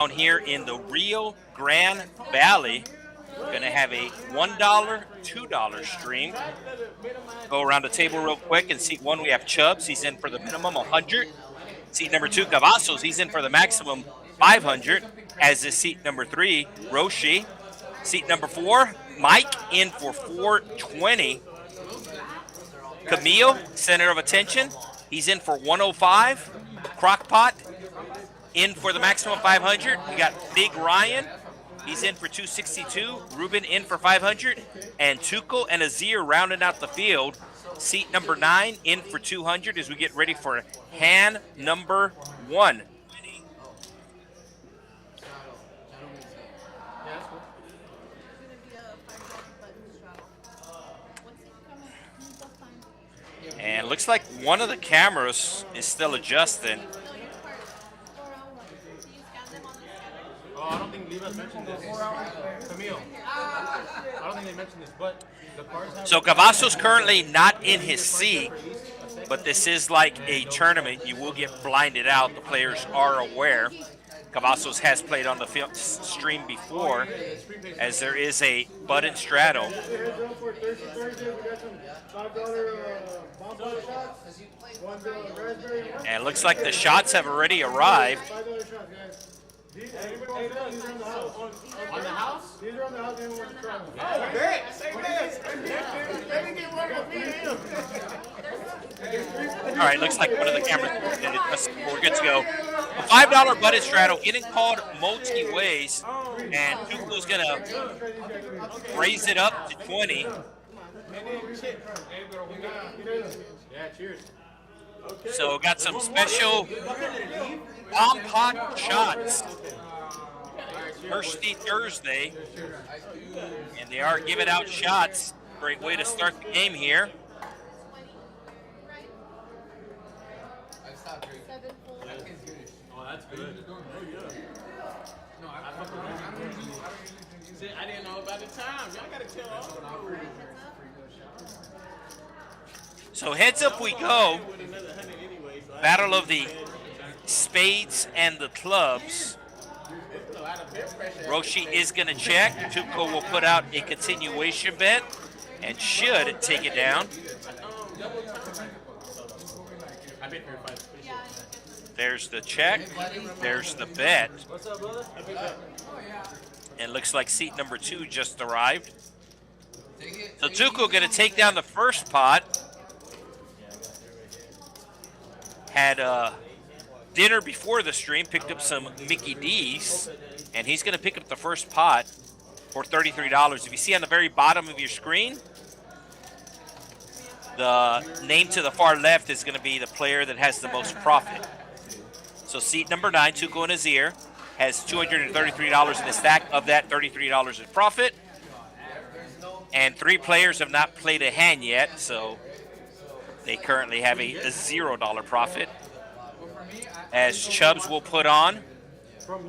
Down here in the Rio Grande Valley. We're going to have a $1, $2 stream. Go around the table real quick. And seat one, we have Chubs. He's in for the minimum 100. Seat number two, Gavasos. He's in for the maximum 500. As is seat number three, Roshi. Seat number four, Mike in for 420. Camille, center of attention. He's in for 105. Crockpot in for the maximum 500. We got Big Ryan. He's in for 262. Reuben in for 500. And Tuko and Azir rounding out the field. Seat number 9 in for 200 as we get ready for hand number 1. And looks like one of the cameras is still adjusting. Oh, I don't think Leva's mentioned this. Camille. I don't think they mentioned this, but the cars have... So Kavasos currently not in his seat, but this is like a tournament. You will get blinded out. The players are aware. Kavasos has played on the stream before, as there is a button straddle. And it looks like the shots have already arrived. On the house? These are on the house. Oh, bet. Say this. Let me get one of me. All right, looks like one of the cameras. We're good to go. A $5 button straddle getting called multi-ways, and Tuko's going to raise it up to 20. Yeah, cheers. So got some special pot shots. Thirsty Thursday, and they are giving out shots. Great way to start the game here. Oh, that's good. I didn't know about the time. Y'all gotta kill all. So heads up we go. Battle of the spades and the clubs. Roshi is going to check. Tuko will put out a continuation bet and should take it down. There's the check. There's the bet. And looks like seat number 2 just arrived. So Tuko going to take down the first pot. Had dinner before the stream, picked up some Mickey D's, and he's going to pick up the first pot for $33. If you see on the very bottom of your screen, the name to the far left is going to be the player that has the most profit. So seat number 9, Tuko and Azir, has $233 in the stack. Of that, $33 in profit. And 3 players have not played a hand yet, so they currently have a $0 profit. As Chubs will put on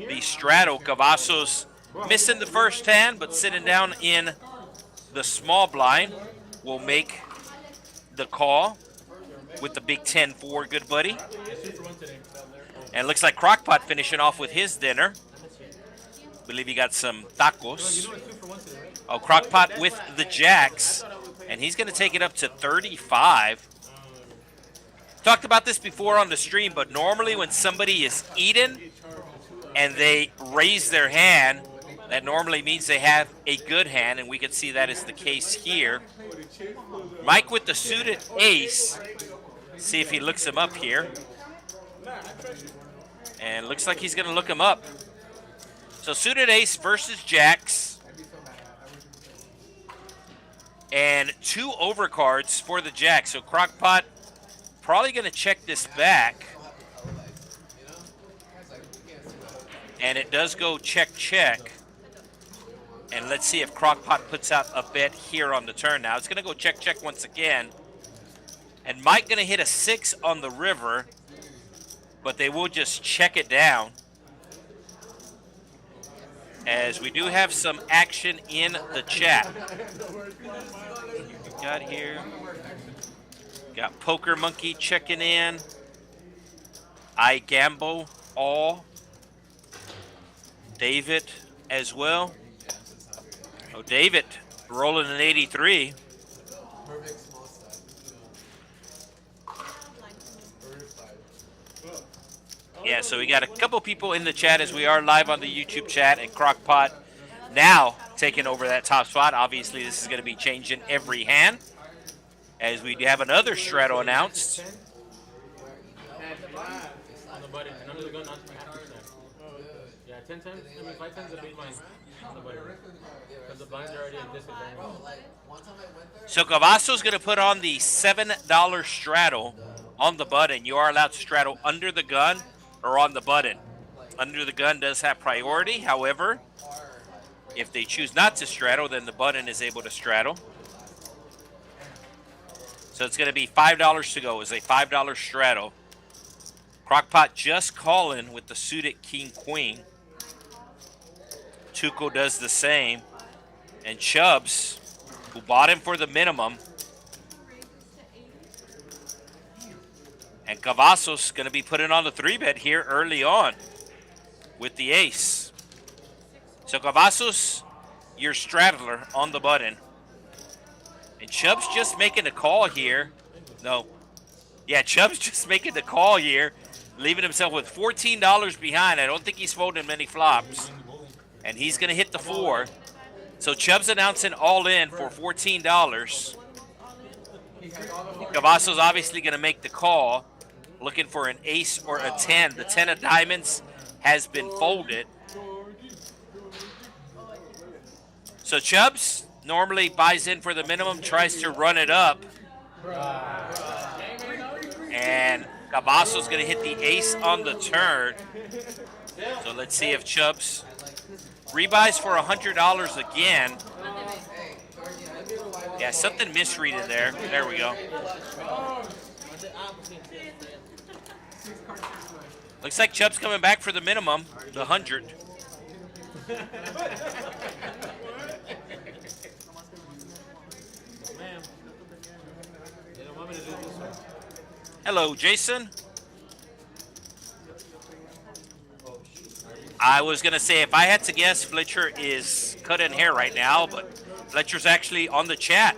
the straddle. Gavasos missing the first hand, but sitting down in the small blind will make the call with the big 10-4, good buddy. And looks like Crockpot finishing off with his dinner. Believe he got some tacos. Oh, Crockpot with the jacks, and he's going to take it up to 35. Talked about this before on the stream, but normally when somebody is eating and they raise their hand, that normally means they have a good hand, and we can see that is the case here. Mike with the suited ace. See if he looks him up here. And looks like he's going to look him up. So suited ace versus jacks. And 2 overcards for the jacks. So Crockpot probably going to check this back. And it does go check, check. And let's see if Crockpot puts out a bet here on the turn now. It's going to go check, check once again. And Mike going to hit a 6 on the river. But they will just check it down. As we do have some action in the chat. We got here. Got Poker Monkey checking in. I Gamble All. David as well. Oh, David rolling an 83. Yeah, so we got a couple people in the chat as we are live on the YouTube chat, and Crockpot now taking over that top spot. Obviously, this is going to be changing every hand as we have another straddle announced. On the button, and under the gun, not 0.5%. Yeah, 10 times, I mean 5 times the big blind on the button. Because the blinds are already at disadvantage. So Gavasos is going to put on the $7 straddle on the button. You are allowed to straddle under the gun or on the button. Under the gun does have priority. However, if they choose not to straddle, then the button is able to straddle. So it's going to be $5 to go. It's a $5 straddle. Crockpot just calling with the suited king-queen. Tuko does the same. And Chubs, who bought him for the minimum. And Kavasos going to be putting on the 3-bet here early on with the ace. So Gavasos, your straddler on the button. And Chubs just making a call here. No. Yeah, Chubs just making the call here, leaving himself with $14 behind. I don't think he's folding many flops. And he's going to hit the 4. So Chubs announcing all in for $14. Gavasos obviously going to make the call, looking for an ace or a 10. The 10 of diamonds has been folded. So Chubs normally buys in for the minimum, tries to run it up. And Gavasos going to hit the ace on the turn. So let's see if Chubs rebuys for $100 again. Yeah, something misreaded there. There we go. Looks like Chub's coming back for the minimum, the 100. Hello, Jason. I was going to say, if I had to guess, Fletcher is cutting hair right now, but Fletcher's actually on the chat.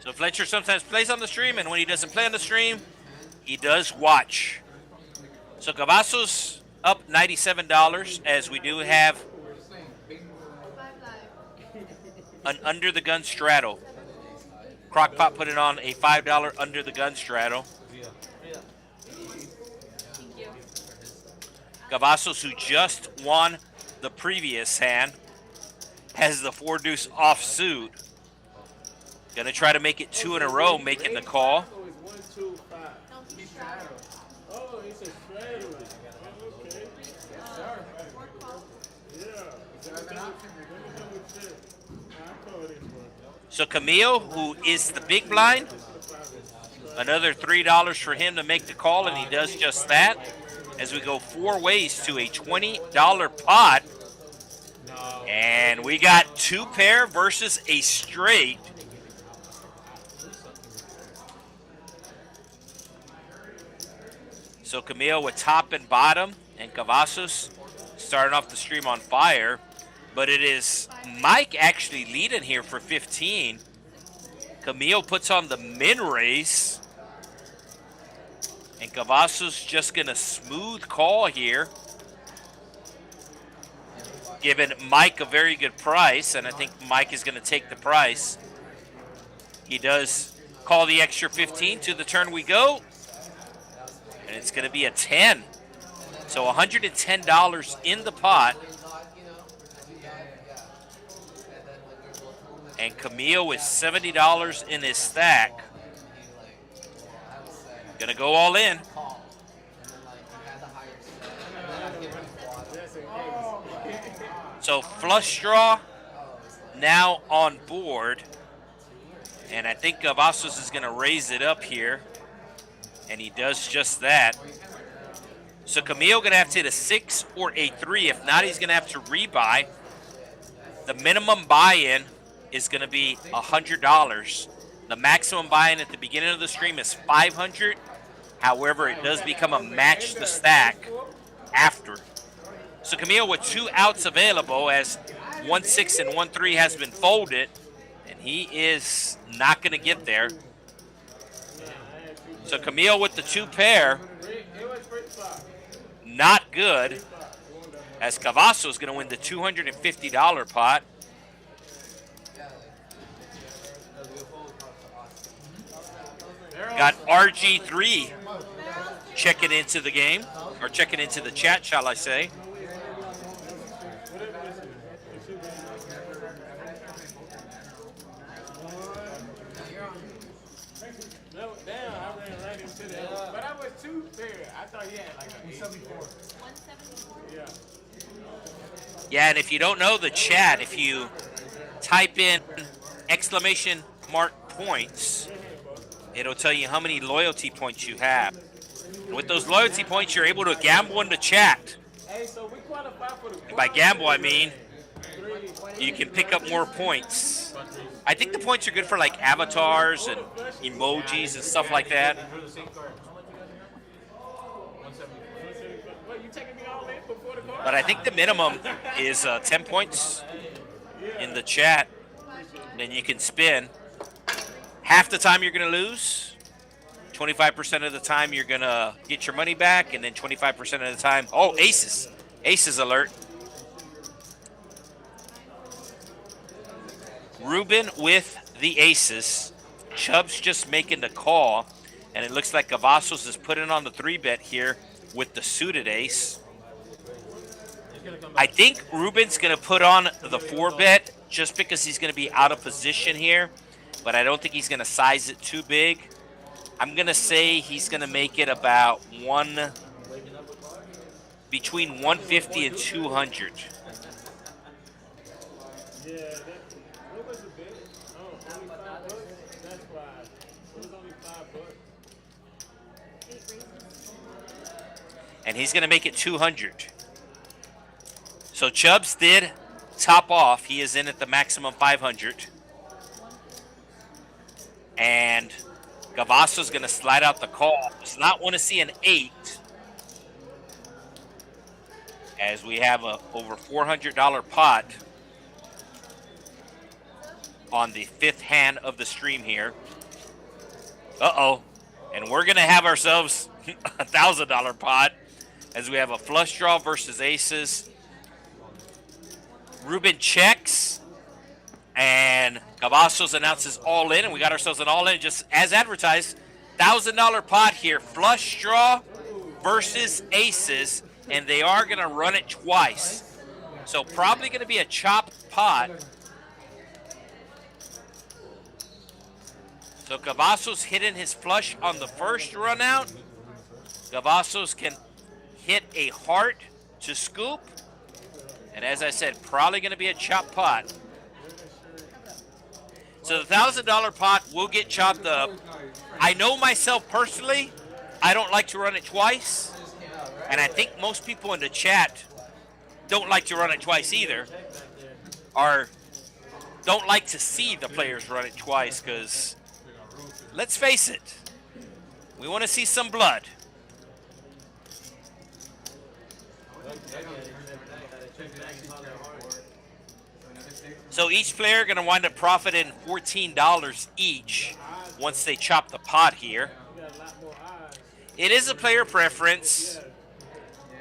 So Fletcher sometimes plays on the stream, and when he doesn't play on the stream, he does watch. So Gavasos up $97, as we do have an under the gun straddle. Crockpot put it on a $5 under the gun straddle. Gavasos, who just won the previous hand, has the 4-deuce offsuit. Gonna try to make it 2 in a row, making the call. So Camille, who is the big blind, another $3 for him to make the call, and he does just that. As we go 4 ways to a $20 pot. And we got 2 pair versus a straight. So Camille with top and bottom, and Kavasos starting off the stream on fire. But it is Mike actually leading here for 15. Camille puts on the min raise. And Kavasos just going to smooth call here, giving Mike a very good price, and I think Mike is going to take the price. He does call the extra 15. To the turn we go, and it's going to be a 10. So $110 in the pot. And Camille with $70 in his stack. Gonna go all in. So flush draw now on board. And I think Gavasos is gonna raise it up here. And he does just that. So Camille gonna have to hit a 6 or a 3. If not, he's gonna have to rebuy. The minimum buy-in is going to be $100. The maximum buy-in at the beginning of the stream is $500. However, it does become a match the stack after. So Camille with 2 outs available as 1-6 and 1-3 has been folded, and he is not going to get there. So Camille with the 2 pair, not good, as Kavasos is going to win the $250 pot. Got RG3 checking into the game, or checking into the chat, shall I say. No, damn, I ran right into that. But I was 2 pair. I thought he had like a 174. 174? Yeah. Yeah, and if you don't know the chat, if you type in exclamation mark points, it'll tell you how many loyalty points you have. And with those loyalty points, you're able to gamble in the chat. Hey, so we qualify for the And by gamble, I mean you can pick up more points. I think the points are good for like avatars and emojis and stuff like that. But I think the minimum is 10 points in the chat. Then you can spin. Half the time you're going to lose. 25% of the time you're going to get your money back. And then 25% of the time, oh, aces. Aces alert. Reuben with the aces. Chubs just making the call. And it looks like Gavasos is putting on the 3-bet here with the suited ace. I think Reuben's going to put on the 4-bet just because he's going to be out of position here. But I don't think he's going to size it too big. I'm going to say he's going to make it about between 150 and 200. Yeah, what was the bid? Oh, only $5? That's why. It was only $5. And he's going to make it 200. So Chubs did top off. He is in at the maximum 500. And Gavasos is going to slide out the call. Does not want to see an 8. As we have a over $400 pot on the 5th hand of the stream here. Uh-oh. And we're going to have ourselves a $1,000 pot as we have a flush draw versus aces. Reuben checks, and Gavasos announces all in, and we got ourselves an all in just as advertised. $1,000 pot here, flush draw versus aces, and they are going to run it twice. So probably going to be a chopped pot. So Gavasos hitting his flush on the first run out. Gavasos can hit a heart to scoop. And as I said, probably going to be a chop pot. So the $1,000 pot will get chopped up. I know myself personally, I don't like to run it twice. And I think most people in the chat don't like to run it twice either. Or don't like to see the players run it twice because, let's face it, we want to see some blood. So each player going to wind up profiting $14 each once they chop the pot here. It is a player preference.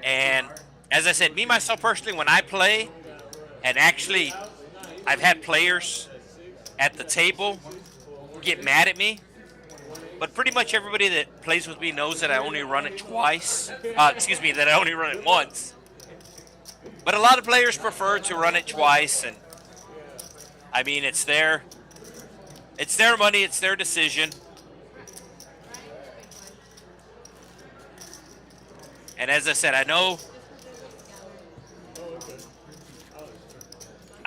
And as I said, me, myself, personally, when I play, and actually I've had players at the table get mad at me. But pretty much everybody that plays with me knows that I only run it twice. That I only run it once. But a lot of players prefer to run it twice, and I mean, it's their money, it's their decision. And as I said, I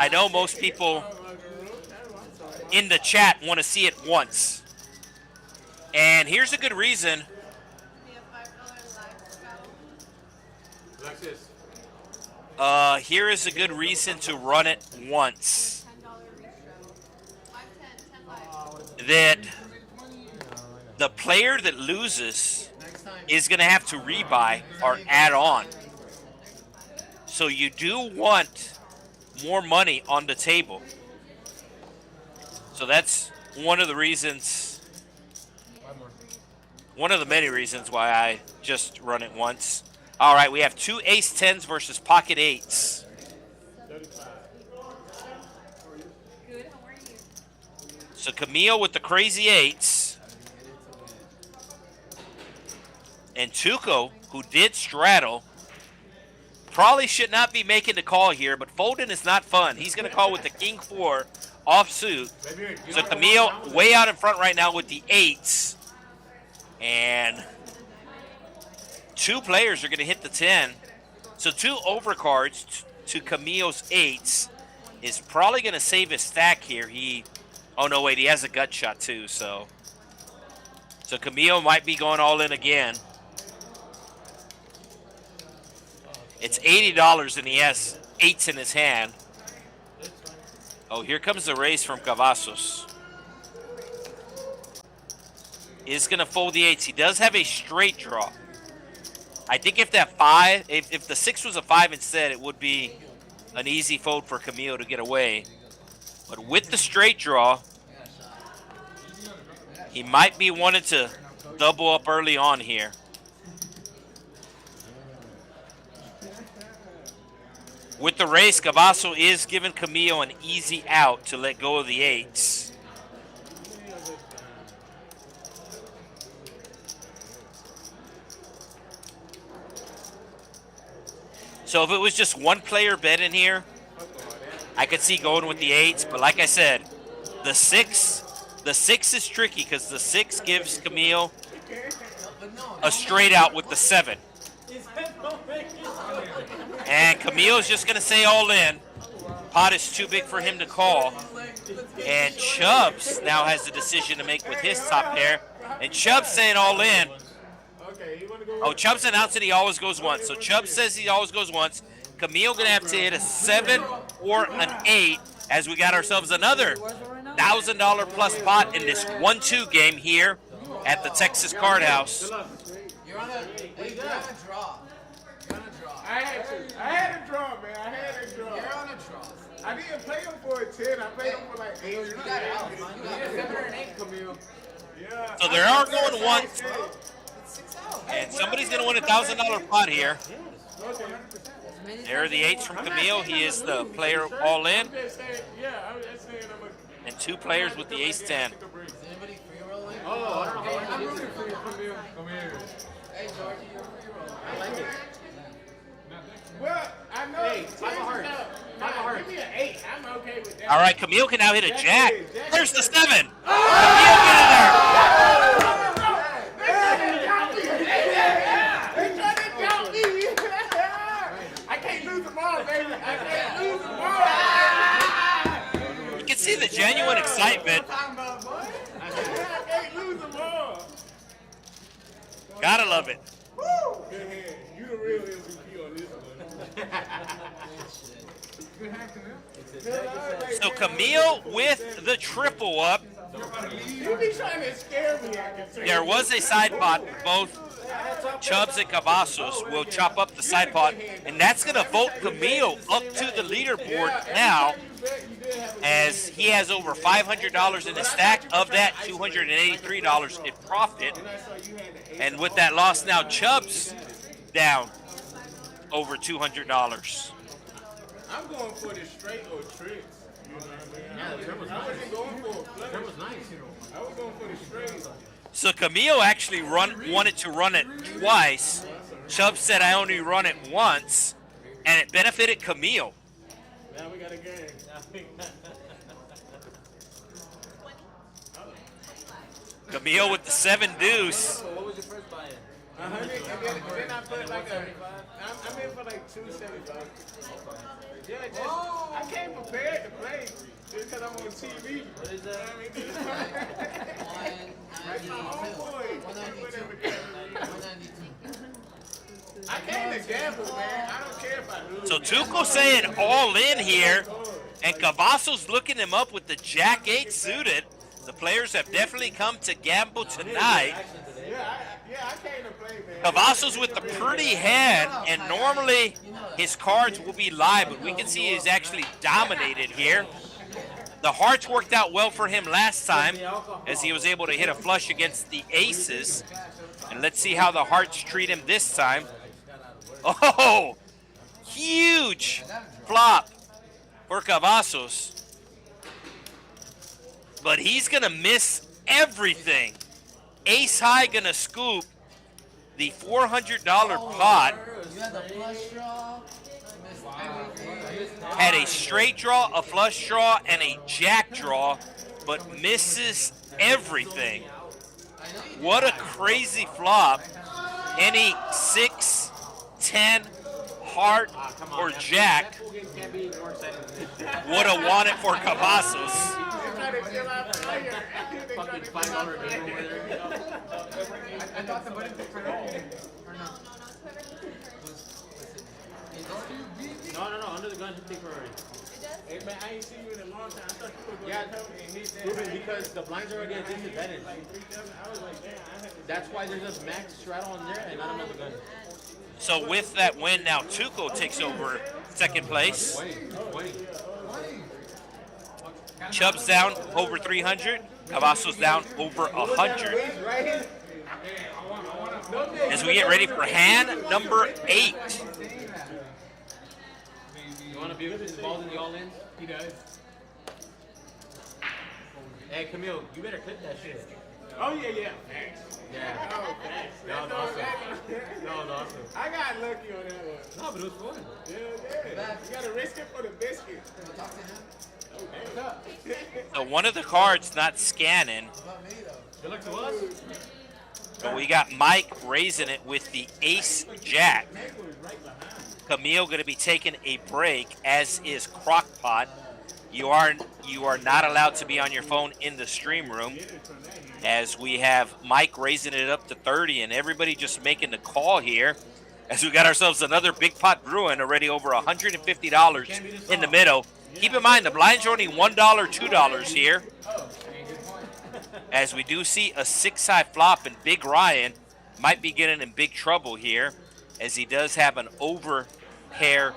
know most people in the chat want to see it once. And here's a good reason. Here is a good reason to run it once. that the player that loses is going to have to rebuy or add on. So you do want more money on the table. So that's one of the reasons, one of the many reasons why I just run it once. All right, we have two ace-10s versus pocket eights. Good, how are you? So Camille with the crazy eights. And Tuko, who did straddle, probably should not be making the call here, but folding is not fun. He's going to call with the king-4 offsuit. So Camille way out in front right now with the eights. And two players are going to hit the 10. So two overcards to Camille's eights is probably going to save his stack here. Oh no, wait, he has a gut shot too. So Camille might be going all in again. It's $80 and he has eights in his hand. Oh, here comes the raise from Gavasos. Is going to fold the eights. He does have a straight draw. I think if that five, if the 6 was a 5 instead, it would be an easy fold for Camille to get away. But with the straight draw, he might be wanting to double up early on here. With the race, Kavasos is giving Camille an easy out to let go of the eights. So if it was just one player bet in here, I could see going with the eights. But like I said, the six is tricky because the 6 gives Camille a straight out with the 7. And Camille's just going to say all in. Pot is too big for him to call. And Chubs now has the decision to make with his top pair. And Chubs saying all in. Oh, Chubs announced that he always goes once. So Chubs says he always goes once. Camille going to have to hit a 7 or an 8 as we got ourselves another $1,000 plus pot in this 1-2 game here at the Texas Card House. You're on a draw. I had a draw, man. I had a draw. You're on a draw. I didn't play him for a 10. I played him for like 8. You got out. You got 7 or an 8, Camille. Yeah. So there are going once. It's 6 out. And somebody's going to win a $1,000 pot here. There are the 8s from Camille. He is the player all in. And 2 players with the ace-10. Is anybody free rolling? Oh, I don't know how I'm much rooting for you, Camille. Come here. Hey, Georgie, you're free rolling. I like it. Well, I know. Hey, 5 of hearts. 5 of hearts. Give me an 8. I'm okay with that. All right, Camille can now hit a jack. There's the 7. Camille, get in there. I can't lose them all, baby. I can't lose them all. You can see the genuine excitement. I can't lose them all. Gotta love it. Good hand. You the real MVP on this one. Good hand, Camille. So Camille with the triple up. You be trying to scare me. I can see. There was a side pot. Both Chubs and Kavasos will chop up the side pot. And that's going to vote Camille up to the leaderboard now, as he has over $500 in the stack. Of that, $283 in profit. And with that loss now, Chubs down over $200. I'm going for the straight or tricks. You know what I mean? Yeah, the turn was I nice. wasn't going for a The flush. turn was nice. I was going for the straight. So Camille actually wanted to run it twice. Chubb said I only run it once, and it benefited Camille. Now we got a game. Camille with the 7-deuce. What was your first buy-in? 100, and then I put like a. I'm in for like 275. Yeah, just I came prepared to play just because I'm on TV. What is that? Like my homeboy. 192. I came to gamble, man. I don't care if I lose. So Tuko saying all in here, and Kavasos looking him up with the Jack 8 suited. The players have definitely come to gamble tonight. I came to play, man. Kavasos with the pretty hand, and normally his cards will be live, but we can see he's actually dominated here. The hearts worked out well for him last time, as he was able to hit a flush against the aces. And let's see how the hearts treat him this time. Oh, huge flop for Kavasos. But he's going to miss everything. Ace high going to scoop the $400 pot. Had a straight draw, a flush draw, and a jack draw, but misses everything. What a crazy flop. Any 6, 10, heart, or jack would have won it for Kavasos. Fucking $5 game over there. I thought the money was for her. Or no? No, under the gun, take priority. Hey, man, I ain't seen you in a long time. I thought you were going Yeah, to come and hit that. Reuben, because the blinds are already at disadvantage. I was like, damn, I had to. That's why there's just max straddle on there and not another gun. So with that win, now Tuko takes over second place. 20. Chubs down over 300. Kavasos down over 100. Right here. As we get ready for hand number 8. You want to be involved in the all-ins? He does. Hey, Camille, you better clip that shit. Oh, yeah. Thanks. Yeah. Oh, thanks. That was awesome. That was awesome. I got lucky on that one. No, but it was fun. Yeah. You got to risk it for the biscuit. So one of the cards not scanning, Good luck to us. but we got Mike raising it with the ace jack. Camille going to be taking a break, as is Crockpot. You are not allowed to be on your phone in the stream room, as we have Mike raising it up to 30 and everybody just making the call here, as we got ourselves another big pot brewing, already over $150 in the middle. Keep in mind, the blinds are only $1, $2 here, as we do see a 6-high flop, and Big Ryan might be getting in big trouble here, as he does have an over pair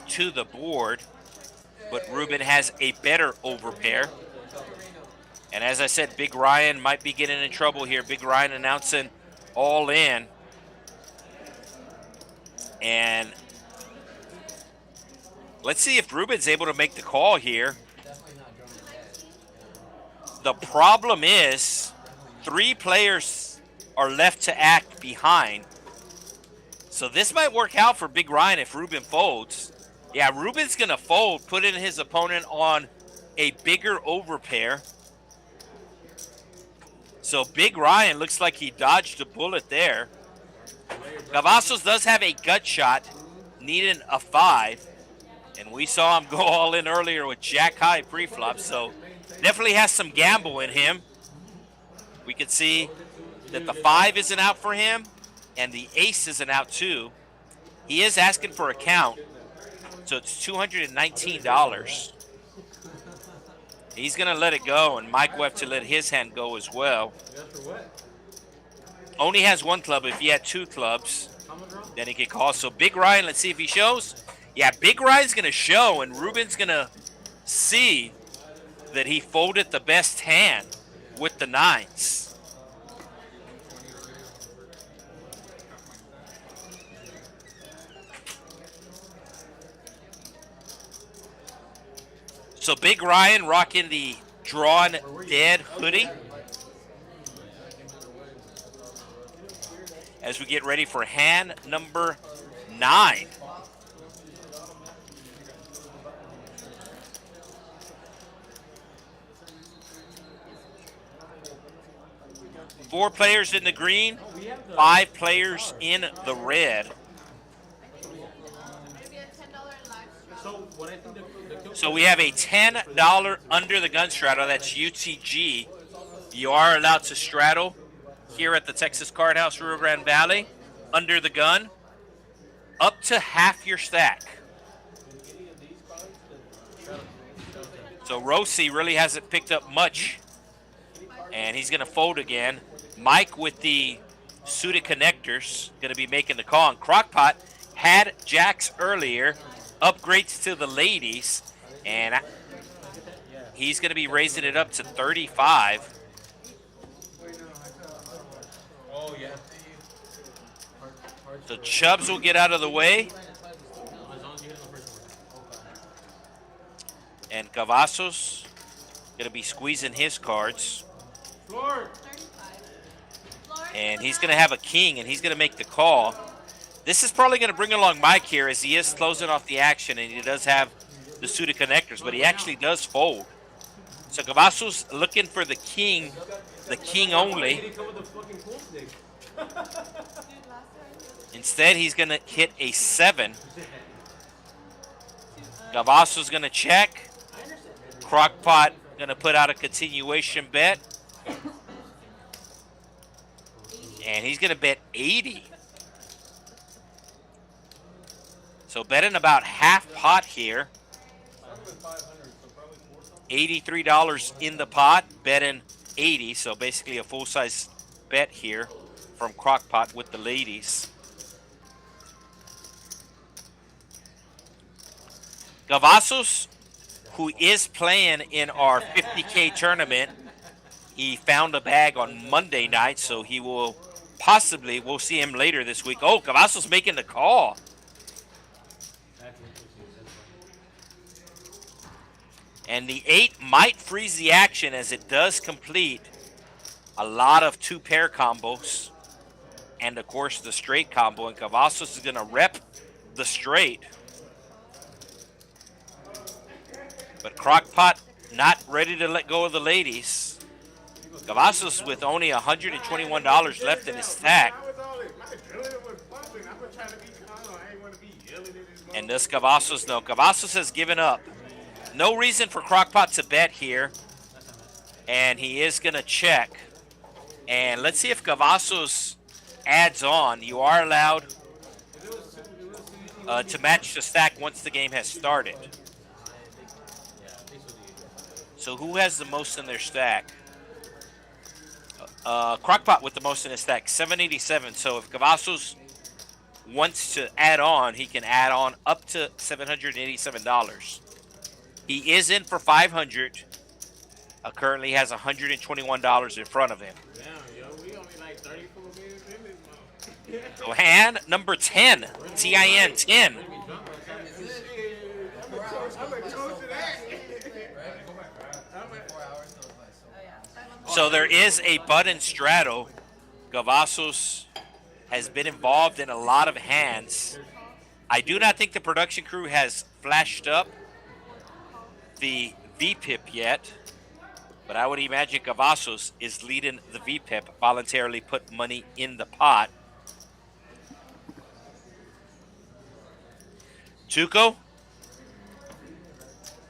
to the board, but Reuben has a better over pair. And as I said, Big Ryan might be getting in trouble here. Big Ryan announcing all in. And let's see if Reuben's able to make the call here. The problem is 3 players are left to act behind. So this might work out for Big Ryan if Reuben folds. Yeah, Reuben's going to fold, putting his opponent on a bigger overpair. So Big Ryan looks like he dodged a bullet there. Gavasos does have a gut shot, needing a 5. And we saw him go all in earlier with Jack High pre-flop, so definitely has some gamble in him. We can see that the 5 isn't out for him, and the ace isn't out too. He is asking for a count, so it's $219. He's going to let it go, and Mike will have to let his hand go as well. Only has 1 club. If he had 2 clubs, then he could call. So Big Ryan, let's see if he shows. Yeah, Big Ryan's going to show, and Reuben's going to see that he folded the best hand with the 9s. So Big Ryan rocking the Drawn Dead hoodie as we get ready for hand number 9. Four players in the green, 5 players in the red. So we have a $10 under the gun straddle. That's UTG. You are allowed to straddle here at the Texas Card House Rio Grande Valley under the gun up to half your stack. So Roshi really hasn't picked up much And he's going to fold again. Mike with the suited connectors going to be making the call. And Crockpot had jacks earlier, upgrades to the ladies, and he's going to be raising it up to 35. Oh, yeah. So Chubs will get out of the way. As long as you hit the first one. And Gavasos going to be squeezing his cards. Floor. And he's going to have a king, and he's going to make the call. This is probably going to bring along Mike here as he is closing off the action, and he does have the suited connectors, but he actually does fold. So Gavasos looking for the king only. Instead, he's going to hit a 7. Gavasos going to check. Crockpot going to put out a continuation bet. And he's going to bet 80. So betting about half pot here. $83 in the pot, betting 80. So basically a full-size bet here from Crockpot with the ladies. Gavasos, who is playing in our 50K tournament, he found a bag on Monday night, so he will possibly, we'll see him later this week. Oh, Kavasos making the call. And the 8 might freeze the action as it does complete a lot of 2-pair combos. And, of course, the straight combo. And Kavasos is going to rep the straight. But Crockpot not ready to let go of the ladies. Gavasos with only $121 left in his stack. And does Kavasos know? Kavasos has given up. No reason for Crockpot to bet here. And he is going to check. And let's see if Gavasos adds on. You are allowed to match the stack once the game has started. So who has the most in their stack? Crockpot with the most in his stack, 787. So if Gavasos wants to add on, he can add on up to $787. He is in for 500. Currently has $121 in front of him. Damn, yo, we only like 34 minutes in this month. So hand number 10, TIN 10. So there is a button straddle. Gavasos has been involved in a lot of hands. I do not think the production crew has flashed up the VPIP yet, but I would imagine Gavasos is leading the VPIP, voluntarily put money in the pot. Tuko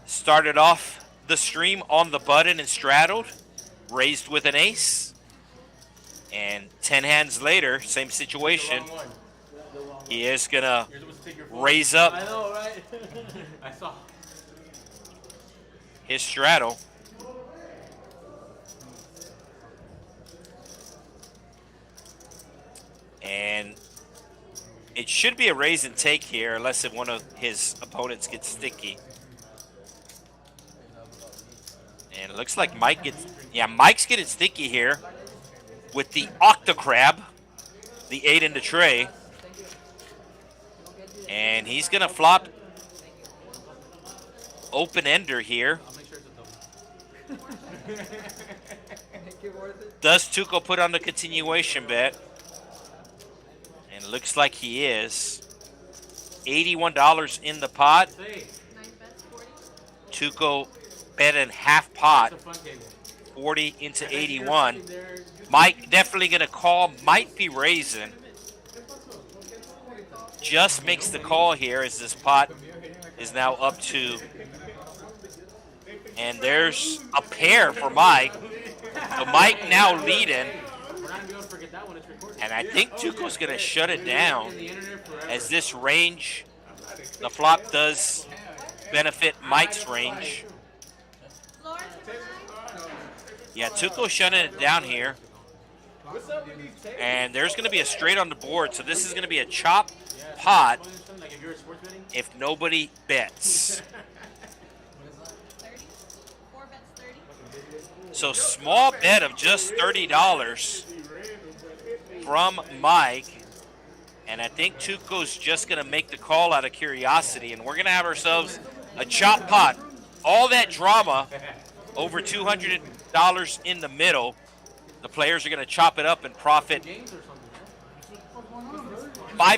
started off the stream on the button and straddled, raised with an ace, and 10 hands later, same situation. He is gonna raise up I know, right? I saw. his straddle. And it should be a raise and take here, unless if one of his opponents gets sticky. And it looks like Mike gets, yeah, Mike's getting sticky here with the Octocrab, the 8 in the tray. And he's gonna flop open ender here. Does Tuko put on the continuation bet? And it looks like he is. $81 in the pot. Tuko bet in half pot. 40 into 81. Mike definitely going to call. Might be raising. Just makes the call here as this pot is now up to. And there's a pair for Mike. So Mike now leading. And I think Tuko's going to shut it down as this range, the flop does benefit Mike's range. Yeah, Tuko shutting it down here. What's up with these tables? And there's going to be a straight on the board, so this is going to be a chop pot Like if you're sports betting. if nobody bets. 30. 4 bets 30. So small bet of just $30 from Mike. And I think Tuco's just going to make the call out of curiosity. And we're going to have ourselves a chop pot. All that drama, over $200 in the middle. The players are going to chop it up and profit $5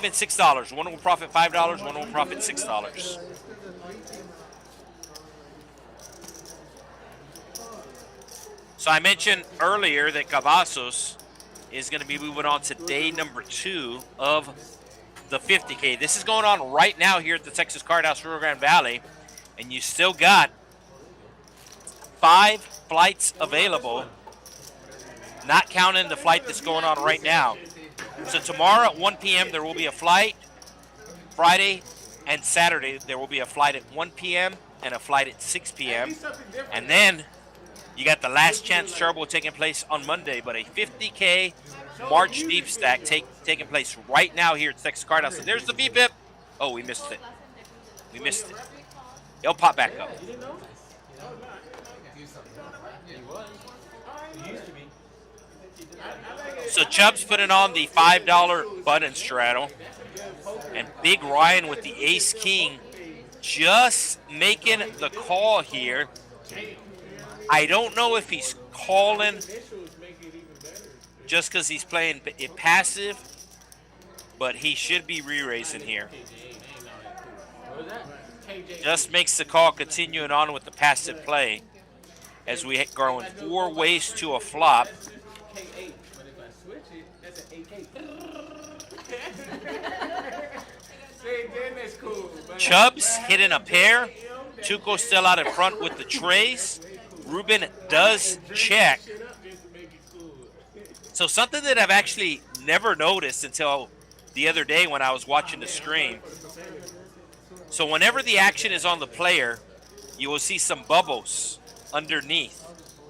and $6. One will profit $5, one will profit $6. So I mentioned earlier that Gavasos is going to be moving on to day number 2 of the 50K. This is going on right now here at the Texas Card House Rio Grande Valley, and you still got 5 flights available, not counting the flight that's going on right now. So tomorrow at 1 p.m. there will be a flight. Friday and Saturday there will be a flight at 1 p.m. and a flight at 6 p.m. And then you got the last chance turbo taking place on Monday, but a 50K March deep stack taking place right now here at Texas Card House. So there's the VPIP. Oh, we missed it. We missed it. It'll pop back up. So Chubs putting on the $5 button straddle. And Big Ryan with the ace-king just making the call here. I don't know if he's calling just because he's playing it passive, but he should be re-raising here. Just makes the call, continuing on with the passive play as we going 4 ways to a flop. Chubs hitting a pair. Tuko still out in front with the trays. Reuben does check. So something that I've actually never noticed until the other day when I was watching the stream. So whenever the action is on the player, you will see some bubbles underneath.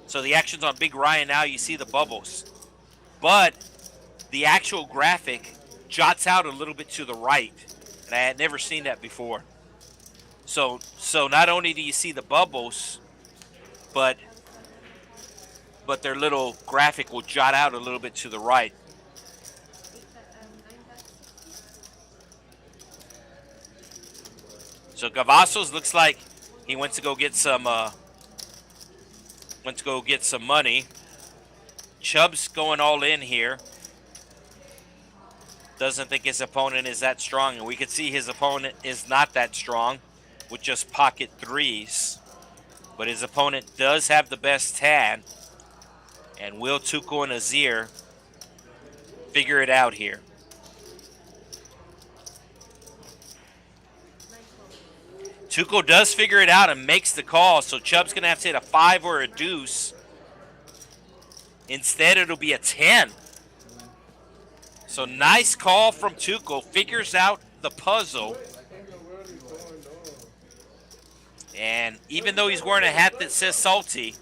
So the action's on Big Ryan now, you see the bubbles. But the actual graphic jots out a little bit to the right. And I had never seen that before. So not only do you see the bubbles, but their little graphic will jot out a little bit to the right. So Gavasos looks like he went to go get some money. Chub's going all in here. Doesn't think his opponent is that strong, and we can see his opponent is not that strong with just pocket 3s. But his opponent does have the best hand, and will Tuko and Azir figure it out here? Tuko does figure it out and makes the call, so Chub's going to have to hit a 5 or a deuce. Instead, it'll be a 10. So nice call from Tuko. Figures out the puzzle. And even though he's wearing a hat that says salty,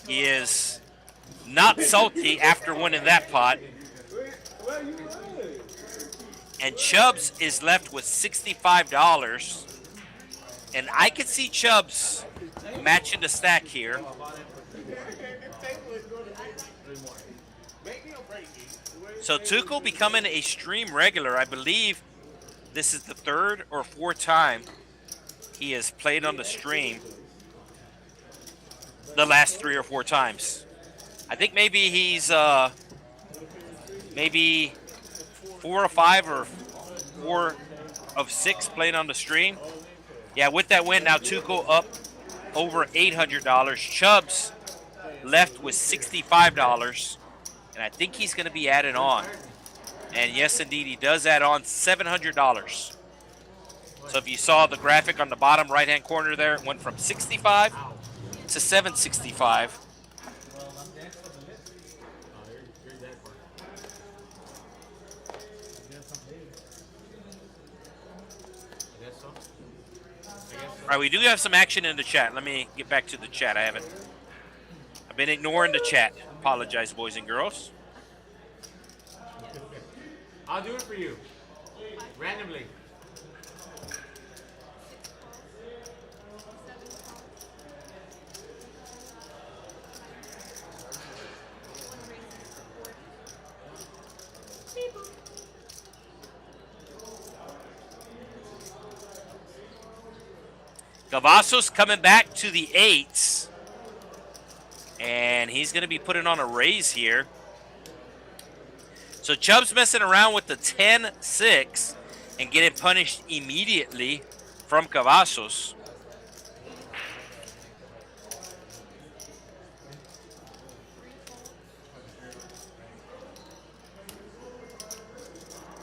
he is not salty after winning that pot. And Chubs is left with $65. And I could see Chubs matching the stack here. So Tuko becoming a stream regular. I believe this is the 3rd or 4th time he has played on the stream. The last 3 or 4 times. I think maybe he's maybe 4 or 5 or 4 of 6 playing on the stream. Yeah, with that win, now Tuko up over $800. Chubs left with $65. And I think he's going to be added on. And yes, indeed, he does add on $700. So if you saw the graphic on the bottom right-hand corner there, it went from 65 to 765. All right, we do have some action in the chat. Let me get back to the chat. I haven't I've been ignoring the chat. Apologize, boys and girls. I'll do it for you. Randomly. Gavasos coming back to the 8s. And he's going to be putting on a raise here. So Chub's messing around with the 10-6 and getting punished immediately from Kavasos.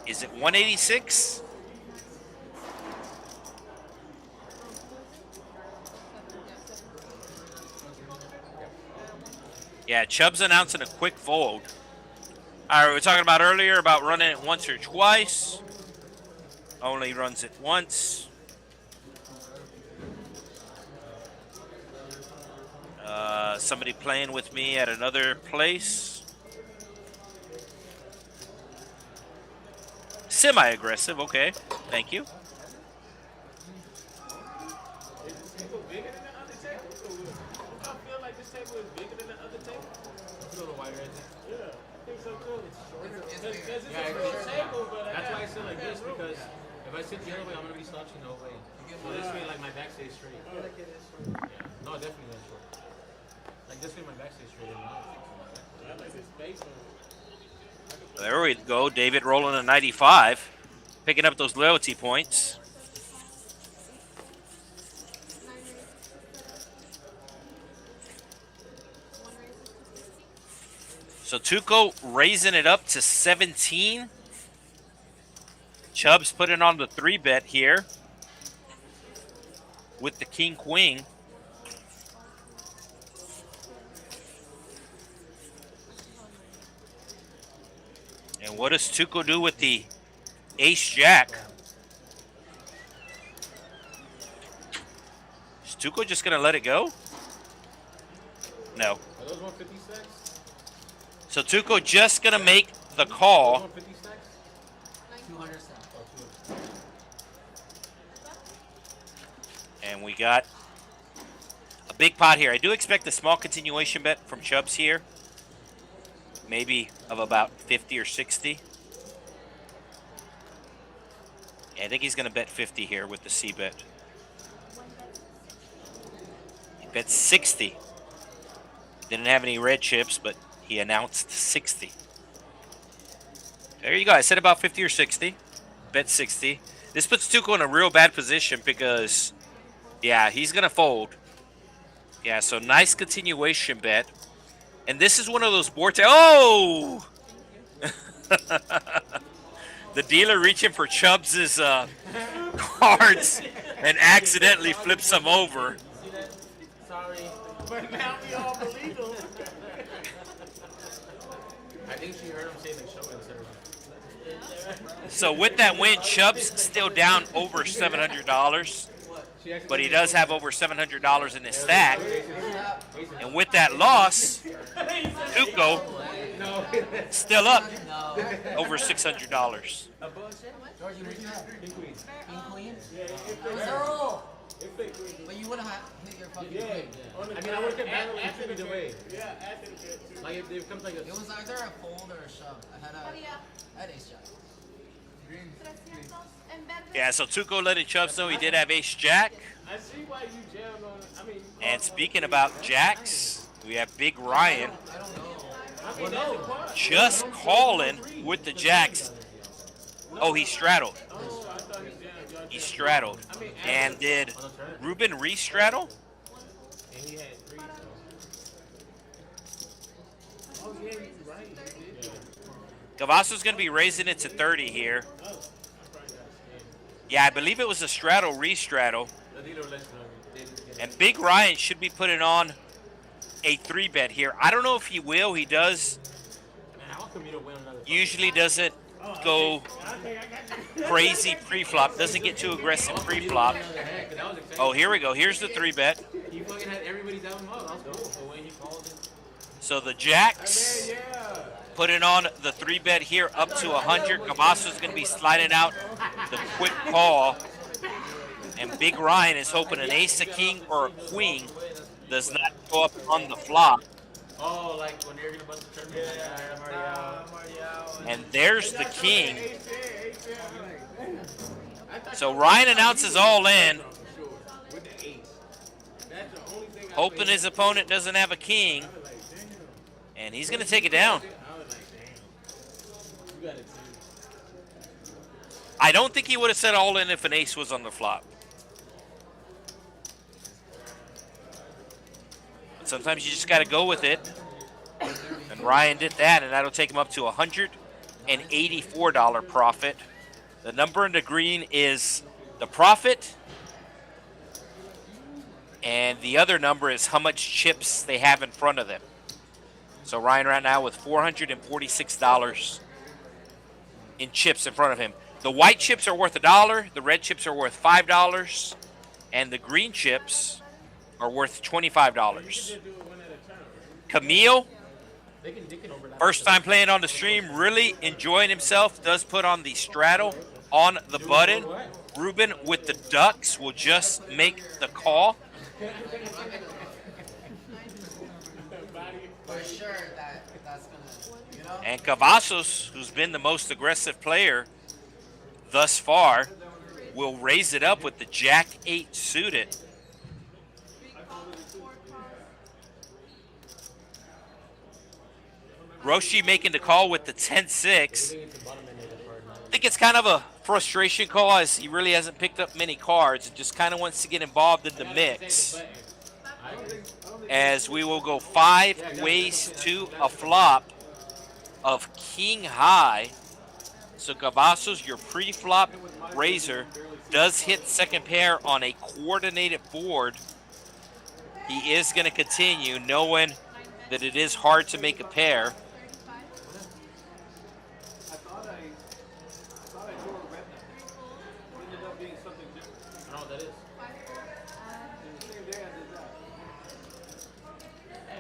Is it 186? Yeah, Chub's announcing a quick fold. All right, we were talking about earlier about running it once or twice. Only runs it once. Somebody playing with me at another place. Semi-aggressive, okay. Thank you. That's why I sit like this, because if I sit the other way, I'm gonna be slouching the whole way. So this way, like my back stays straight. Yeah. No, definitely not short. Like this way, my back stays straight. There we go. David rolling a 95, picking up those loyalty points. So Tuko raising it up to 17. Chubs putting on the 3-bet here with the king-queen. And what does Tuko do with the ace-jack? Is Tuko just going to let it go? No. Are those 150 stacks? So Tuko just going to make the call. 150 stacks? 200 stacks. And we got a big pot here. I do expect a small continuation bet from Chubs here. Maybe of about 50 or 60. Yeah, I think he's going to bet 50 here with the C bet. He bet 60. Didn't have any red chips, but he announced 60. There you go. I said about 50 or 60. Bet 60. This puts Tuko in a real bad position because, yeah, he's going to fold. Yeah, so nice continuation bet. And this is one of those boards. Oh! The dealer reaching for Chubs' cards and accidentally flips them over. Sorry. But now we all believe him. I think she heard him say the show instead of. So with that win, Chubs still down over $700. But he does have over $700 in his stack. And with that loss, Tuko still up over $600. George, you would have King Queen? Zero! But you would have hit your fucking queen. I mean, I would get back either way. Yeah, after the bet, too. Like if it comes like a. It was either a fold or a shove. I had ace jack. Yeah, so Tuko letting Chubs know he did have ace-jack. I see why you jammed on it. I mean, And speaking about jacks, we have Big Ryan I don't know. I mean, that's the part. just calling with the jacks. Oh, he straddled. Oh, I thought he jammed. Y'all He jammed. straddled. And did Reuben re-straddle? And he had 3. Oh, yeah, you're right. He did. Gavaso's going to be raising it to 30 here. Yeah, I believe it was a straddle, re-straddle. The dealer let you know. And Big Ryan should be putting on a 3-bet here. I don't know if he will. He does. Man, how come you don't win another? Usually doesn't go crazy pre-flop. Doesn't get too aggressive pre-flop. Oh, here we go. Here's the 3-bet. He fucking had everybody down hard. I was cool. But when he called it. So the jacks putting on the 3-bet here up to 100. Kavasos is going to be sliding out the quick call. And Big Ryan is hoping an ace, a king, or a queen does not go up on the flop. Oh, like when you're gonna bust the tournament. Yeah, I'm already out. And there's the king. So Ryan announces all in, hoping his opponent doesn't have a king. And he's going to take it down. I don't think he would have said all in if an ace was on the flop. But sometimes you just got to go with it. And Ryan did that, and that'll take him up to $184 profit. The number in the green is the profit. And the other number is how much chips they have in front of them. So Ryan right now with $446 in chips in front of him. The white chips are worth $1, the red chips are worth $5, and the green chips are worth $25. Camille, first time playing on the stream, really enjoying himself, does put on the straddle on the button. Reuben with the ducks will just make the call. For sure that's gonna, you know. And Gavasos, who's been the most aggressive player thus far, will raise it up with the Jack-8 suited. Roshi making the call with the 10-6. I think it's kind of a frustration call as he really hasn't picked up many cards and just kind of wants to get involved in the mix. As we will go 5 ways to a flop of king high. So Gavasos, your pre-flop raiser, does hit second pair on a coordinated board. He is going to continue knowing that it is hard to make a pair.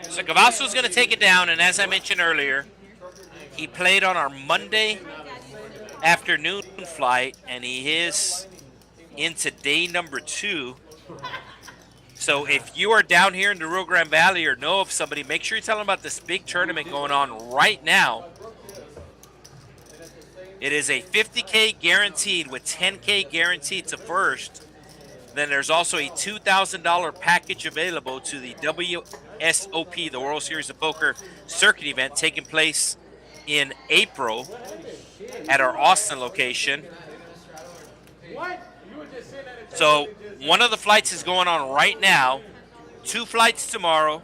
So Gavasos is going to take it down, and as I mentioned earlier, he played on our Monday afternoon flight, and he is into day number 2. So if you are down here in the Rio Grande Valley or know of somebody, make sure you tell them about this big tournament going on right now. It is a $50K guaranteed with $10K guaranteed to first. Then there's also a $2,000 package available to the WSOP, the World Series of Poker circuit event taking place in April at our Austin location. So one of the flights is going on right now, 2 flights tomorrow.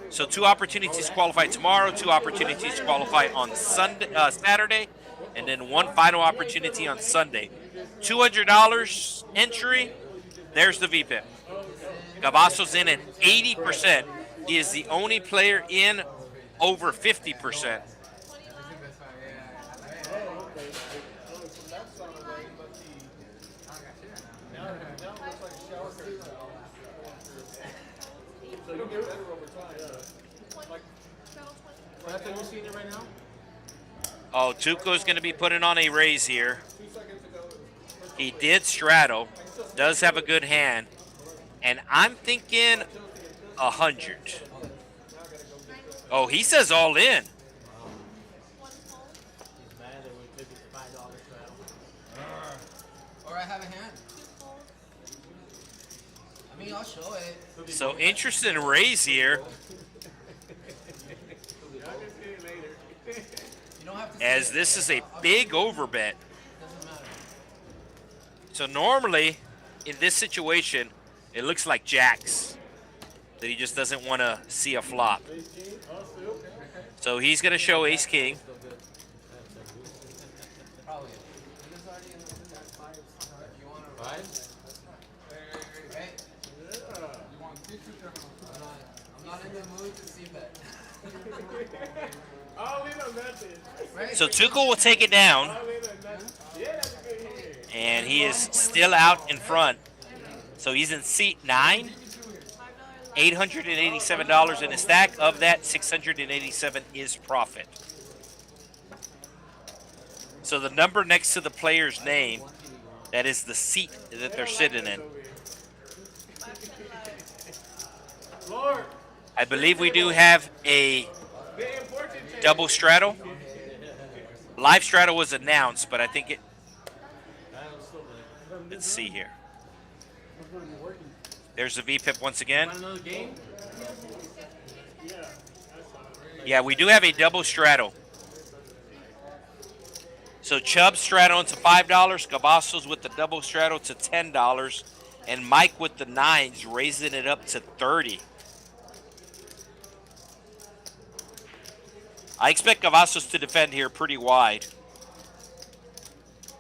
So 2 opportunities to qualify tomorrow, 2 opportunities to qualify on Saturday, and then 1 final opportunity on Sunday. $200 entry. There's the VPIP. Gavasos in at 80%. He is the only player in over 50%. Oh, Tuko is going to be putting on a raise here. He did straddle. Does have a good hand, and I'm thinking 100. Oh, he says all in. Or I have a hand. I mean, I'll show it. So interesting raise here. You don't have to As this is a big overbet. So normally, in this situation, it looks like jacks. That he just doesn't want to see a flop. So he's going to show ace king. I'm not in the mood to see that. So Tuko will take it down. And he is still out in front. So he's in seat 9. $887 in a stack. Of that, $687 is profit. So the number next to the player's name, that is the seat that they're sitting in. I believe we do have a double straddle. Live straddle was announced, but I think it... Let's see here. There's the VPIP once again. Yeah, we do have a double straddle. So Chubs straddle into $5, Gavasos with the double straddle to $10, and Mike with the 9s raising it up to $30. I expect Kavasos to defend here pretty wide.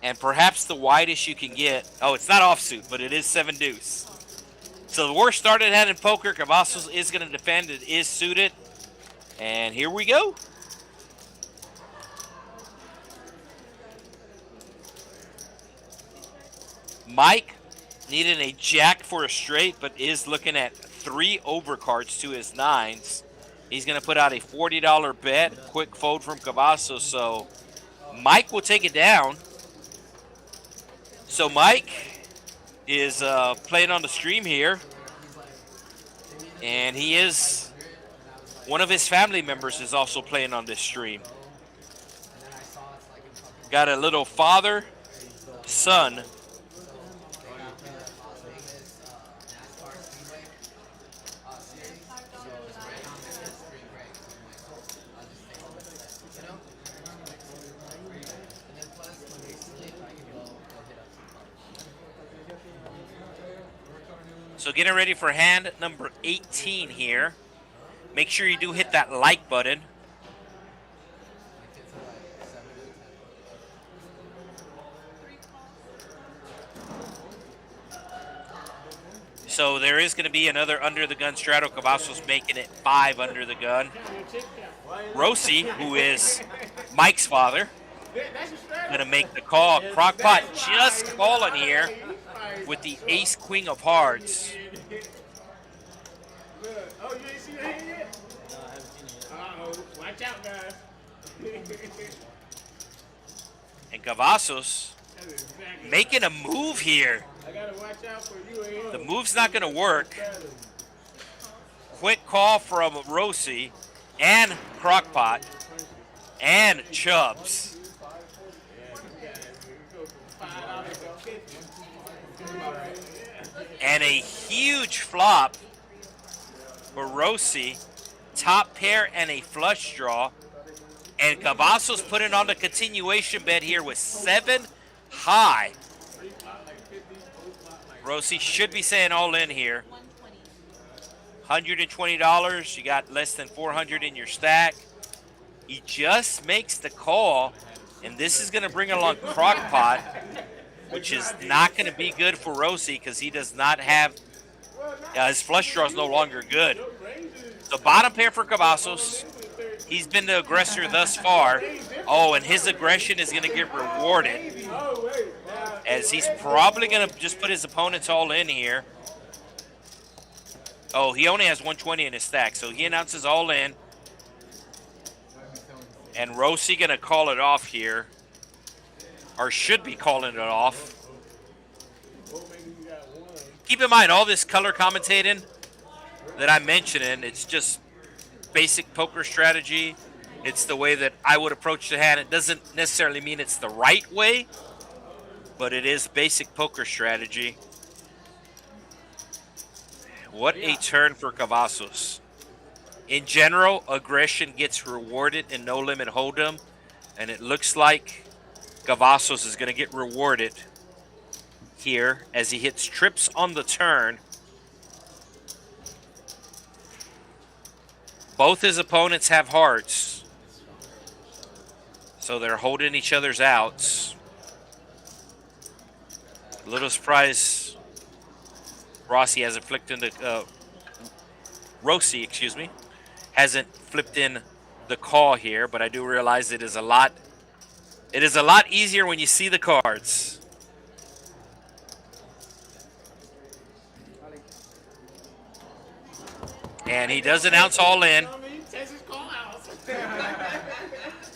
And perhaps the widest you can get. Oh, it's not offsuit, but it is 7-deuce. So the worst started hand in poker, Kavasos is going to defend. It is suited. And here we go. Mike needing a jack for a straight, but is looking at 3 overcards to his 9s. He's going to put out a $40 bet. Quick fold from Kavasos. So Mike will take it down. So Mike is playing on the stream here. And he is, one of his family members is also playing on this stream. Got a little father, son. So getting ready for hand number 18 here. Make sure you do hit that like button. So there is going to be another under the gun straddle. Kavasos making it 5 under the gun. Roshi, who is Mike's father, going to make the call. Crockpot just calling here with the ace queen of hearts. Oh, you ain't seen your hand yet? No, I haven't seen it yet. Uh-oh. Watch out, guys. And Gavasos making a move here. I gotta watch out for you. The move's not going to work. Quick call from Roshi and Crockpot and Chubs. And a huge flop for Roshi. Top pair and a flush draw. And Gavasos putting on the continuation bet here with 7 high. Roshi should be saying all in here. $120. You got less than 400 in your stack. He just makes the call. And this is going to bring along Crockpot, which is not going to be good for Roshi because he does not have, his flush draw is no longer good. So bottom pair for Kavasos. He's been the aggressor thus far. Oh, and his aggression is going to get rewarded, as he's probably going to just put his opponents all in here. Oh, he only has 120 in his stack, so he announces all in. And Roshi going to call it off here, or should be calling it off. Keep in mind, all this color commentating that I'm mentioning, it's just basic poker strategy. It's the way that I would approach the hand. It doesn't necessarily mean it's the right way, but it is basic poker strategy. What a turn for Kavasos. In general, aggression gets rewarded in No Limit Hold'em, and it looks like Gavasos is going to get rewarded here as he hits trips on the turn. Both his opponents have hearts, so they're holding each other's outs. A little surprise Roshi hasn't flipped in the Roshi, excuse me, hasn't flipped in the call here, but I do realize it is a lot easier when you see the cards. And he does announce all in. Texas Card House.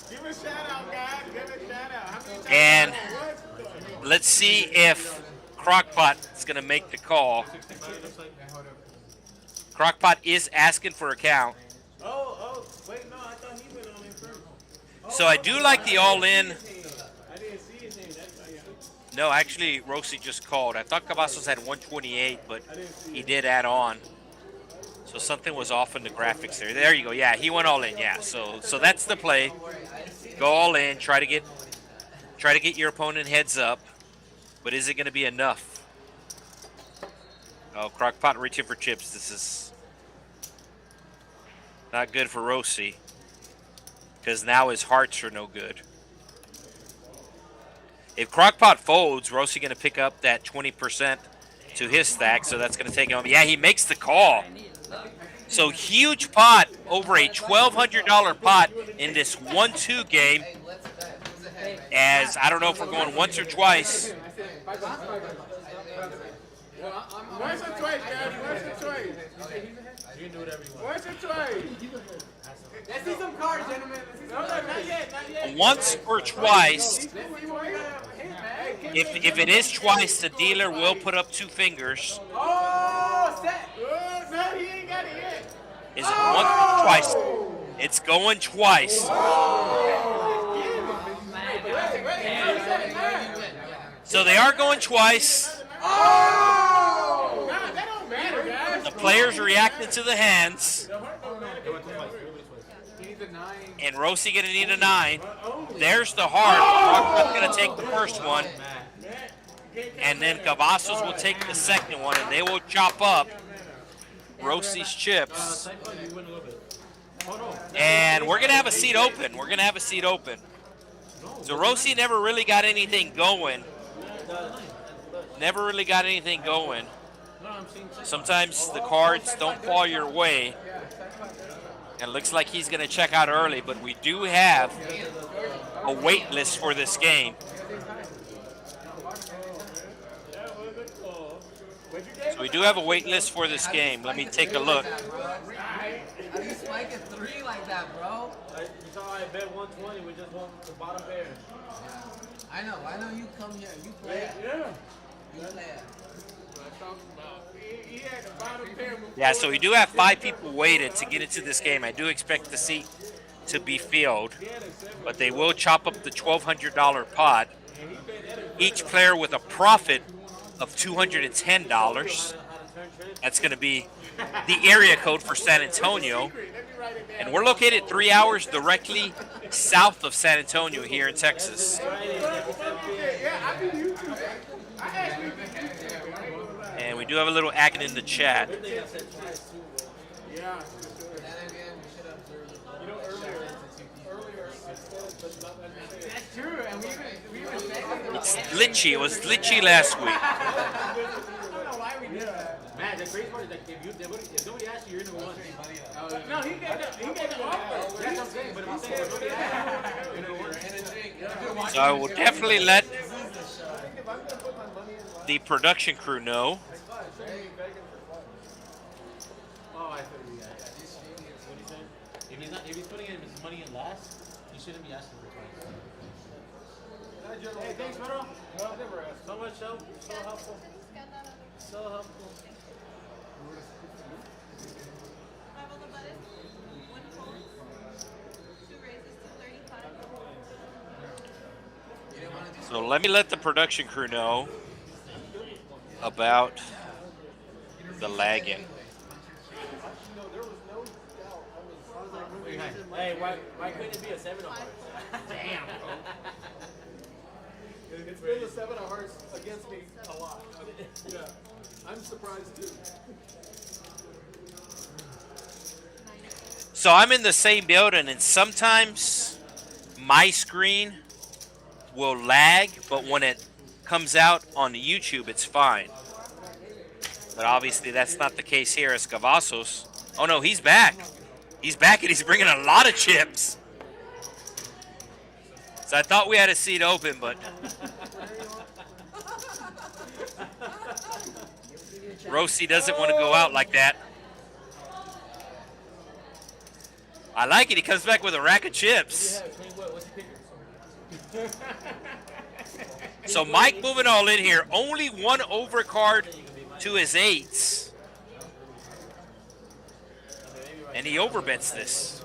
Give a shout out, guys. Give a shout out. How many times And what? let's see if Crockpot is going to make the call. Crockpot is asking for a count. Oh, wait, no, I thought he went on in first. So I do like the all-in. I didn't see his name. That's why, yeah. No, actually, Roshi just called. I thought Kavasos had 128, but he did add on. So something was off in the graphics there. There you go. Yeah, he went all in. Yeah. So that's the play. Go all in. Try to get your opponent heads up. But is it going to be enough? Oh, Crockpot reaching for chips. This is not good for Roshi, because now his hearts are no good. If Crockpot folds, Roshi going to pick up that 20% to his stack, so that's going to take him. Yeah, he makes the call. So huge pot, over a $1,200 pot in this 1-2 game. As I don't know if we're going once or twice. Once or twice, Daddy. Once or twice. You can do whatever you want. Once or twice. Let's see some cards, gentlemen. No, not yet. Not yet. Once or twice. Let's see what we got. Hey, If it is twice, the dealer will put up 2 fingers. Oh, set. Oh, no, he ain't got it yet. Is it once or twice? It's going twice. So they are going twice. Oh! Nah, that don't matter, guys. The players reacted to the hands. The heart don't matter. He needs a 9. And Roshi gonna need a 9. There's the heart. Crockpot's gonna take the first one. And then Gavasos will take the second one, and they will chop up Roshi's chips. And we're gonna have a seat open. We're gonna have a seat open. So Roshi never really got anything going. Never really got anything going. Sometimes the cards don't fall your way. And it looks like he's going to check out early, but we do have a wait list for this game. So we do have a wait list for this game. Let me take a look. How do you spike a 3 like that, bro? You saw I bet 120. We just won the bottom pair. I know you come here, you play it. Yeah. You play it. He had the bottom pair before. Yeah, so we do have 5 people waited to get into this game. I do expect the seat to be filled, but they will chop up the $1,200 pot. Each player with a profit of $210. That's going to be the area code for San Antonio. And we're located 3 hours directly south of San Antonio here in Texas. And we do have a little acting in the chat. Yeah. That's true, and we even It's glitchy. It was glitchy last week. I don't know why we did that. Man, the crazy part is like if nobody asks you, you're number 1. No, he got the offer. That's what I'm saying. But if I'm saying nobody asks you, you're number 1. So I will definitely let the production crew know. Oh, I feel you. If he's putting his money in last, you shouldn't be asking for twice. Hey, thanks, bro. I never asked. So much help. So helpful. So helpful. 5 on the button, 1 fold, 2 raises to 35. So let me let the production crew know about the lagging. Hey, why couldn't it be a 7 of hearts? Damn, bro. It's been a 7 of hearts against me a lot. Yeah, I'm surprised too. So I'm in the same building, and sometimes my screen will lag, but when it comes out on YouTube, it's fine. But obviously that's not the case here as Gavasos. Oh no, he's back. He's back, and he's bringing a lot of chips. So I thought we had a seat open, but Roshi doesn't want to go out like that. I like it. He comes back with a rack of chips. What's the kicker? So Mike moving all in here. Only one overcard to his 8s. And he overbets this.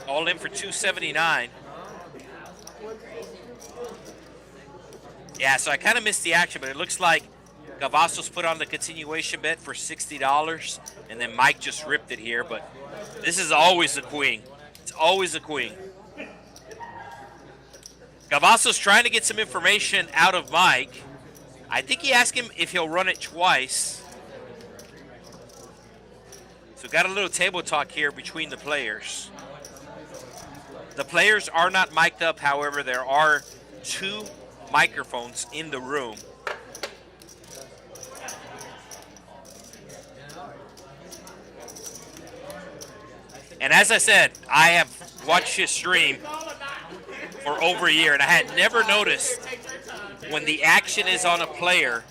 All in for 279. Yeah, so I kind of missed the action, but it looks like Gavasos put on the continuation bet for $60, and then Mike just ripped it here, but this is always a queen. It's always a queen. Gavasos trying to get some information out of Mike. I think he asked him if he'll run it twice. So got a little table talk here between the players. The players are not mic'd up, however, there are 2 microphones in the room. And as I said, I have watched his stream for over a year, and I had never noticed when the action is on a player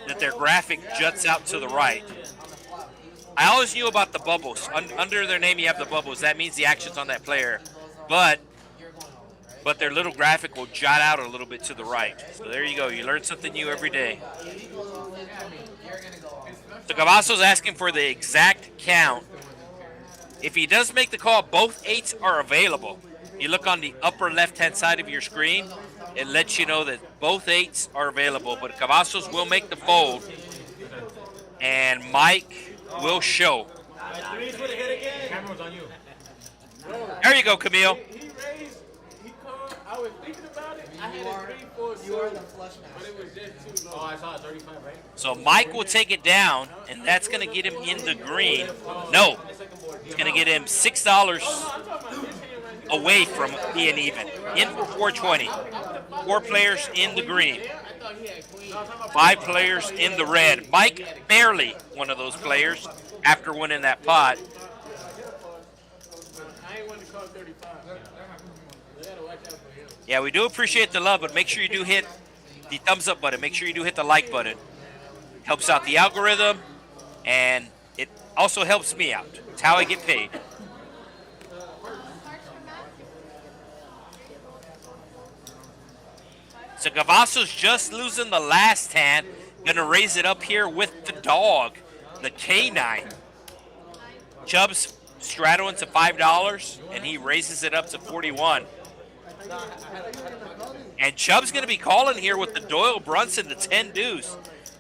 that their graphic juts out to the right. I always knew about the bubbles. Under their name, you have the bubbles. That means the action's on that player. But their little graphic will jot out a little bit to the right. So there you go. You learn something new every day. So Gavaso's asking for the exact count. If he does make the call, both 8s are available. You look on the upper left-hand side of your screen, it lets you know that both 8s are available. But Gavasos will make the fold, and Mike will show. Camera's on you. There you go, Camille. He raised, he called, I was thinking about it. I had a 3-4 You are the flush but master. it was just too Oh, low. I saw it, 35, right? So Mike will take it down, and that's going to get him in the green. No, it's going to get him $6 away from being even. In for 420. 4 players in the green. 5 players in the red. Mike barely one of those players after winning that pot. I ain't want to call 35. We gotta watch out for him. Yeah, we do appreciate the love, but make sure you do hit the thumbs up button. Make sure you do hit the like button. Helps out the algorithm, and it also helps me out. It's how I get paid. So Gavasos just losing the last hand. Gonna raise it up here with the dog, the K9. Chubs straddling to $5, and he raises it up to 41. And Chub's gonna be calling here with the Doyle Brunson, the 10-deuce.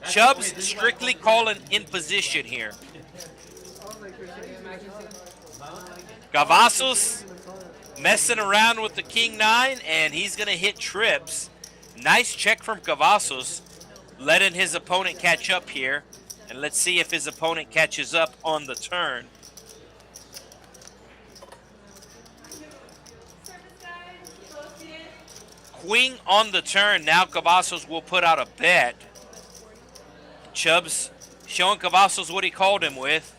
Chubs strictly calling in position here. Gavasos messing around with the King-9, and he's gonna hit trips. Nice check from Kavasos, letting his opponent catch up here. And let's see if his opponent catches up on the turn. Queen on the turn. Now Kavasos will put out a bet. Chubs showing Kavasos what he called him with.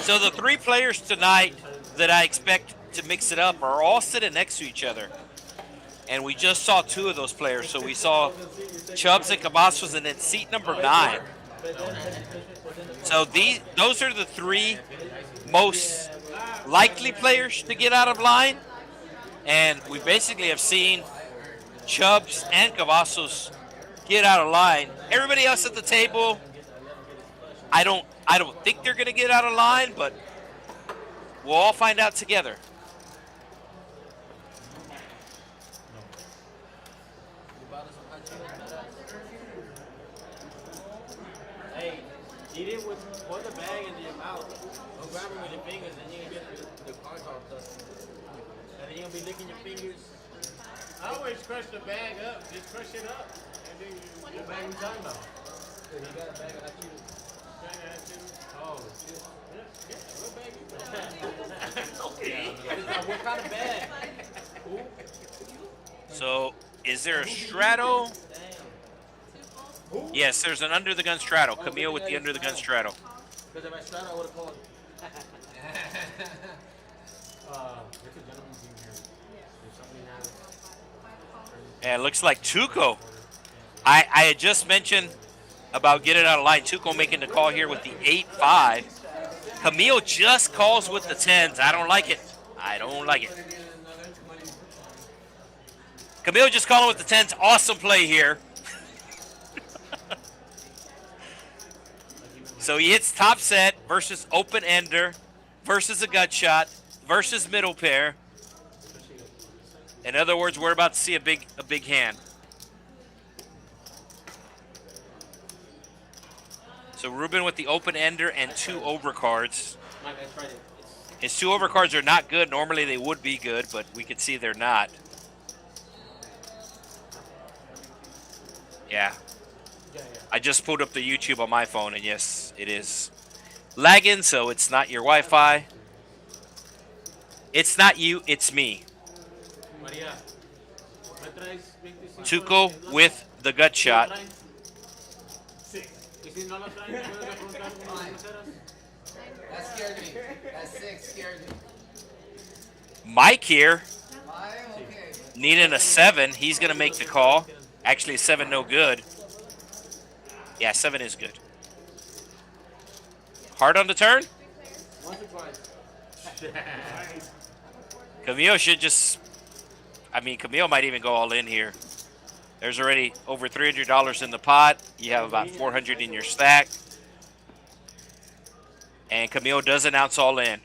So the 3 players tonight that I expect to mix it up are all sitting next to each other. And we just saw 2 of those players. So we saw Chubs and Kavasos, and then seat number 9. So those are the 3 most likely players to get out of line. And we basically have seen Chubs and Kavasos get out of line. Everybody else at the table, I don't think they're going to get out of line, but we'll all find out together. Hey, eat it with put the bag into your mouth. Don't grab it with your fingers, and you're gonna get the cards all dusty. And then you're gonna be licking your fingers. I always crush the bag up. Just crush it up. And then you What bag you talking about? You got a bag of that too. Oh, shit. Yeah, what bag you put Okay. What kind of bag? So is there a straddle? Yes, there's an under the gun straddle. Camille with the under the gun straddle. Because if I straddle, I would have called. There's a gentleman's team here. If somebody has. And it looks like Tuko. I had just mentioned about getting out of line. Tuko making the call here with the 8-5. Camille just calls with the 10s. I don't like it. I don't like it. Camille just calling with the 10s. Awesome play here. So he hits top set versus open ender versus a gut shot versus middle pair. In other words, we're about to see a big hand. So Reuben with the open ender and 2 overcards. His 2 overcards are not good. Normally they would be good, but we can see they're not. Yeah. I just pulled up the YouTube on my phone, and yes, it is lagging, so it's not your Wi-Fi. It's not you, it's me. Tuko with the gut shot. That scared me. That 6 scared me. Mike here, Okay. needing a 7. He's going to make the call. Actually, a 7 no good. Yeah, 7 is good. Hard on the turn? Camille should just... I mean, Camille might even go all in here. There's already over $300 in the pot. You have about $400 in your stack. And Camille does announce all in.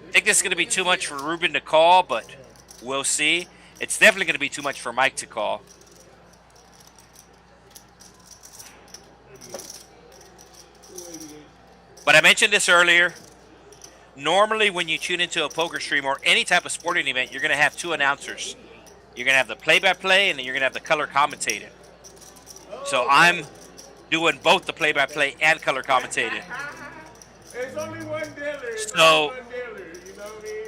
I think this is going to be too much for Reuben to call, but we'll see. It's definitely going to be too much for Mike to call. But I mentioned this earlier. Normally when you tune into a poker stream or any type of sporting event, you're going to have 2 announcers. You're going to have the play-by-play, and then you're going to have the color commentated. So I'm doing both the play-by-play and color commentated. There's only one dealer. So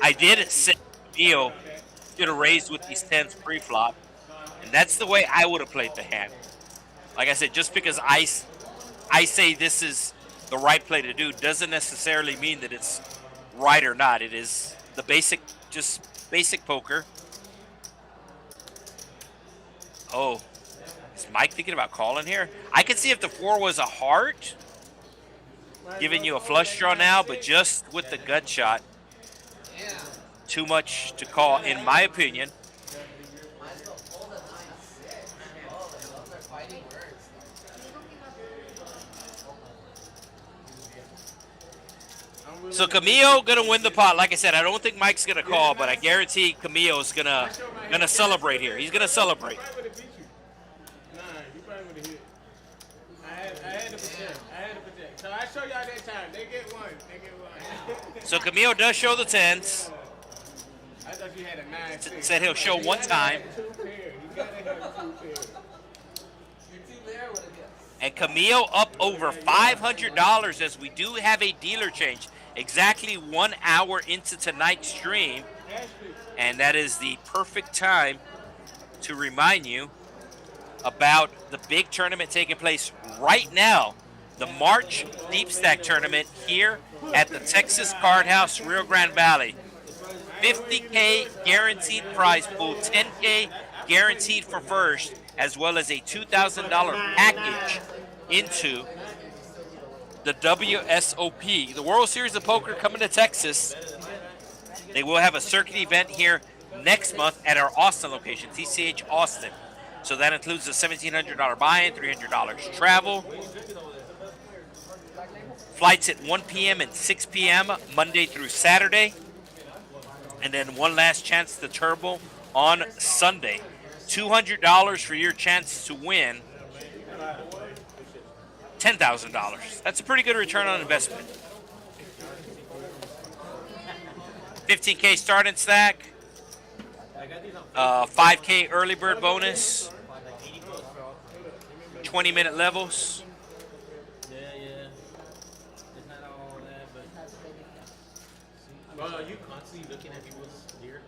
I did set Camille should have raised with these 10s pre-flop, and that's the way I would have played the hand. Like I said, just because I say this is the right play to do doesn't necessarily mean that it's right or not. It is the basic, just basic poker. Oh, is Mike thinking about calling here? I could see if the 4 was a heart, giving you a flush draw now, but just with the gut shot, too much to call, in my opinion. So Camille gonna win the pot. Like I said, I don't think Mike's gonna call, but I guarantee Camille's gonna celebrate here. He's gonna celebrate. Nah, you probably would have hit. I had to protect. So I show y'all that time. They get one. So Camille does show the 10s. I thought you had a 9-6. Said he'll show one time. 2 pair. You gotta have 2 pairs. And Camille up over $500 as we do have a dealer change. Exactly 1 hour into tonight's stream. And that is the perfect time to remind you about the big tournament taking place right now. The March Deep Stack Tournament here at the Texas Card House, Rio Grande Valley. $50K guaranteed prize pool, $10K guaranteed for first, as well as a $2,000 package into the WSOP. The World Series of Poker coming to Texas. They will have a circuit event here next month at our Austin location, TCH Austin. So that includes the $1,700 buy-in, $300 travel. Flights at 1 p.m. and 6 p.m. Monday through Saturday. And then one last chance to turbo on Sunday. $200 for your chance to win $10,000. That's a pretty good return on investment. 15K starting stack. 5K early bird bonus. 20-minute levels. Well, are you constantly looking at people's gear?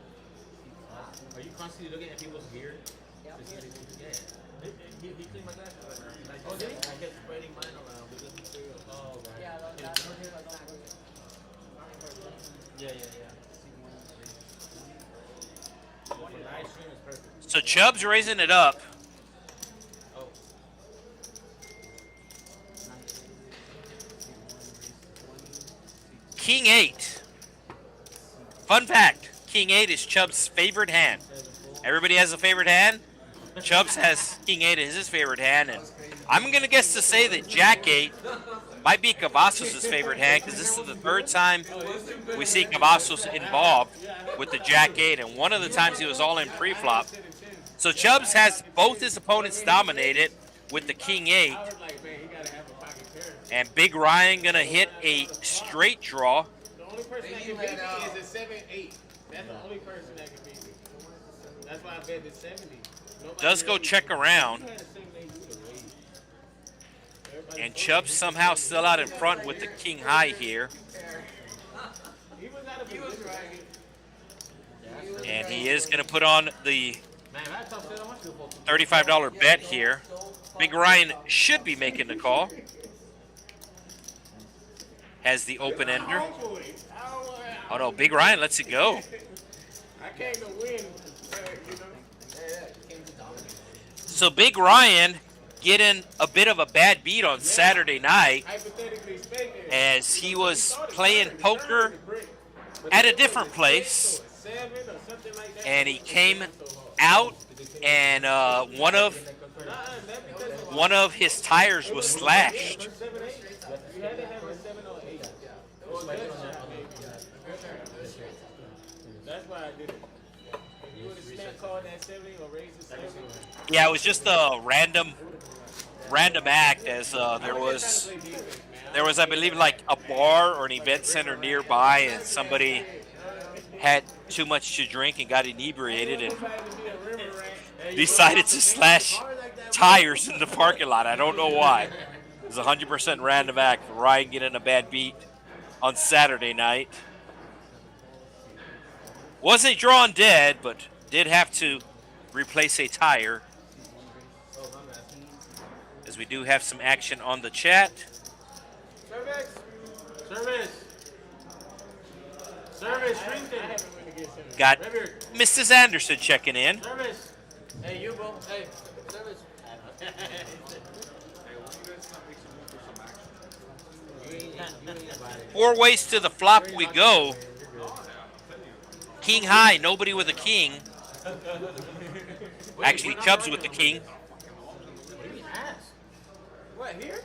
Are you constantly looking at people's gear? Yeah. He cleaned my glasses right now. Oh, did he? I kept spreading mine around because material. Oh, right. Yeah. For stream is perfect. So Chub's raising it up. Oh. King 8. Fun fact, King 8 is Chub's favorite hand. Everybody has a favorite hand. Chubs has King 8 as his favorite hand, and I'm going to guess to say that Jack 8 might be Kavasos' favorite hand, because this is the third time we see Kavasos involved with the Jack 8, and one of the times he was all in pre-flop. So Chubs has both his opponents dominated with the King 8, and Big Ryan going to hit a straight draw. The only person that can beat me is a 7-8. That's the only person that can beat me. That's why I bet the 70. Nobody Does go really- check around, Who had a 7-8 with a raise? and Chubs somehow still out in front with the King High here. He was out of position. And he is going to put on the Man, that top set, how much do folks? $35 bet here. Big Ryan should be making the call. Has the open ender. Oh no, Big Ryan lets it go. I came to win, you know. So Big Ryan getting a bit of a bad beat on Saturday night Hypothetically speaking, as he was playing poker at a different place, 7 or something like that. and he came out, and one of his tires was slashed. 7-8. You had to have a 7 or 8. Or less. That's why I did it. If you would have snapped called that 70 or raised the 70. Yeah, it was just a random act, as there was, I believe, like a bar or an event center nearby, and somebody had too much to drink and got inebriated and decided to slash tires in the parking lot. I don't know why. It was a 100% random act. Ryan getting a bad beat on Saturday night. Wasn't drawn dead, but did have to replace a tire. As we do have some action on the chat. Service. Service. Service, strengthen. Got Mrs. Anderson checking in. Service. Hey, you, bro. Hey, service. 4 ways to the flop we go. King high, nobody with a king. Actually, Chubs with the king. What, here?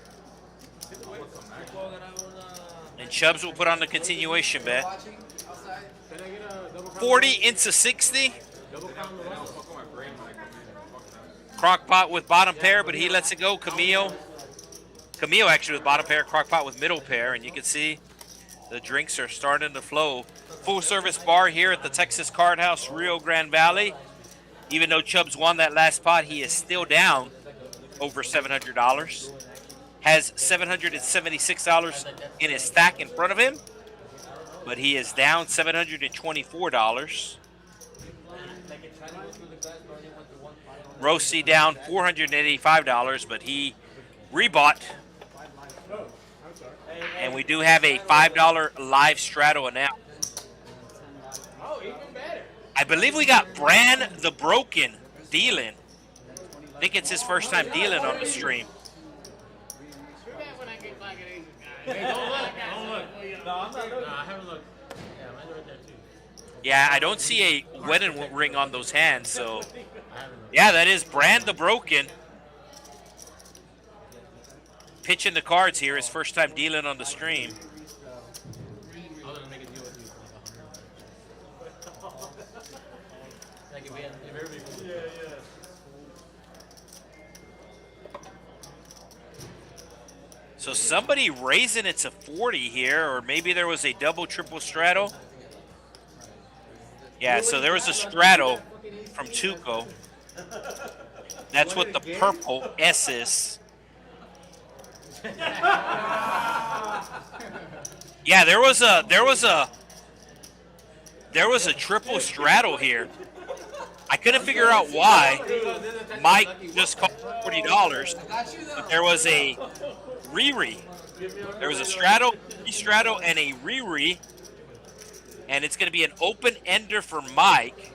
And Chubs will put on the continuation bet. Watching outside. Can I get a double crown? 40 into 60. Double crown the rest? Crockpot with bottom pair, but he lets it go. Camille actually with bottom pair. Crockpot with middle pair. And you can see the drinks are starting to flow. Full service bar here at the Texas Card House, Rio Grande Valley. Even though Chubs won that last pot, he is still down over $700. Has $776 in his stack in front of him, but he is down $724. Roshi down $485, but he rebought. And we do have a $5 live straddle announced. Oh, even better. I believe we got Bran the Broken dealing. I think it's his first time dealing on the stream. Screw that when I get black and Asian guys. Hey, don't look. Don't look. No, I'm not looking. No, I haven't looked. Yeah, mine's right there, too. Yeah, I don't see a wedding ring on those hands, so... Yeah, that is Bran the Broken. Pitching the cards here, his first time dealing on the stream. I was gonna make a deal with you for like $100. Like if everybody. Yeah. So somebody raising it to 40 here, or maybe there was a double, triple straddle. Yeah, so there was a straddle from Tuko. That's what the purple S is. Yeah, there was a triple straddle here. I couldn't figure out why Mike just called $40, but there was a re-re. There was a straddle, re-straddle, and a re-re, and it's going to be an open ender for Mike.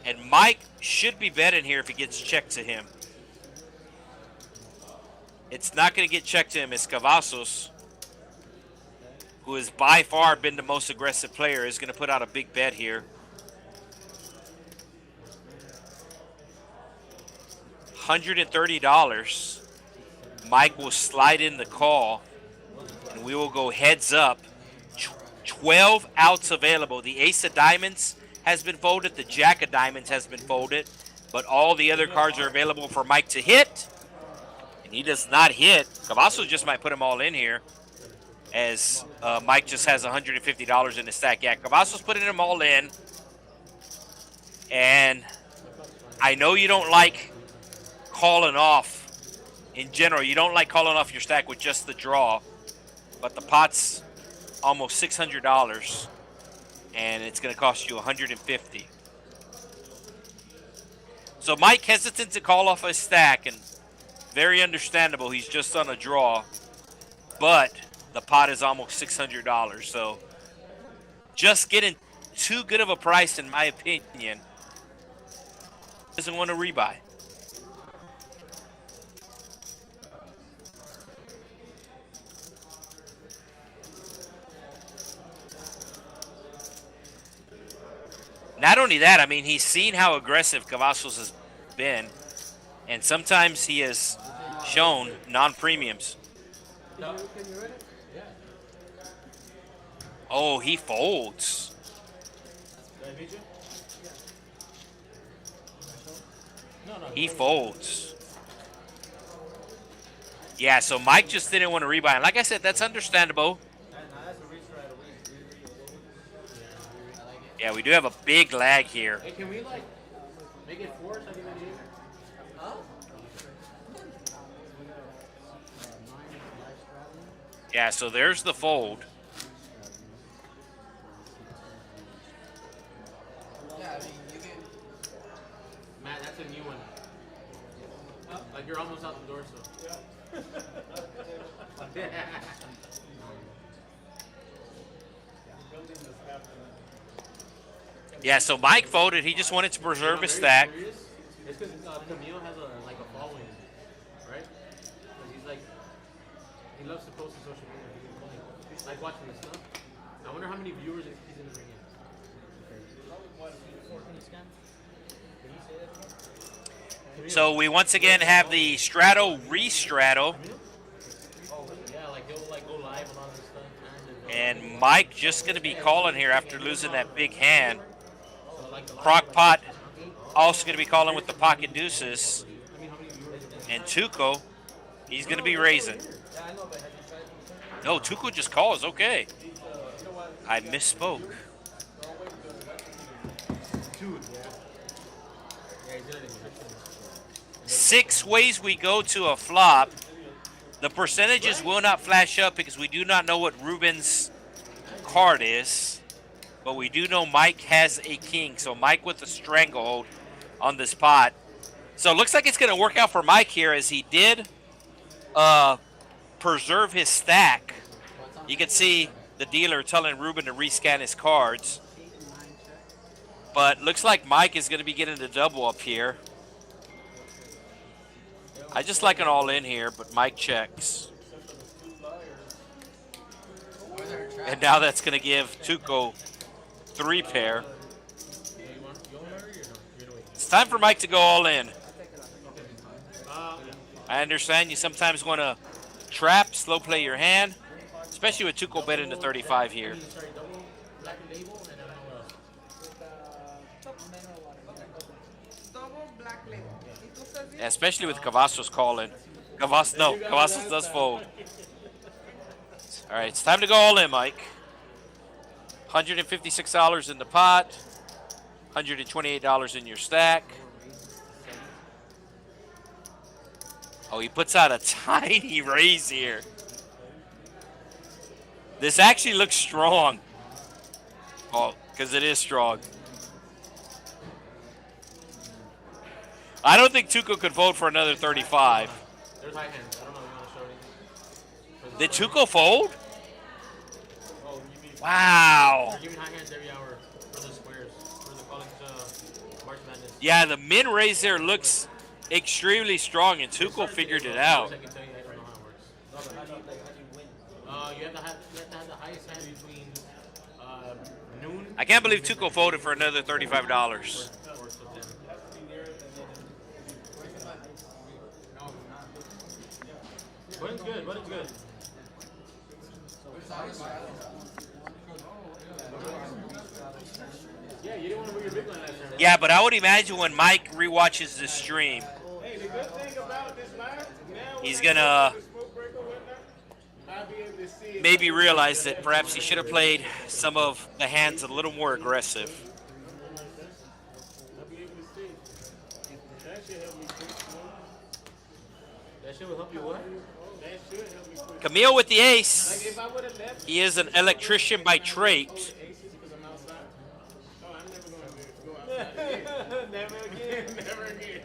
And Mike should be betting here if he gets checked to him. It's not going to get checked to him. It's Kavasos, who has by far been the most aggressive player, is going to put out a big bet here. $130. Mike will slide in the call, and we will go heads up. 12 outs available. The ace of diamonds has been folded. The jack of diamonds has been folded. But all the other cards are available for Mike to hit. And he does not hit. Gavasos just might put them all in here, as Mike just has $150 in the stack. Yeah, Gavasos putting them all in. And I know you don't like calling off. In general, you don't like calling off your stack with just the draw. But the pot's almost $600. And it's going to cost you $150. So Mike hesitant to call off a stack, and very understandable. He's just on a draw. But the pot is almost $600. So just getting too good of a price, in my opinion. Doesn't want to rebuy. Not only that, I mean, he's seen how aggressive Kavasos has been, and sometimes he has shown non-premiums. Oh, he folds. He folds. Yeah, so Mike just didn't want to rebuy. And like I said, that's understandable. Yeah, we do have a big lag here. Hey, can we like make it 4 so I can get it? Huh? Yeah, so there's the fold. Yeah, I mean, you can. Matt, that's a new one. Like you're almost out the door, so. Yeah. Yeah, so Mike folded. He just wanted to preserve his stack. It's because Camille has a following, right? Because he's like, he loves to post on social media. He's like watching this stuff. I wonder how many viewers he's gonna bring in. So we once again have the straddle re-straddle. Yeah, like he'll like go live on all this stuff. And Mike just going to be calling here after losing that big hand. Crockpot also going to be calling with the pocket deuces. And Tuko, he's going to be raising. No, Tuko just calls. Okay. I misspoke. 6 ways we go to a flop. The percentages will not flash up because we do not know what Reuben's card is. But we do know Mike has a king. So Mike with the stranglehold on this pot. So it looks like it's going to work out for Mike here, as he did preserve his stack. You can see the dealer telling Reuben to rescan his cards. But looks like Mike is going to be getting the double up here. I just like an all in here, but Mike checks. And now that's going to give Tuko 3 pair. It's time for Mike to go all in. I understand you sometimes want to trap, slow play your hand, especially with Tuko betting to 35 here. Yeah, especially with Kavasos calling. Kavasos does fold. All right, it's time to go all in, Mike. $156 in the pot, $128 in your stack. Oh, he puts out a tiny raise here. This actually looks strong. Oh, because it is strong. I don't think Tuko could vote for another 35. There's high hands. I don't know if you want to show anything. Did Tuko fold? Wow. They're giving high hands every hour for the squares, for the college March Madness. Yeah, the min raise there looks extremely strong, and Tuko figured it out. I can tell you, I don't know how it works. You have to have the highest hand between noon. I can't believe Tuko voted for another $35. Or so then. Button's good. Button's good. Yeah, you didn't want to put your big line last time, right? Yeah, but I would imagine when Mike rewatches this stream, Hey, the good thing about this live, now he's when I gonna go to the smoke break or whatnot, I'll be able to see it. maybe realize that perhaps he should have played some of the hands a little more aggressive. I'll be able to see. That should help me quick. That shit will help you what? That should help me quick. Camille with the Like ace. if I would have left He is an electrician by trade. aces because I'm outside. Oh, I'm never going to go outside again. Never again. Never again.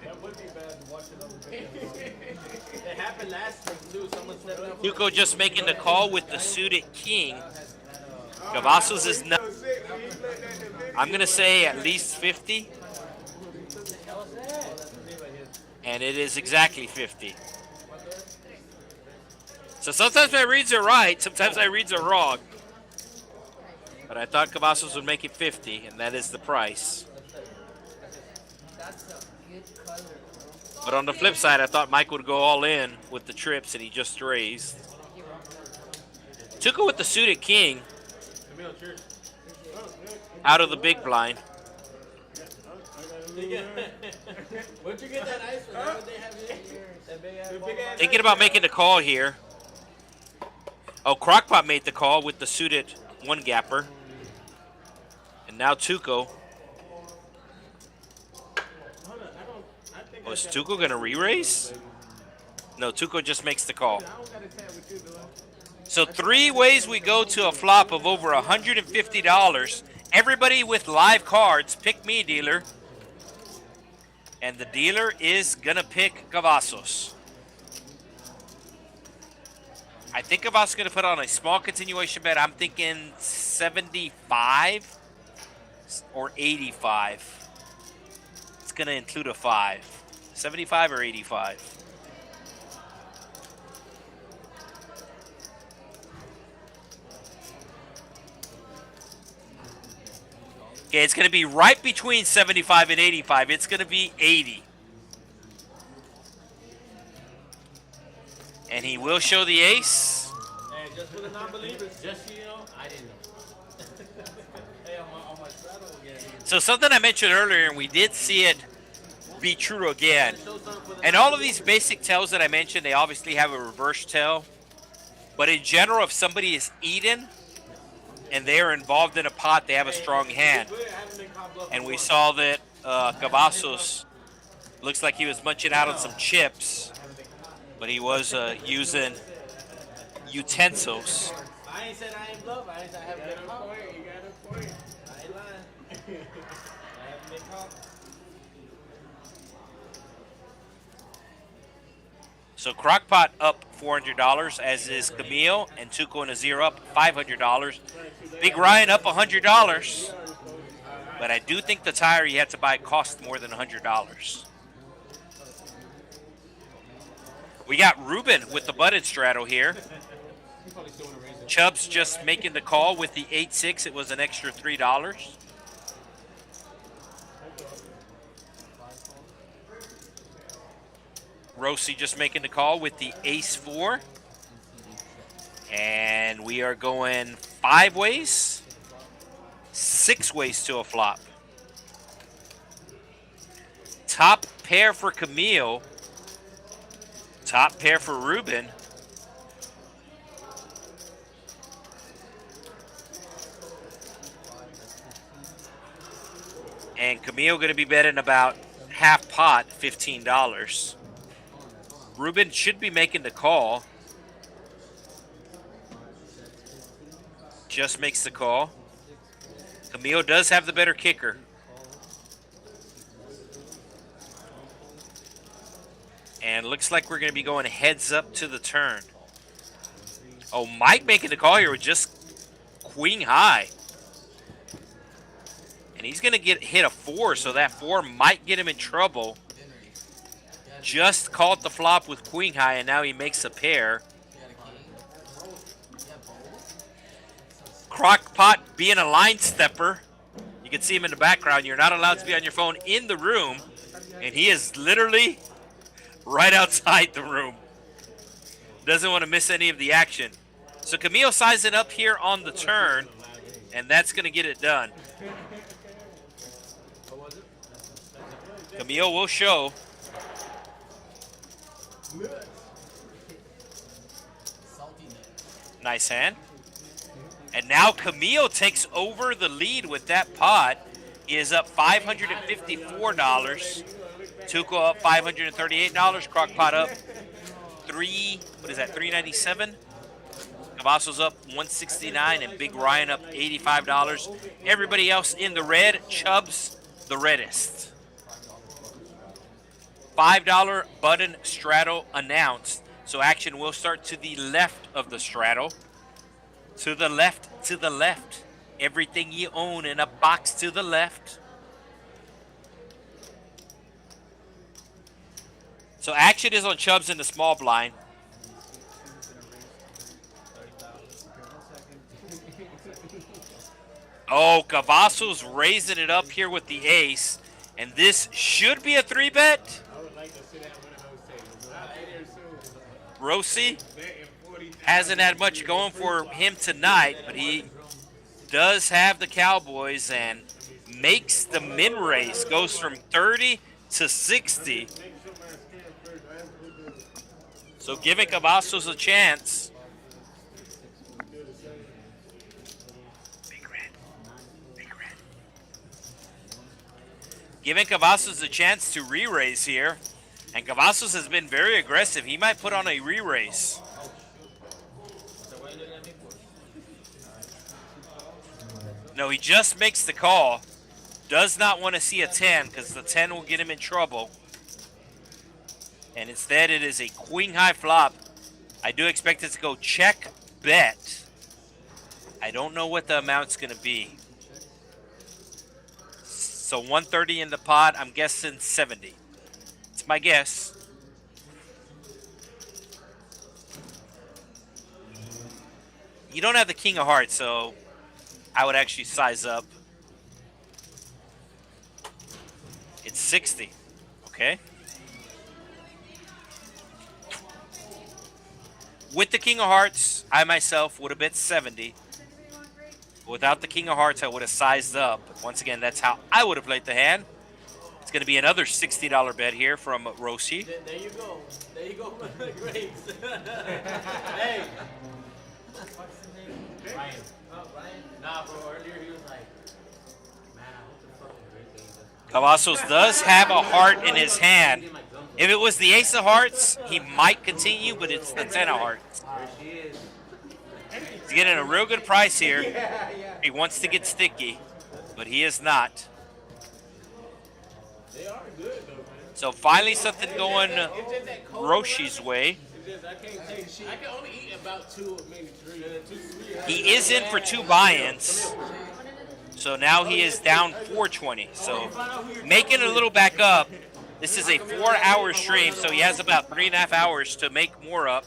That would be bad to watch it on the video. It happened last week too. Someone stepped up. Tuko just making the call with the suited king. Gavasos is not. I'm going to say at least 50. And it is exactly 50. So sometimes my reads are right, sometimes my reads are wrong. But I thought Kavasos would make it 50, and that is the price. That's a good color, bro. But on the flip side, I thought Mike would go all in with the trips, and he just raised. Tuko with the suited king Camille, cheers. out of the big blind. Where'd you get that ice from? What they have here? That big ass ball? Thinking about making the call here. Oh, Crockpot made the call with the suited one gapper. And now Tuko. Oh, is Tuko going to re-raise? No, Tuko just makes the call. So 3 ways we go to a flop of over $150. Everybody with live cards, pick me, dealer. And the dealer is going to pick Gavasos. I think Gavasos is going to put on a small continuation bet. I'm thinking 75 or 85. It's going to include a 5. 75 or 85. Okay, it's going to be right between 75 and 85. It's going to be 80. And he will show the ace. Hey, just for the non-believers. Just so you know, I didn't know. Hey, on my straddle again. So something I mentioned earlier, and we did see it be true again. And all of these basic tells that I mentioned, they obviously have a reverse tell. But in general, if somebody is eaten and they are involved in a pot, they have a strong hand. And we saw that Gavasos looks like he was munching out on some chips, but he was using utensils. I ain't said I ain't bluff. I ain't said I have a good call. You got a point. I ain't lying. I have a big call. So Crockpot up $400, as is Camille, and Tuko and Azir up $500. Big Ryan up $100, but I do think the tire you had to buy cost more than $100. We got Reuben with the button straddle here. Chubs just making the call with the 8-6. It was an extra $3. Roshi just making the call with the ace-4. And we are going 5 ways, 6 ways to a flop. Top pair for Camille. Top pair for Reuben. And Camille going to be betting about half pot, $15. Reuben should be making the call. Just makes the call. Camille does have the better kicker. And looks like we're going to be going heads up to the turn. Oh, Mike making the call here with just queen high. And he's going to get hit a 4, so that 4 might get him in trouble. Just called the flop with queen high, and now he makes a pair. Crockpot being a line stepper. You can see him in the background. You're not allowed to be on your phone in the room. And he is literally right outside the room. Doesn't want to miss any of the action. So Camille sizes it up here on the turn, and that's going to get it done. Camille will show. Nice hand. And now Camille takes over the lead with that pot. He is up $554. Tuko up $538. Crockpot up $397. Kavasos up $169, and Big Ryan up $85. Everybody else in the red. Chubs the reddest. $5 button straddle announced. So action will start to the left of the straddle. To the left, to the left. Everything you own in a box to the left. So action is on Chubs in the small blind. Oh, Gavasos raising it up here with the ace. And this should be a 3-bet. I would like to sit at one of those tables. Not later soon. Roshi Betting 40. hasn't had much going for him tonight, but he does have the Cowboys and makes the min race. Goes from 30 to 60. So giving Kavasos a chance. Big red. Big red. Giving Kavasos a chance to re-raise here. And Gavasos has been very aggressive. He might put on a re-raise. No, he just makes the call. Does not want to see a 10 because the 10 will get him in trouble. And instead it is a queen high flop. I do expect it to go check bet. I don't know what the amount's going to be. So 130 in the pot. I'm guessing 70. It's my guess. You don't have the king of hearts, so I would actually size up. It's 60. Okay. With the king of hearts, I myself would have bet 70. Without the king of hearts, I would have sized up. But once again, that's how I would have played the hand. It's going to be another $60 bet here from Roshi. There you go. There you go. Grapes. Hey. Ryan. Oh, Ryan? Nah, bro. Earlier he was like, man, I hope the fucking great game. Cavasos does have a heart in his hand. If it was the ace of hearts, he might continue, but it's the 10 of hearts. There she is. He's getting a real good price here. He wants to get sticky, but he is not. They are good though, man. So finally something going It's just that cold Roshi's way. It's just I can't take shit. I can only eat about 2 or maybe 3. He is in for 2 buy-ins. So now he is down 420. So making a little back up. This is a 4-hour stream, so he has about 3.5 hours to make more up.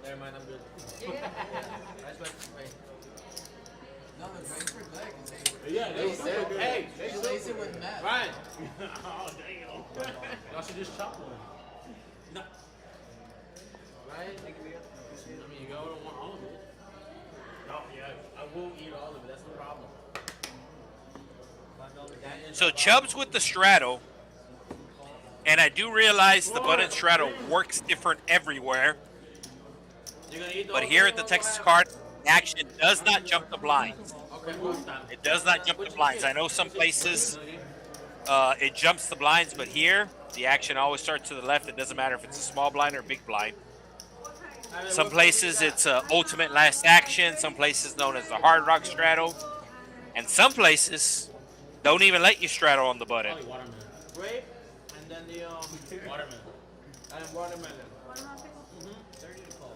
Never mind, I'm good. Yeah, they said, hey, they She lays it with Matt. Ryan. Oh, damn. Y'all should just chop one. No. Ryan, take me up. I mean, you don't want all of it. Oh, yeah, I will eat all of it. That's the problem. So Chubs with the straddle. And I do realize the button straddle works different everywhere. But here at the Texas Card, action does not jump the blinds. It does not jump the blinds. I know some places it jumps the blinds, but here the action always starts to the left. It doesn't matter if it's a small blind or a big blind. Some places it's ultimate last action. Some places known as the hard rock straddle. And some places don't even let you straddle on the button. Watermelon. Grape, and then the watermelon. And watermelon. 30 to call.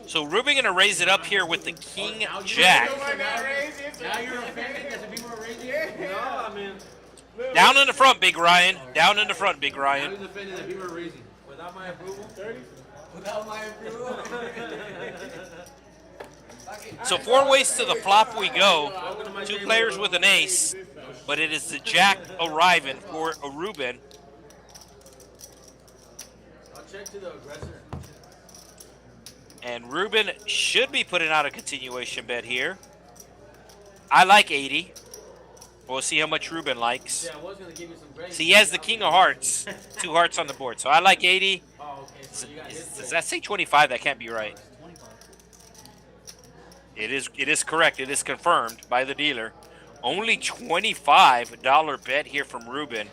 So Reuben gonna raise it up here with the king jack. Now you're offended that the people are raising? No, I mean, Down in the front, Big Ryan. Down in the front, Big now Ryan. he's offended that people are raising. Without my approval? 30. Without my approval. So 4 ways to the flop we go. 2 players with an ace, but it is the jack arriving for a Reuben. I'll check to the aggressor. And Reuben should be putting out a continuation bet here. I like 80. We'll see how much Reuben likes. Yeah, I was going to give you some grace. See, he has the king of hearts. 2 hearts on the board. So I like 80. Oh, okay. So you got his Does that say 25? That can't be right. It is correct. It is confirmed by the dealer. Only $25 bet here from Reuben.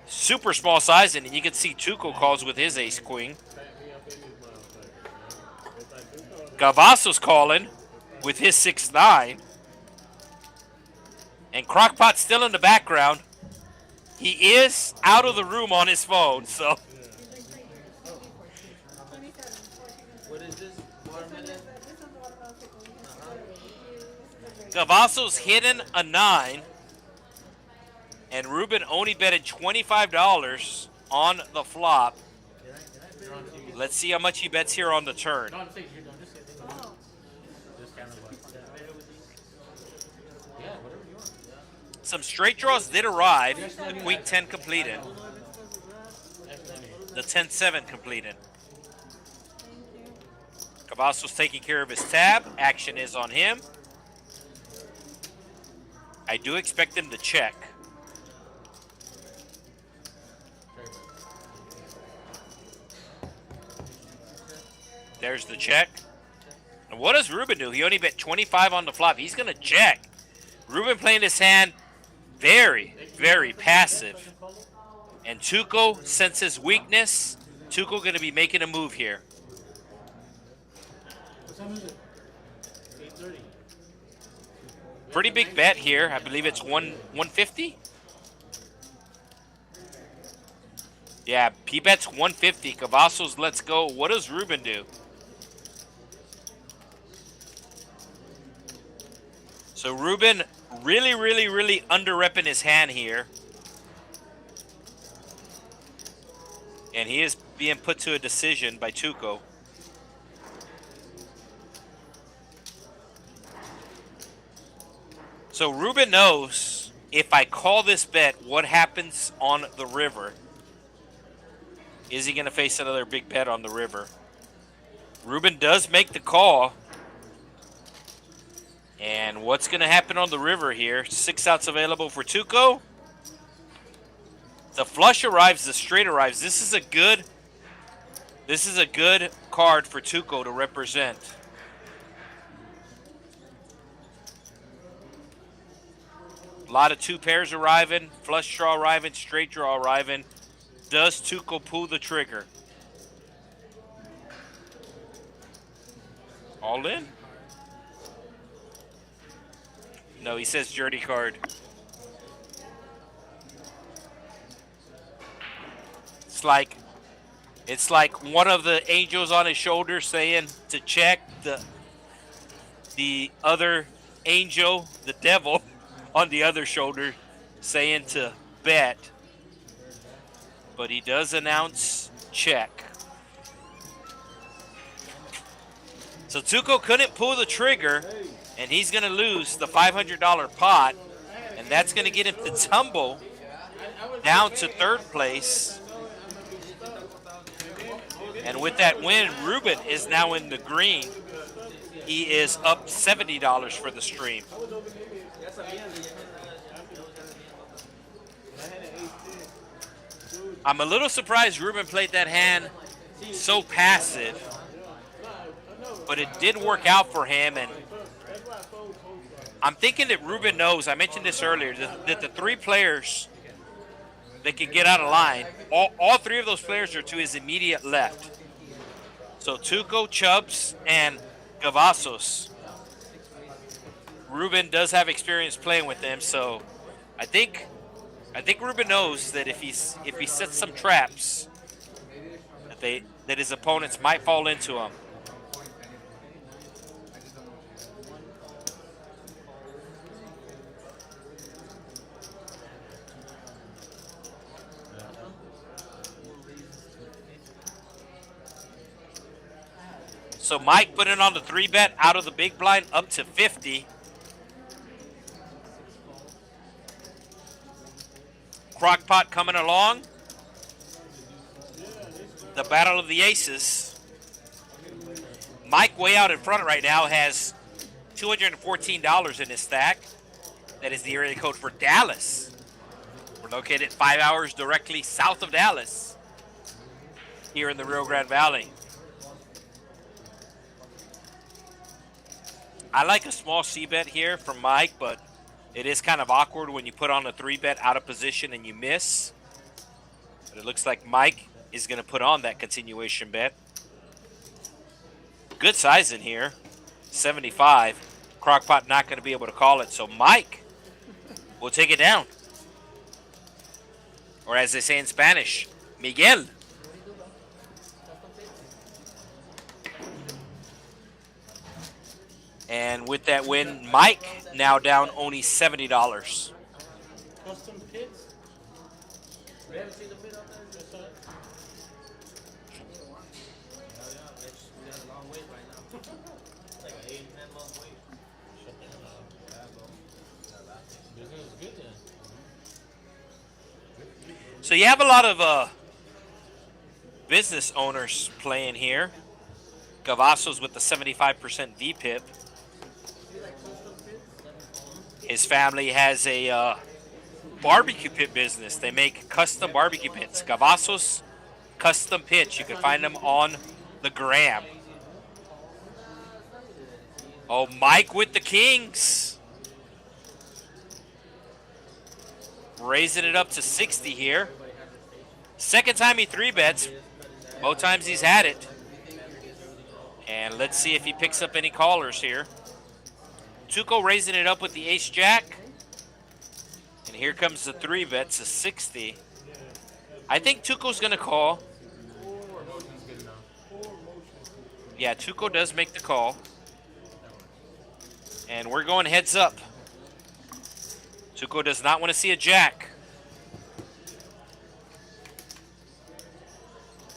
Super small sizing, and you can see Tuko calls with his ace queen. Gavasos calling with his 6-9. And Crockpot still in the background. He is out of the room on his phone, so. What is this? Watermelon? Gavasos hitting a 9. And Reuben only betted $25 on the flop. Let's see how much he bets here on the turn. No, I'm saying you don't. Just camera boy. Yeah, whatever you want. Some straight draws did arrive. The Queen 10 completed. The 10-7 completed. Kavasos taking care of his tab. Action is on him. I do expect him to check. There's the check. And what does Reuben do? He only bet 25 on the flop. He's going to check. Reuben playing his hand very, very passive. And Tuko senses weakness. Tuko going to be making a move here. What time is it? 8:30. Pretty big bet here. I believe it's 150. Yeah, he bets 150. Kavasos lets go. What does Reuben do? So Reuben really, really, really under-repping his hand here. And he is being put to a decision by Tuko. So Reuben knows if I call this bet, what happens on the river? Is he going to face another big bet on the river? Reuben does make the call. And what's going to happen on the river here? 6 outs available for Tuko. The flush arrives, the straight arrives. This is a good card for Tuko to represent. A lot of 2 pairs arriving, flush draw arriving, straight draw arriving. Does Tuko pull the trigger? All in? No, he says dirty card. It's like one of the angels on his shoulder saying to check, the other angel, the devil, on the other shoulder saying to bet. But he does announce check. So Tuko couldn't pull the trigger, and he's going to lose the $500 pot, and that's going to get him to tumble down to 3rd place. And with that win, Reuben is now in the green. He is up $70 for the stream. I'm a little surprised Reuben played that hand so passive, but it did work out for him. And I'm thinking that Reuben knows, I mentioned this earlier, that the 3 players that can get out of line, all 3 of those players are to his immediate left. So Tuko, Chubs, and Gavasos. Reuben does have experience playing with them, so I think Reuben knows that if he sets some traps, that his opponents might fall into him. So Mike put in on the 3-bet out of the big blind up to 50. Crockpot coming along. The battle of the aces. Mike way out in front right now has $214 in his stack. That is the area code for Dallas. We're located 5 hours directly south of Dallas, here in the Rio Grande Valley. I like a small C-bet here from Mike, but it is kind of awkward when you put on a 3-bet out of position and you miss. But it looks like Mike is going to put on that continuation bet. Good size in here, 75. Crockpot not going to be able to call it, so Mike will take it down. Or as they say in Spanish, Miguel. And with that win, Mike now down only $70. Custom pits? We haven't seen the pit out there? Just saw it. We got a long wait right now. It's like an 8-10 month wait. Business is good then. So you have a lot of business owners playing here. Gavasos with the 75% VPIP. His family has a barbecue pit business. They make custom barbecue pits. Gavasos Custom Pits. You can find them on the gram. Oh, Mike with the kings. Raising it up to 60 here. Second time he 3-bets. Both times he's had it. And let's see if he picks up any callers here. Tuko raising it up with the ace-jack. And here comes the 3-bet to 60. I think Tuko's going to call. Yeah, Tuko does make the call. And we're going heads up. Tuko does not want to see a jack.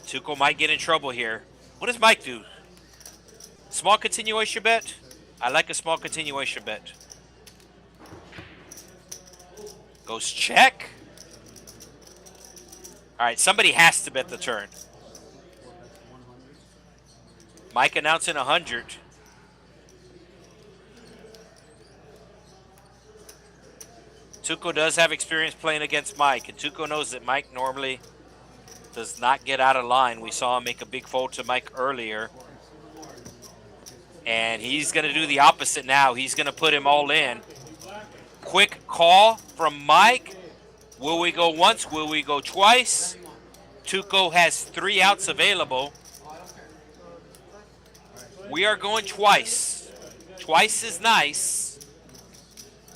Tuko might get in trouble here. What does Mike do? Small continuation bet? I like a small continuation bet. Goes check. All right, somebody has to bet the turn. Mike announcing 100. Tuko does have experience playing against Mike, and Tuko knows that Mike normally does not get out of line. We saw him make a big fold to Mike earlier. And he's going to do the opposite now. He's going to put him all in. Quick call from Mike. Will we go once? Will we go twice? Tuko has 3 outs available. We are going twice. Twice is nice.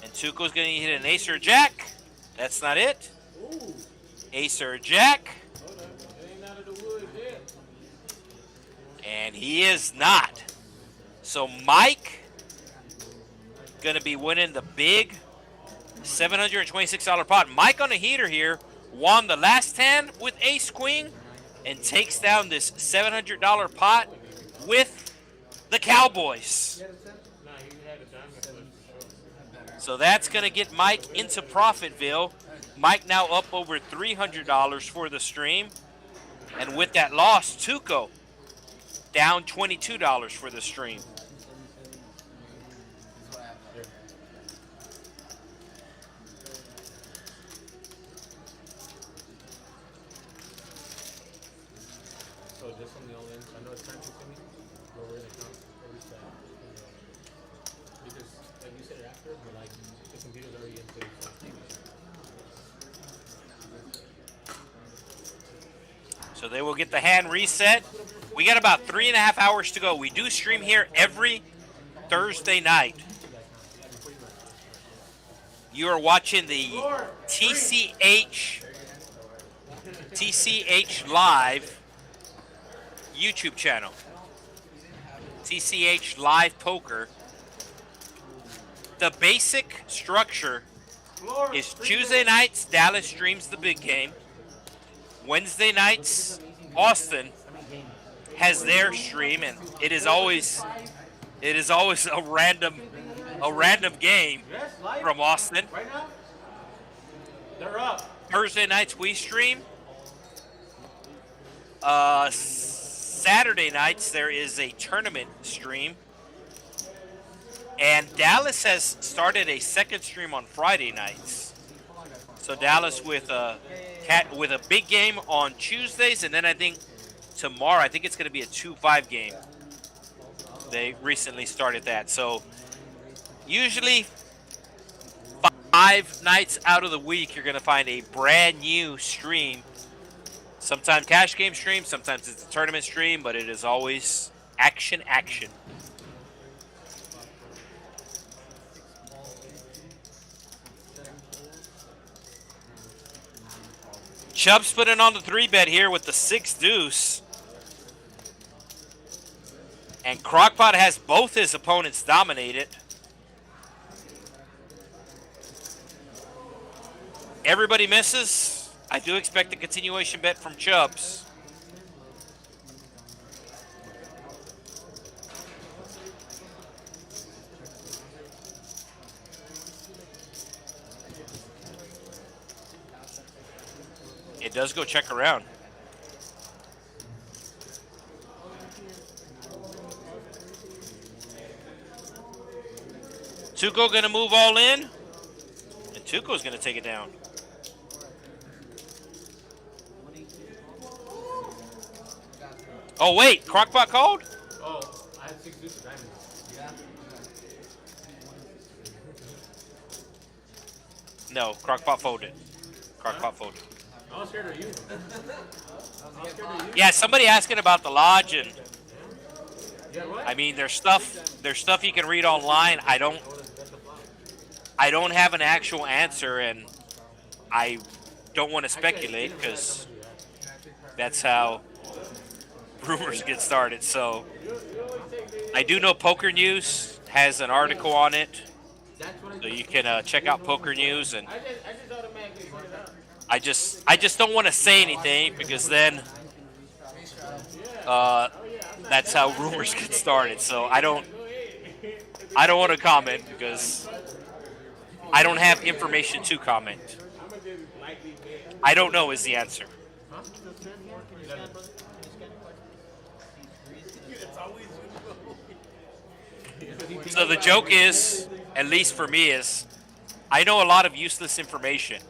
And Tuko's going to hit an ace or jack. That's not it. Ace or jack. And he is not. So Mike going to be winning the big $726 pot. Mike on a heater here won the last hand with ace queen and takes down this $700 pot with the Cowboys. So that's going to get Mike into Profitville. Mike now up over $300 for the stream. And with that loss, Tuko down $22 for the stream. So just on the all ins, I know it's time consuming, but we're gonna count every step. Because like you said it after, but like the computer's already into it. So they will get the hand reset. We got about 3.5 hours to go. We do stream here every Thursday night. You are watching the TCH Live YouTube channel, TCH Live Poker. The basic structure is Tuesday nights, Dallas streams the big game. Wednesday nights, Austin has their stream, and it is always a random game from Austin. Right now? They're up. Thursday nights we stream. Saturday nights there is a tournament stream. And Dallas has started a second stream on Friday nights. So Dallas with a big game on Tuesdays, and then I think tomorrow, I think it's going to be a 2-5 game. They recently started that. So usually 5 nights out of the week, you're going to find a brand new stream. Sometimes cash game stream, sometimes it's a tournament stream, but it is always action. Chubs putting on the 3-bet here with the 6-deuce. And Crockpot has both his opponents dominated. Everybody misses. I do expect a continuation bet from Chubs. It does go check around. Tuko going to move all in, and Tuko's going to take it down. Oh, wait, Crockpot called? Oh, I had 6 deuces diamonds. Yeah. No, Crockpot folded. Crockpot folded. I was scared of you. I was scared of you. Yeah, somebody asking about the lodge, and Yeah, what? I mean, there's stuff you can read online. I don't have an actual answer, and I don't want to speculate because that's how rumors get started. So I do know Poker News has an article on it, so you can check out Poker News. And I just automatically put it up. I just don't want to say anything because then that's how rumors get started. So I don't want to comment because I don't have information to comment. I don't know is the answer. So the joke is, at least for me, is I know a lot of useless information.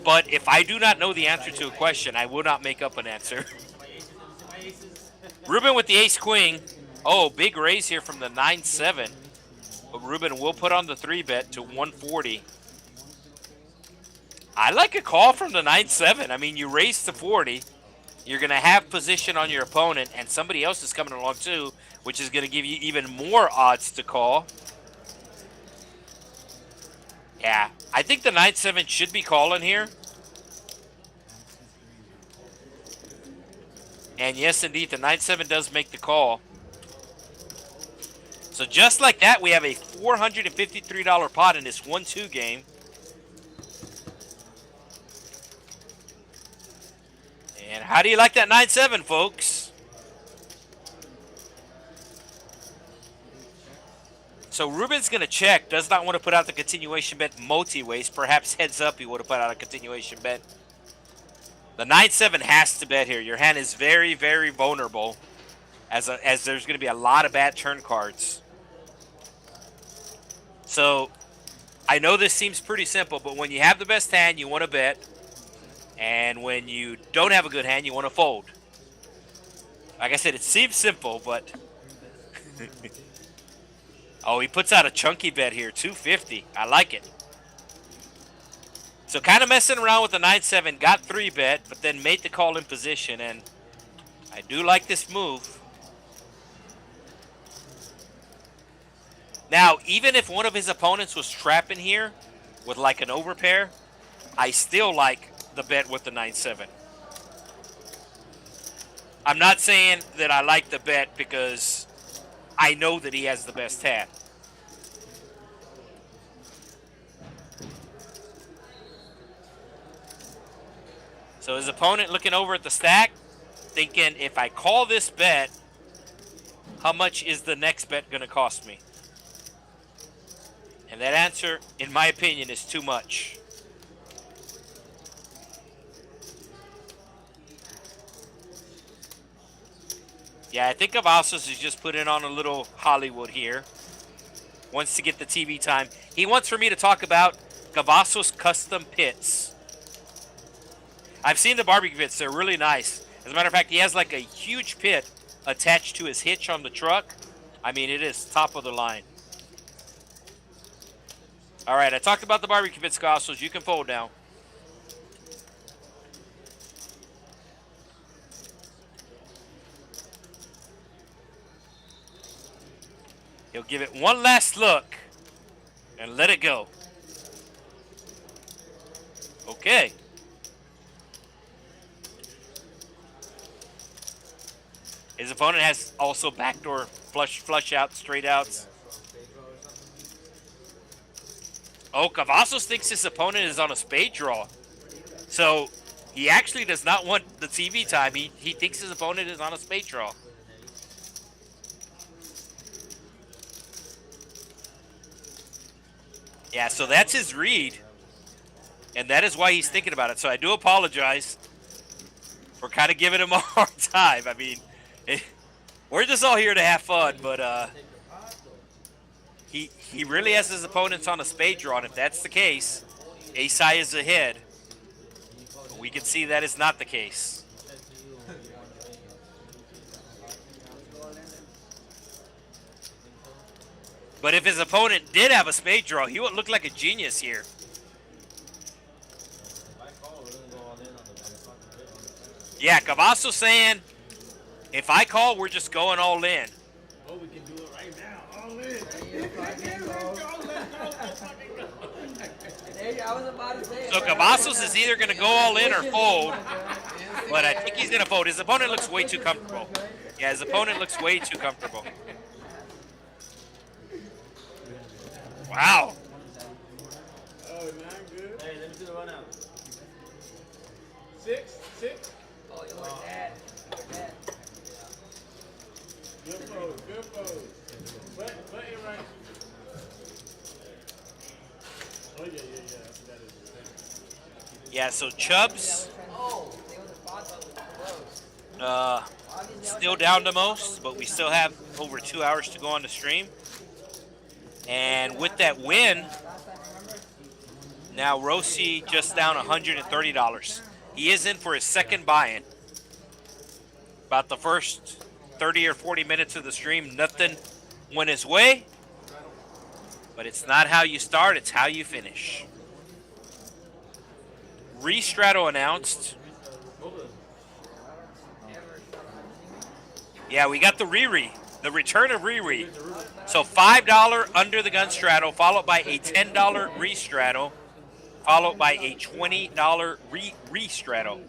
But if I do not know the answer to a question, I will not make up an answer. Reuben with the ace-queen. Oh, big raise here from the 9-7. But Reuben will put on the 3-bet to 140. I like a call from the 9-7. I mean, you raise to 40. You're going to have position on your opponent, and somebody else is coming along too, which is going to give you even more odds to call. Yeah, I think the 9-7 should be calling here. And yes, indeed, the 9-7 does make the call. So just like that, we have a $453 pot in this 1-2 game. And how do you like that 9-7, folks? So Reuben's going to check. Does not want to put out the continuation bet multi-ways. Perhaps heads up he would have put out a continuation bet. The 9-7 has to bet here. Your hand is very, very vulnerable as there's going to be a lot of bad turn cards. So I know this seems pretty simple, but when you have the best hand, you want to bet. And when you don't have a good hand, you want to fold. Like I said, it seems simple, but... Oh, he puts out a chunky bet here, 250. I like it. So kind of messing around with the 9-7, got 3-bet, but then made the call in position, and I do like this move. Now, even if one of his opponents was trapping here with like an overpair, I still like the bet with the 9-7. I'm not saying that I like the bet because I know that he has the best hand. So his opponent looking over at the stack, thinking, if I call this bet, how much is the next bet going to cost me? And that answer, in my opinion, is too much. Yeah, I think Gavasos is just putting on a little Hollywood here. Wants to get the TV time. He wants for me to talk about Gavasos custom pits. I've seen the barbecue pits. They're really nice. As a matter of fact, he has like a huge pit attached to his hitch on the truck. I mean, it is top of the line. All right, I talked about the barbecue pits, Gavasos. You can fold now. He'll give it one last look and let it go. Okay. His opponent has also backdoor flush out, straight outs. Oh, Kavasos thinks his opponent is on a spade draw. So he actually does not want the TV time. He thinks his opponent is on a spade draw. Yeah, so that's his read. And that is why he's thinking about it. So I do apologize for kind of giving him a hard time. I mean, we're just all here to have fun, but he really has his opponents on a spade draw, and if that's the case, ace-high is ahead. But we can see that is not the case. But if his opponent did have a spade draw, he would look like a genius here. Yeah, Kavasos saying, if I call, we're just going all in. Oh, we can do it right now. All in. I was about to say. So Kavasos is either going to go all in or fold, but I think he's going to fold. His opponent looks way too comfortable. Yeah, his opponent looks way too comfortable. Wow. Oh, 9 good. Hey, let me see the run out. 6. Oh, you like that? Good pose. But it right. Oh, yeah. That is. Yeah, so Chubs Oh, they was a spot still down to most, but we still have over 2 hours to go on the stream. And with that win, now Roshi just down $130. He is in for his second buy-in. About the first 30 or 40 minutes of the stream, nothing went his way. But it's not how you start, it's how you finish. Restrato announced. Yeah, we got the the return of Riri. So $5 under the gun straddle, followed by a $10 restraddle, followed by a $20 restraddle.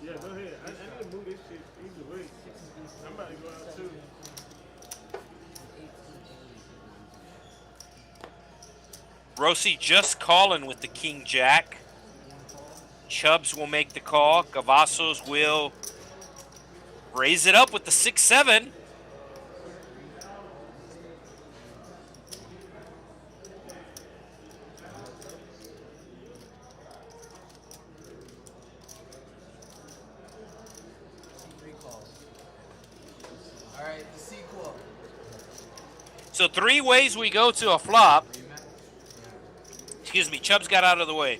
Yeah, go ahead. I need to move this shit either way. I'm about to go out too. Roshi just calling with the King Jack. Chubs will make the call. Gavasos will raise it up with the 6-7. Alright, the sequel. So 3 ways we go to a flop. Excuse me, Chubs got out of the way.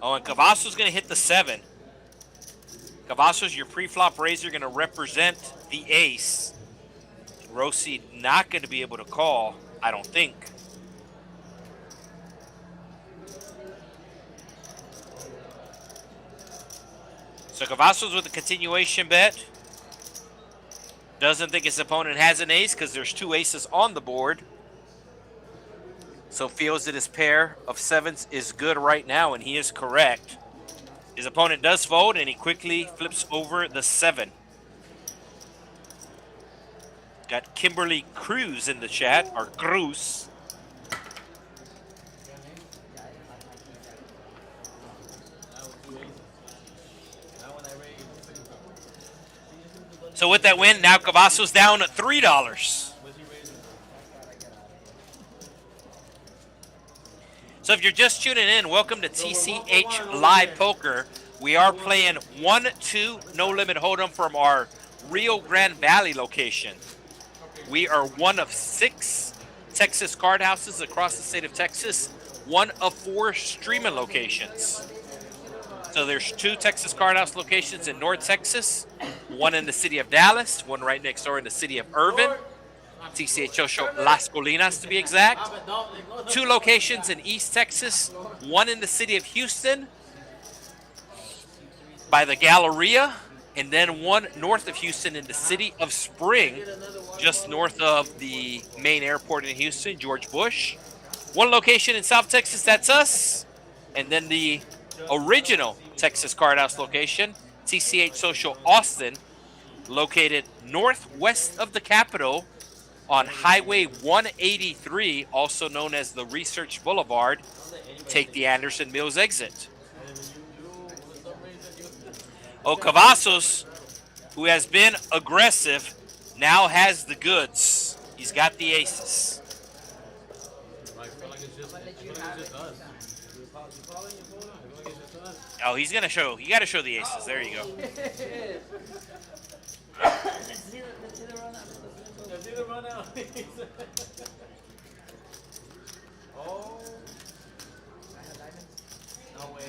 Oh, and Kavasos going to hit the 7. Kavasos, your pre-flop raiser, going to represent the ace. Roshi not going to be able to call, I don't think. So Kavasos with a continuation bet. Doesn't think his opponent has an ace because there's 2 aces on the board. So feels that his pair of 7s is good right now, and he is correct. His opponent does fold, and he quickly flips over the 7. Got Kimberly Cruz in the chat, or Cruz. So with that win, now Kavasos down at $3. So if you're just tuning in, welcome to TCH Live Poker. We are playing 1-2 No Limit Hold'em from our Rio Grande Valley location. We are one of 6 Texas card houses across the state of Texas, one of 4 streaming locations. So there's 2 Texas Card House locations in North Texas, one in the city of Dallas, one right next door in the city of Reuben, TCHO show Las Colinas to be exact. 2 locations in East Texas, one in the city of Houston by the Galleria, and then one north of Houston in the city of Spring, just north of the main airport in Houston, George Bush. One location in South Texas, that's us, and then the original Texas Card House location, TCH Social Austin, located northwest of the capital on Highway 183, also known as the Research Boulevard. Take the Anderson Mills exit. Oh, Kavasos, who has been aggressive, now has the goods. He's got the aces. Oh, he's gonna show. You gotta show the aces. There you go. Oh. No way.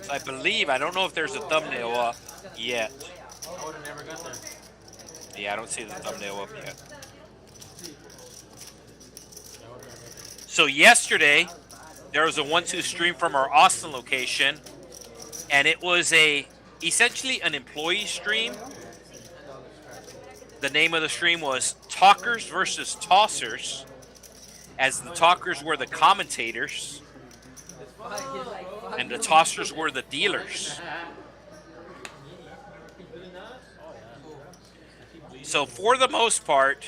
So I believe, I don't know if there's a thumbnail up yet. I would have never got there. Yeah, I don't see the thumbnail up yet. So yesterday, there was a 1-2 stream from our Austin location, and it was essentially an employee stream. The name of the stream was Talkers versus Tossers, as the talkers were the commentators, and the tossers were the dealers. So for the most part,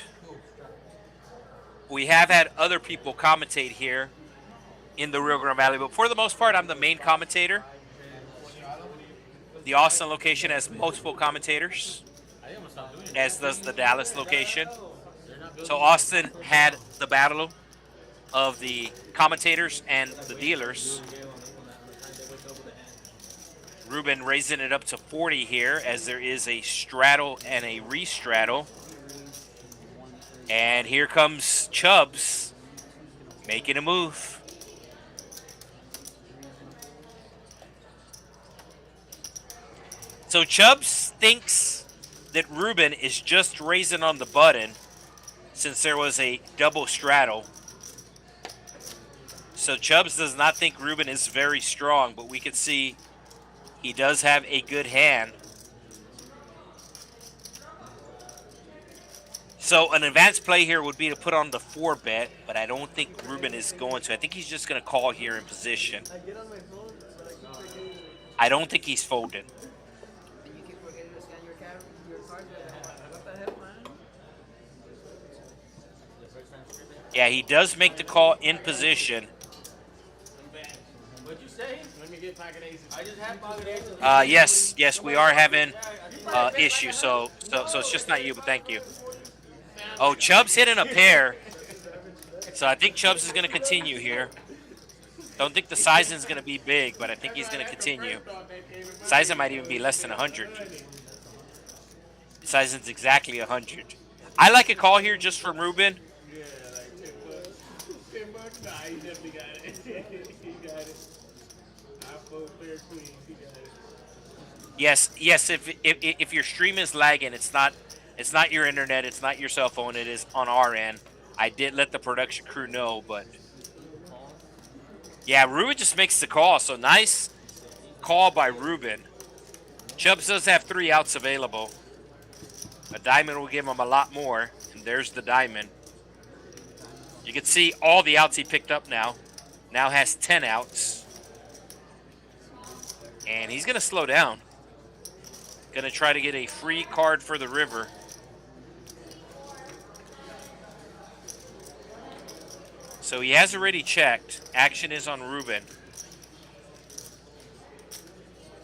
we have had other people commentate here in the Rio Grande Valley, but for the most part, I'm the main commentator. The Austin location has multiple commentators, as does the Dallas location. So Austin had the battle of the commentators and the dealers. Reuben raising it up to 40 here, as there is a straddle and a re-straddle. And here comes Chubs making a move. So Chubs thinks that Reuben is just raising on the button since there was a double straddle. So Chubs does not think Reuben is very strong, but we can see he does have a good hand. So an advanced play here would be to put on the 4-bet, but I don't think Reuben is going to. I think he's just going to call here in position. I don't think he's folding. Yeah, he does make the call in position. What'd you say? Let me get pocket aces. I just have pocket aces. Yes, we are having issues. So it's just not you, but thank you. Oh, Chubs hitting a pair. So I think Chubs is going to continue here. Don't think the sizing is going to be big, but I think he's going to continue. Sizing might even be less than 100. Sizing's exactly 100. I like a call here just from Reuben. Yeah, like $10. Nah, he definitely got it. He got it. I fold fair queen. He got it. Yes. If your stream is lagging, it's not your internet, it's not your cell phone, it is on our end. I did let the production crew know, but yeah, Reuben just makes the call. So nice call by Reuben. Chubs does have 3 outs available. A diamond will give him a lot more, and there's the diamond. You can see all the outs he picked up now. now has 10 outs. And he's going to slow down. Going to try to get a free card for the river. So he has already checked. Action is on Reuben.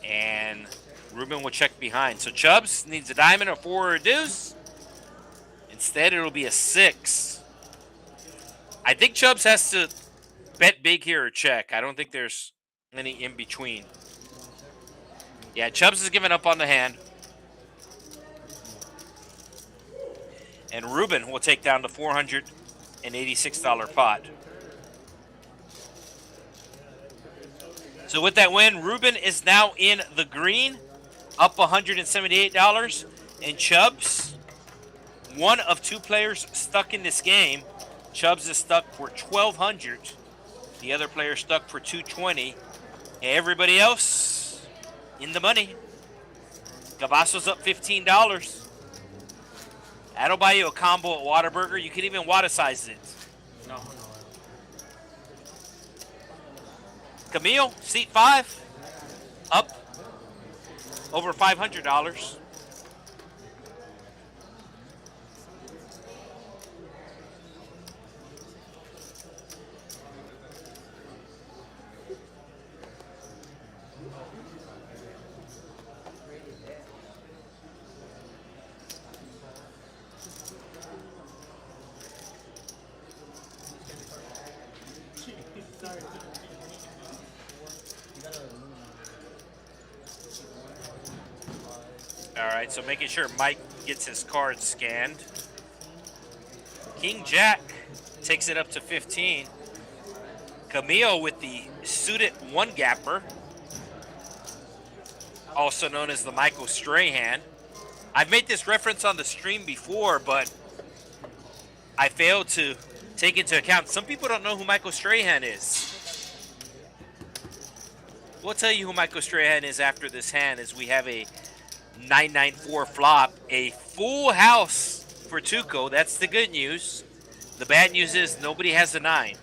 And Reuben will check behind. So Chubs needs a diamond, a 4, or a deuce. Instead, it'll be a 6. I think Chubs has to bet big here or check. I don't think there's any in between. Yeah, Chubs is giving up on the hand. And Reuben will take down the $486 pot. So with that win, Reuben is now in the green, up $178. And Chubs, one of 2 players stuck in this game. Chubs is stuck for $1,200. The other player stuck for $220. Everybody else in the money. Gavasos up $15. That'll buy you a combo at Whataburger. You can even Whata-size it. No. Camille, seat 5, up over $500. All right, so making sure Mike gets his card scanned. King Jack takes it up to 15. Camille with the suited 1-gapper, also known as the Michael Strahan. I've made this reference on the stream before, but I failed to take into account. Some people don't know who Michael Strahan is. We'll tell you who Michael Strahan is after this hand, as we have a 994 flop, a full house for Tuko. That's the good news. The bad news is nobody has a 9.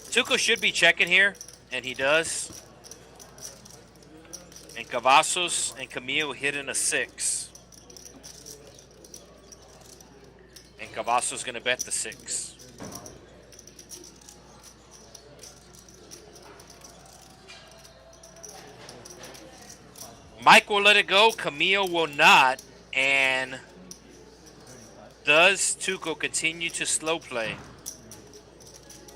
Tuko should be checking here, and he does. And Kavasos and Camille hitting a 6. And Kavasos going to bet the 6. Mike will let it go. Camille will not. And does Tuko continue to slow play?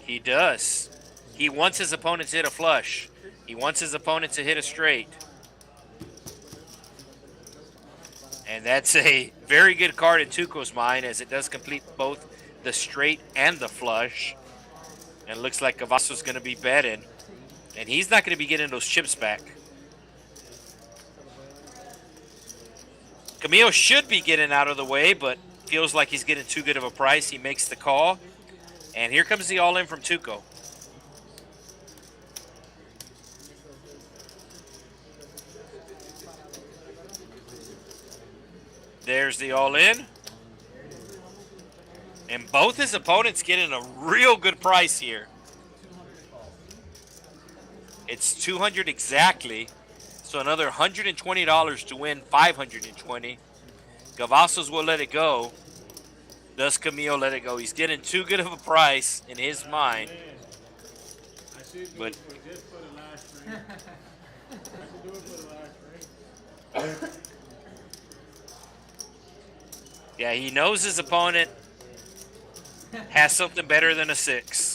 He does. He wants his opponent to hit a flush. He wants his opponent to hit a straight. And that's a very good card in Tuko's mind, as it does complete both the straight and the flush. And it looks like Gavasos is going to be betting. And he's not going to be getting those chips back. Camille should be getting out of the way, but feels like he's getting too good of a price. He makes the call. And here comes the all-in from Tuko. There's the all-in. And both his opponents getting a real good price here. It's $200 exactly. So another $120 to win $520. Gavasos will let it go. Does Camille let it go? He's getting too good of a price in his mind. But yeah, he knows his opponent has something better than a 6.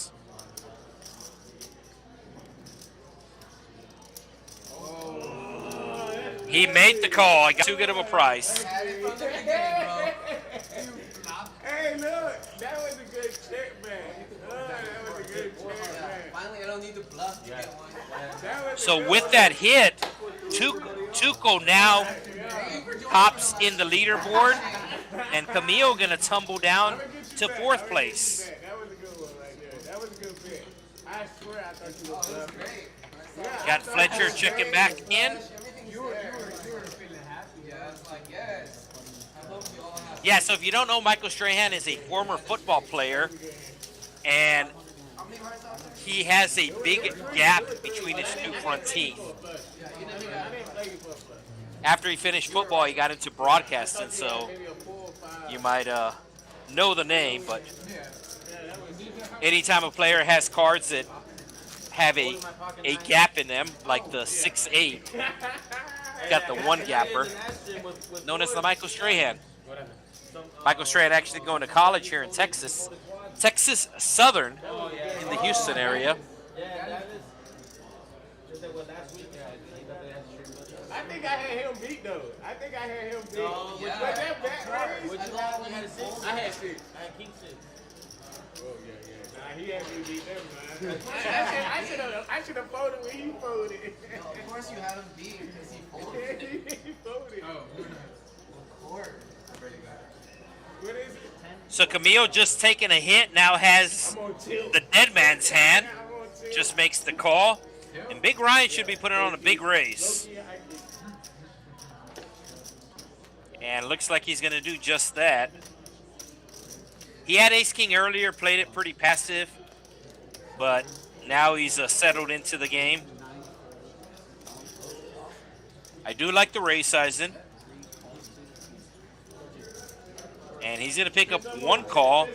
He made the call. I got too good of a price. Hey, look, that was a good check, man. That was a good check, man. Finally, I don't need to bluff to get one. So with that hit, Tuko now tops in the leaderboard, and Camille gonna tumble down to 4th place. That was a good one right there. That was a good pick. I swear I thought you were bluffing. Got Fletcher checking back in. You were feeling happy. Yeah, I was like, yes. I hope you all have. Yeah, so if you don't know, Michael Strahan is a former football player, and he has a big gap between his two front teeth. After he finished football, he got into broadcasting, so you might know the name, but anytime a player has cards that have a gap in them, like the 6'8", got the one gapper, known as the Michael Strahan. Michael Strahan actually going to college here in Texas Southern in the Houston area. I think I had him beat though. I think I had him beat. No, Was that back raise? I had 6. I had king 6. Oh yeah. Nah, he had me beat them, man. I should have folded when he folded. Of course you had him beat because he folded. He folded. Of course. What is it? So Camille just taking a hit, now has I'm on tilt. the dead man's hand, I'm on tilt. just makes the call. And Big Ryan should be putting on a big raise. And looks like he's going to do just that. He had ace-king earlier, played it pretty passive, but now he's settled into the game. I do like the raise sizing. And he's going to pick up one call,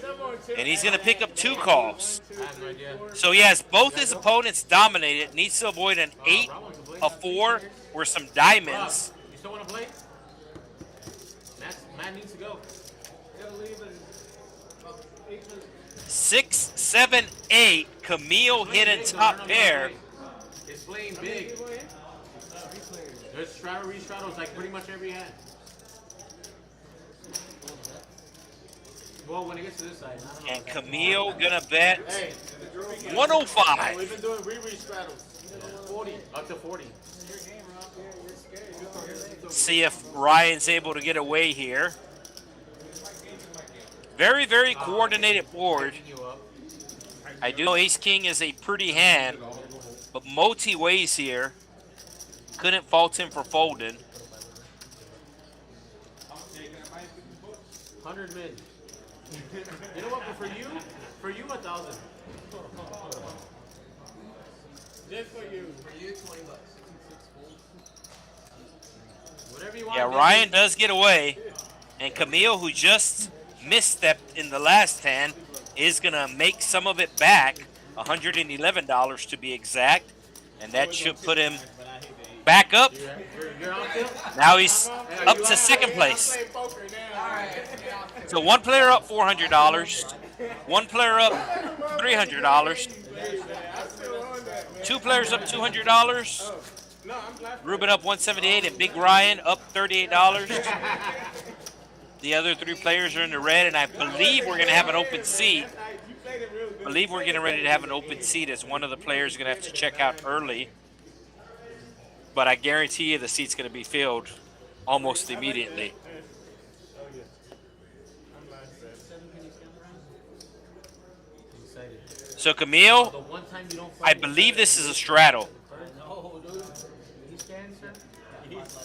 and he's going to pick up 2 calls. I have no idea. So he has both his opponents dominated, needs to avoid an 8, a 4, or some diamonds. You still want to play? Matt needs to go. 6, 7, 8. Camille hitting top pair. It's playing big. There's straddle, re-straddles like pretty much every hand. Well, when it gets to this side. And Camille gonna bet Hey, 105. we've been doing re-straddles. 40. Up to 40. See if Ryan's able to get away here. Very, very coordinated board. You up. I do know ace-king is a pretty hand, but Moti weighs here. Couldn't fault him for folding. 100 mid. You know what? But for you, 1,000. Just for you. For you, $20. Whatever you want. Yeah, baby. Ryan does get away. And Camille, who just misstepped in the last hand, is going to make some of it back. $111 to be exact. And that should put him back up. You're on field? Now he's up to second place. Play poker now. So one player up $400. One player up $300. I'm still on that, man. 2 players up $200. No, I'm laughing. Reuben up $178 and Big Ryan up $38. The other 3 players are in the red, and I believe we're going to have an open seat. You played it real good. I believe we're getting ready to have an open seat as one of the players is going to have to check out early. But I guarantee you the seat's going to be filled almost immediately. So Camille, The one time you don't I believe this is a straddle. No, dude. He stands, sir.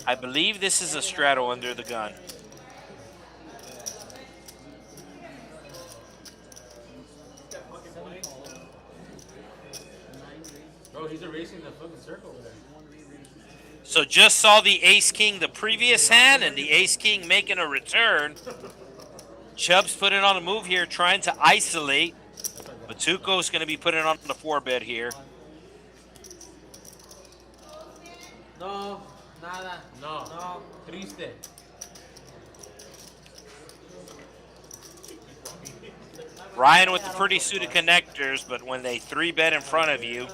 I believe this is a straddle under the gun. Bro, he's erasing the fucking circle over there. So just saw the ace-king the previous hand and the ace-king making a return. Chubs put it on a move here, trying to isolate. But Tuko's going to be putting on the 4-bet here. No, nada. No. Triste. Ryan with the pretty suited connectors, but when they 3-bet in front of you,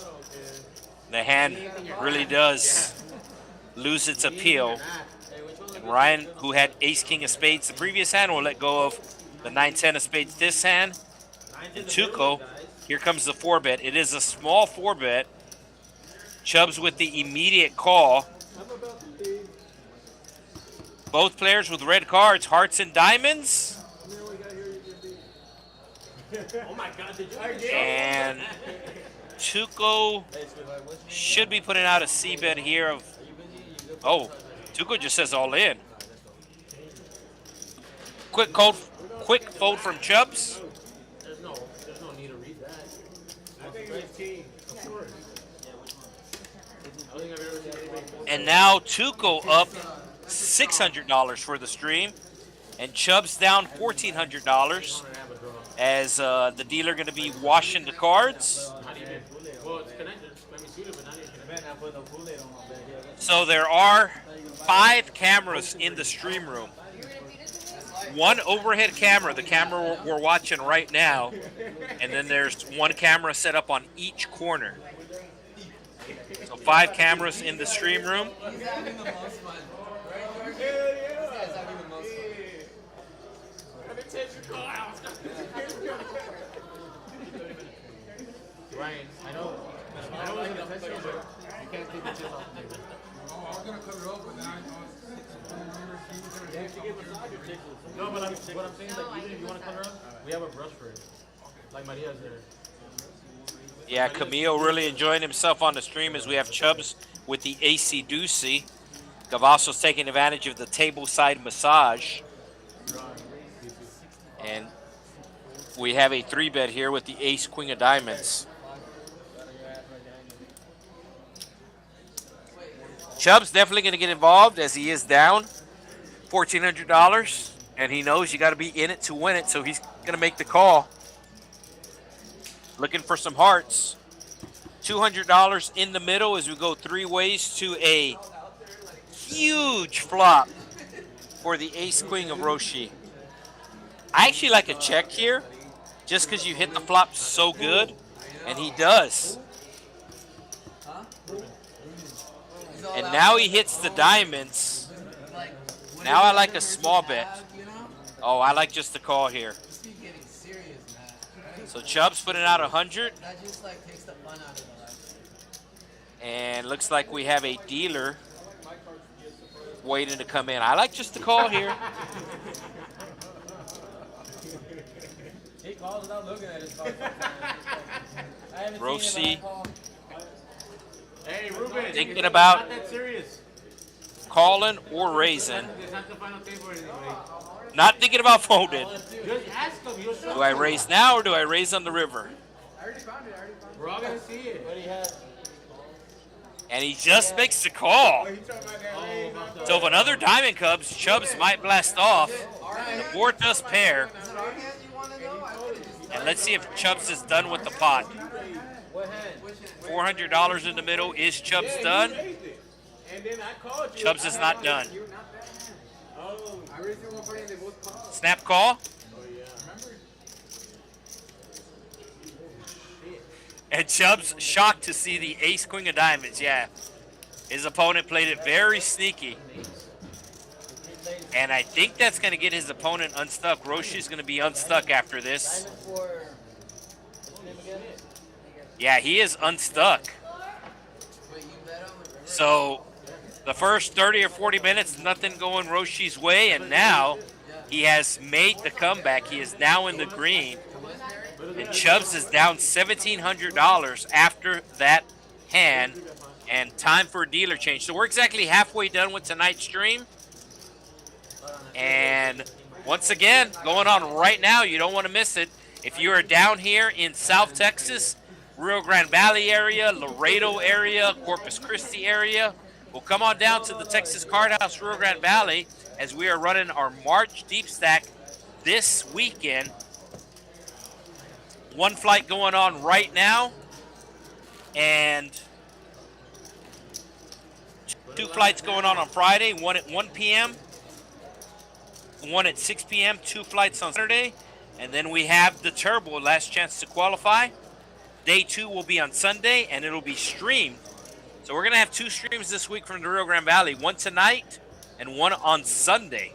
the hand really does lose its appeal. And Ryan, who had ace-king of spades the previous hand, will let go of the 9-10 of spades this hand. And Tuko, here comes the 4-bet. It is a small 4-bet. Chubs with the immediate call. Both players with red cards, hearts and diamonds. Oh my god, did you And Tuko should be putting out a C-bet here of... Oh, Tuko just says all in. Quick fold from Chubs. There's no need to read that. I think it's king. Of course. I don't think I've ever seen anybody fold. And now Tuko up $600 for the stream, and Chub's down $1,400 as the dealer going to be washing the cards. Not even. Well, it's connected. Let me shoot it, but not even connected. So there are 5 cameras in the stream room. 1 overhead camera, the camera we're watching right now, and then there's 1 camera set up on each corner. So 5 cameras in the stream room. He's having the most fun. Right, George? Hell yeah. This guy's having the most fun. Let me take your call out. Ryan, I know it's an official, but you can't take the chips off the table. I was gonna cover it up, but then I No, but what I'm saying is, like, even if you want to color up, we have a brush for it. Like Maria's there. Yeah, Camille really enjoying himself on the stream as we have Chubs with the AC-deuce. Gavasos taking advantage of the table-side massage. And we have a 3-bet here with the ace-queen of diamonds. Chub's definitely going to get involved as he is down $1,400. And he knows you got to be in it to win it, so he's going to make the call. Looking for some hearts. $200 in the middle as we go 3 ways to a huge flop for the ace-queen of Roshi. I actually like a check here just because you hit the flop so good, and he does. And now he hits the diamonds. Now I like a small bet. Oh, I like just the call here. So Chub's putting out 100. That just like takes the fun out of the life. And looks like we have a dealer waiting to come in. I like just the call here. He calls without looking at his card. I haven't Roshi. seen it, but I call. Hey, Reuben. Thinking about Not that serious. calling or raising. It's not the final table anyway. Not thinking about folding. Just ask him. He'll show Do I raise now or do I raise on the river? We're all gonna see it. What do you have? And he just makes the call. He talking about that raise, not So if another diamond comes, Chubs might blast off. The board does pair. Is it our hand you want to know? I would've just And let's see if Chubs is done with the pot. What hand? $400 in the middle. Is Chubs done? raised it. And then I called you. Chubs is not done. Oh, I raised it 140 and they both called. Snap call. And Chubs shocked to see the ace-queen of diamonds. Yeah, his opponent played it very sneaky. And I think that's going to get his opponent unstuck. Roshi's going to be unstuck after this. Yeah, he is unstuck. So the first 30 or 40 minutes, nothing going Roshi's way. And now he has made the comeback. He is now in the green. And Chubs is down $1,700 after that hand, and time for a dealer change. So we're exactly halfway done with tonight's stream. And once again, going on right now, you don't want to miss it. If you are down here in South Texas, Rio Grande Valley area, Laredo area, Corpus Christi area, well, come on down to the Texas Card House Rio Grande Valley as we are running our March Deep Stack this weekend. 1 flight going on right now, and 2 flights going on Friday, 1 at 1 p.m., 1 at 6 p.m., 2 flights on Saturday, and then we have the Turbo, last chance to qualify. Day 2 will be on Sunday, and it'll be streamed. So we're going to have 2 streams this week from the Rio Grande Valley, 1 tonight and 1 on Sunday,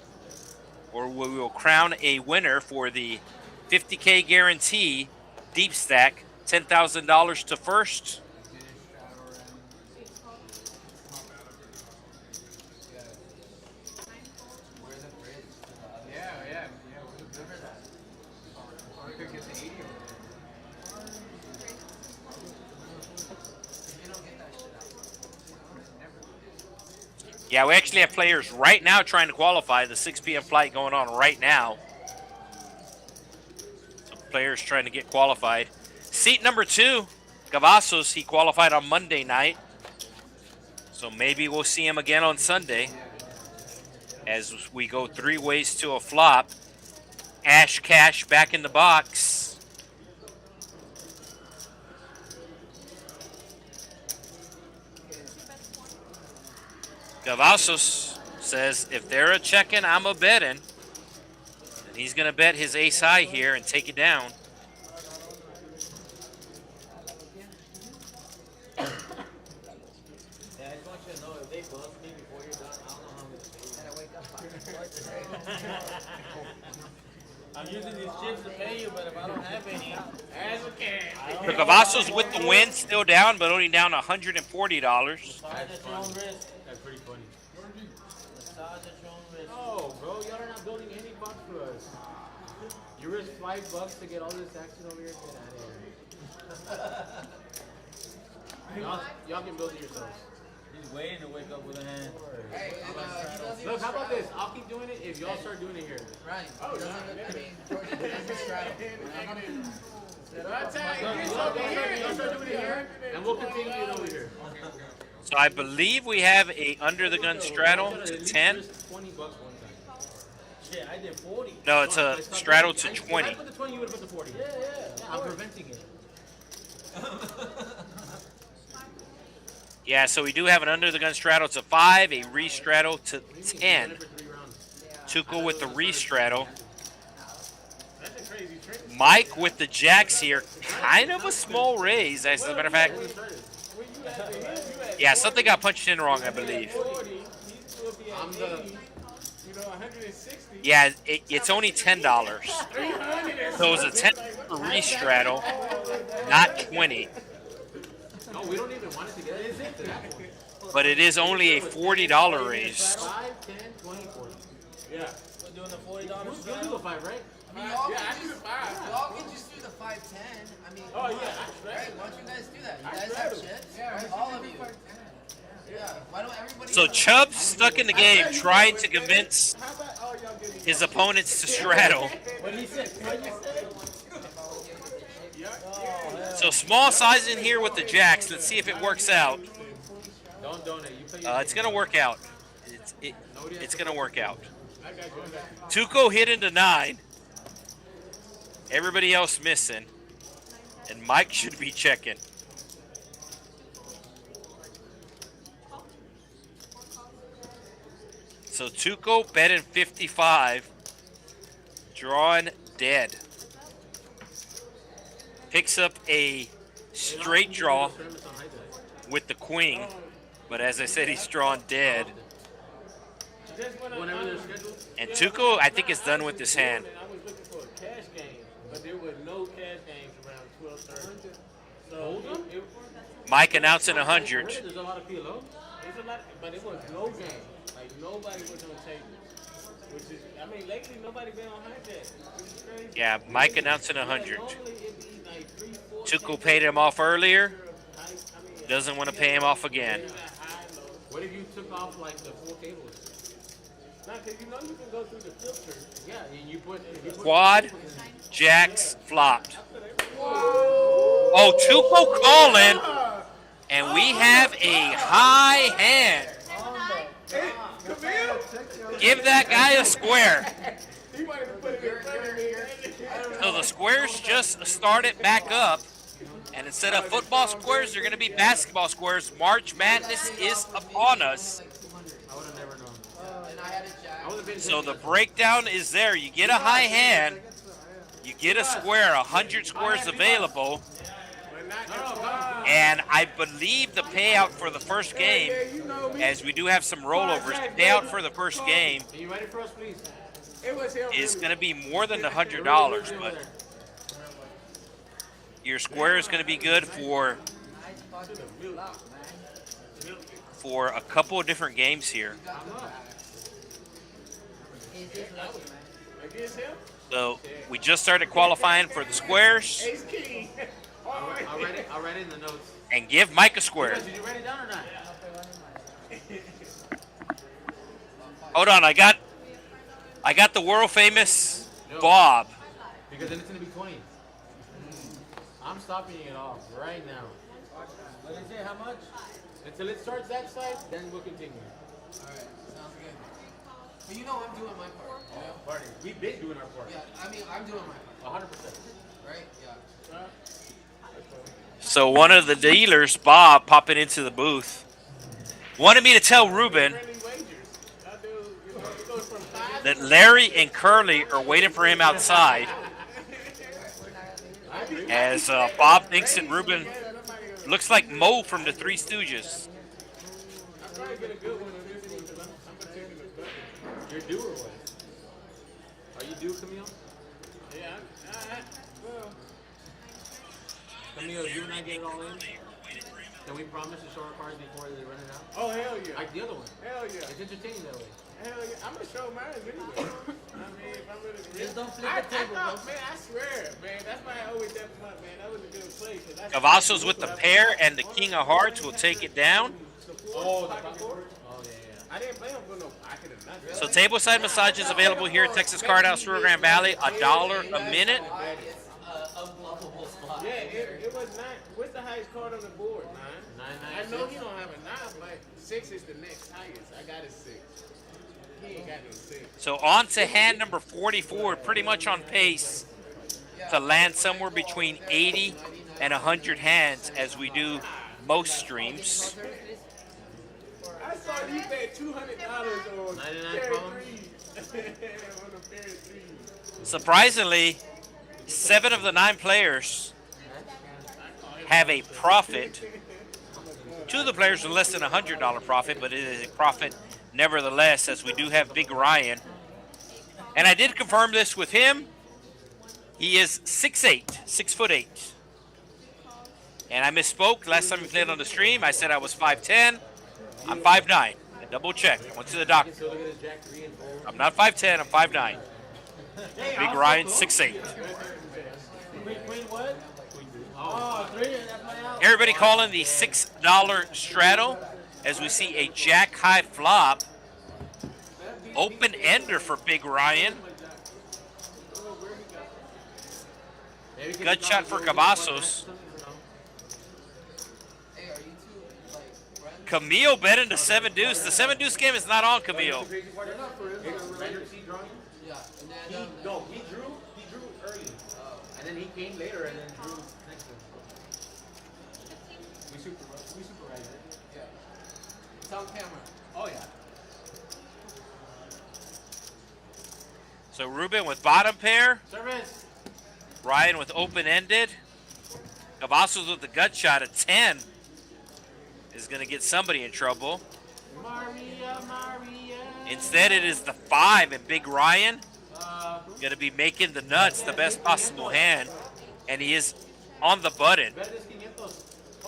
where we will crown a winner for the $50K guarantee Deep Stack, $10,000 to first. Yeah, we actually have players right now trying to qualify. The 6 p.m. flight going on right now. So players trying to get qualified. Seat number 2, Gavasos, he qualified on Monday night. So maybe we'll see him again on Sunday as we go 3 ways to a flop. Ash Cash back in the box. Gavasos says, if they're a checking, I'm a betting. And he's going to bet his ace high here and take it down. Yeah, I just want you to know if they bluff me before you're done, I don't know how I'm gonna pay you. I'm using these chips to pay you, but if I don't have any, as a cash. So Kavasos with the win, still down, but only down $140. Massage at your own risk. That's pretty funny. Massage at your own risk. No, bro, y'all are not building any box for us. You risk $5 to get all this action over here. Get out of here. Y'all can build it yourselves. He's waiting to wake up with a hand. Hey, and, Look, how about this? I'll keep doing it if y'all start doing it here. Right. Oh, George doesn't straddle. Y'all start doing it here, and we'll continue it over here. So I believe we have a under the gun straddle to 10. $20 one time. Shit, I did 40. No, it's a straddle to 20. If I put the 20, you would have put the 40. Yeah, I'm preventing it. Yeah, so we do have an under the gun straddle to 5, a re-straddle to 10. Tuko with the re-straddle. Mike with the jacks here. Kind of a small raise, as a matter of fact. Yeah, something got punched in wrong, I believe. I'm the... Yeah, it's only $10. So it was a $10 re-straddle, not 20. No, we don't even want it to get it. But it is only a $40 raise. 5, 10, 20, 40. Yeah. We're doing the $40. You do a 5, right? I mean, y'all can just do the 5-10. I mean, Oh, yeah, right? Why don't you guys do that? You guys have chips, right? All of you. Yeah. Why don't everybody? So Chubs stuck in the game trying to convince his opponents to straddle. What did he say? So small size in here with the jacks. Let's see if it works out. Don't donate. You pay It's going to work out. It's going to work out. Tuko hit into 9. Everybody else missing. And Mike should be checking. So Tuko betting 55. Drawing dead. Picks up a straight draw with the queen. But as I said, he's drawn dead. Whenever they're scheduled. And Tuko, I think, is done with this hand. I was looking for a cash game, but there were no cash games around 12:30. So Mike announcing 100. There's a lot of PLO. There's a lot, but it was no game. Like nobody was on table. Which is, I mean, lately nobody been on hijack, which is crazy. Yeah, Mike announcing 100. Normally it'd be like 3, 4. Tuko paid him off earlier. Doesn't want to pay him off again. What if you took off like the 4 tables? Nah, cause you know you can go through the filter. Yeah, and you put Quad, jacks, flopped. Oh, Tuko calling. And we have a high hand. Camille? Give that guy a square. He might have put it in front of me. So the squares just started back up. And instead of football squares, they're going to be basketball squares. March Madness is upon us. I would have never known. And I had a jack. I would have been So the breakdown is there. You get a high hand. You get a square, 100 squares available. And I believe the payout for the first game, as we do have some rollovers, the payout for the first game Are you ready for us, please? It was him. is going to be more than $100. But your square is going to be good for a couple of different games here. Against him? So we just started qualifying for the squares. Ace King. All right. I'll write it in the notes. And give Mike a square. Did you write it down or not? Hold on, I got the world famous Bob. Because then it's going to be 20. I'm stopping it off right now. What is it? How much? Until it starts that side, then we'll continue. Alright, sounds good. But you know I'm doing my part. Party. We've been doing our part. Yeah, I mean, I'm doing my part. 100%. Right? Yeah. So one of the dealers, Bob, popping into the booth, wanted me to tell Reuben Friendly wagers. I do, you know, it goes from 5 that Larry and Curly are waiting for him outside as Bob thinks that Reuben looks like Mo from the Three Stooges. I'll probably get a good one on this one because I'm continuing to bet. You're due or what? Are you due, Camille? Yeah, well, Camille, you and I get it all in? Can we promise to show our cards before they run it out? oh, hell yeah. Like the other one. Hell yeah. It's entertaining that way. Hell yeah. I'm going to show mine anyway. I mean, if I'm really Just don't flip I the table, thought, bro. man, I swear, man, that's why I always have fun, man. That was a good play. Cavasos with the pair and the king of hearts will take it down. Oh, the pocket four? Oh, yeah, yeah. I didn't play him for no pocket or nothing. So tableside massages available here at Texas Card House Rio Grande Valley, $1 a minute. It's unblockable spot. Yeah, it was 9. What's the highest card on the board? 9. 9, 9, I know 6. he don't have a 9, but 6 is the next highest. I got a 6. He ain't got no 6. So on to hand number 44, pretty much on pace to land somewhere between 80 and 100 hands as we do most streams. I saw you bet $200 on 99 pair problems? of threes. On a pair of threes. Surprisingly, 7 of the 9 players have a profit. 2 of the players with less than $100 profit, but it is a profit nevertheless, as we do have Big Ryan. And I did confirm this with him. He is 6'8", 6'8". And I misspoke last time we played on the stream. I said I was 5'10". I'm 5'9". I double checked. I went to the doctor. So look at his Jack 3 and 4. I'm not 5'10", I'm 5'9". Big Ryan, 6'8". Queen what? Oh, 3. That's my out. Everybody calling the $6 straddle as we see a jack high flop. Open ender for Big Ryan. Gut shot for Gavasos. Hey, are you two, like, friends? Camille betting the 7-deuce. The 7-deuce game is not on, Camille. Crazy part is random seed drawing. Yeah. And He then, drew early. And then he came later and then drew next to him. We supervised it. yeah. It's on camera. Oh yeah. So Reuben with bottom pair. Service. Ryan with open-ended. Kavasos with the gut shot at 10 is going to get somebody in trouble. Maria. Instead, it is the 5 and Big Ryan going to be making the nuts the best possible hand, and he is on the button.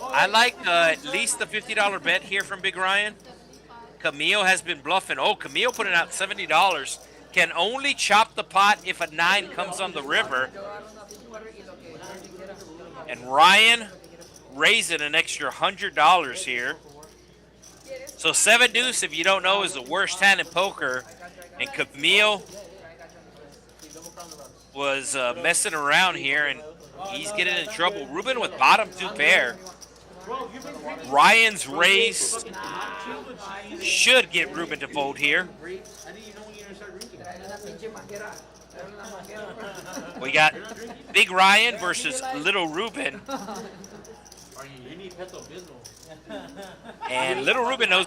I like at least the $50 bet here from Big Ryan. Camille has been bluffing. Oh, Camille putting out $70. Can only chop the pot if a 9 comes on the river. And Ryan raising an extra $100 here. So 7-deuce, if you don't know, is the worst hand in poker. And Camille was messing around here, and he's getting in trouble. Reuben with bottom 2 pair. Ryan's raise should get Reuben to fold here. We got Big Ryan versus Little Reuben. You need Pepto-Bismol. And Little Reuben knows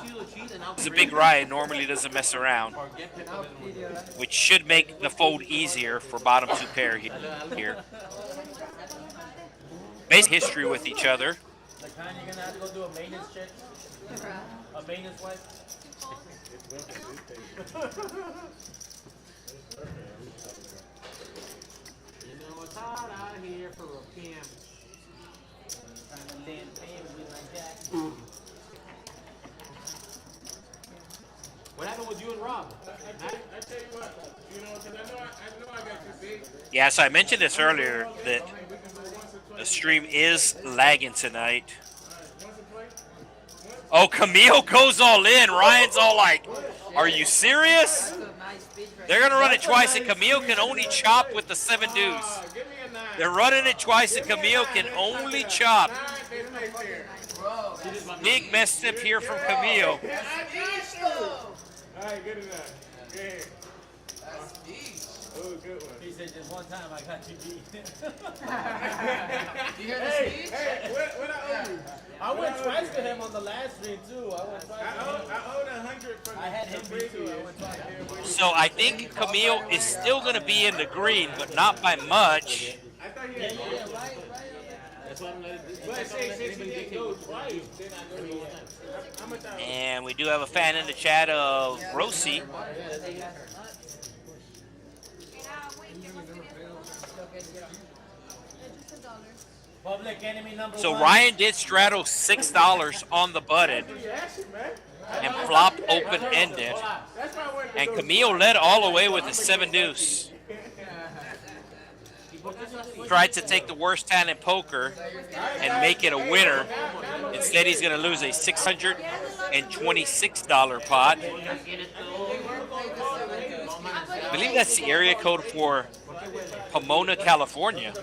the Big Ryan normally doesn't mess around, which should make the fold easier for bottom 2 pair here. Basic history with each other. Like, you're going to have to go do a maintenance check. A maintenance wipe. You know it's hot out here for a PM. What happened with you and Rob? I tell you what, you know, because I know I got you big. Yeah, so I mentioned this earlier that We can go once or twice. the stream is lagging tonight. Once or twice. Oh, Camille goes all in. Ryan's all like, are you serious? They're going to run it twice, and Camille can only chop with the 7-deuce. Give me a 9. They're running it twice, and Camille can only chop. Big mess up here from Camille. All right, good enough. Good. Oh, good one. He said just one time I got you beat. You hear the Hey, speech? hey, what I owe you? I went twice to him on the last stream too. I went twice. I owed 100 from I had him the beat too. I previous. went twice. So I think Camille is still going to be in the green, but not by much. I thought he had Right. That's why I'm letting But say, since he didn't go twice, then I go to one. How much I owe? And we do have a fan in the chat of Roshi. Public enemy number So one. Ryan did straddle $6 on the button You asked him, man. and flopped open-ended. That's why I wanted to And go Camille led all the way with a 7-deuce. Tried to take the worst hand in poker and make it a winner. Instead, he's going to lose a $626 pot. I believe that's the area code for Pomona, California.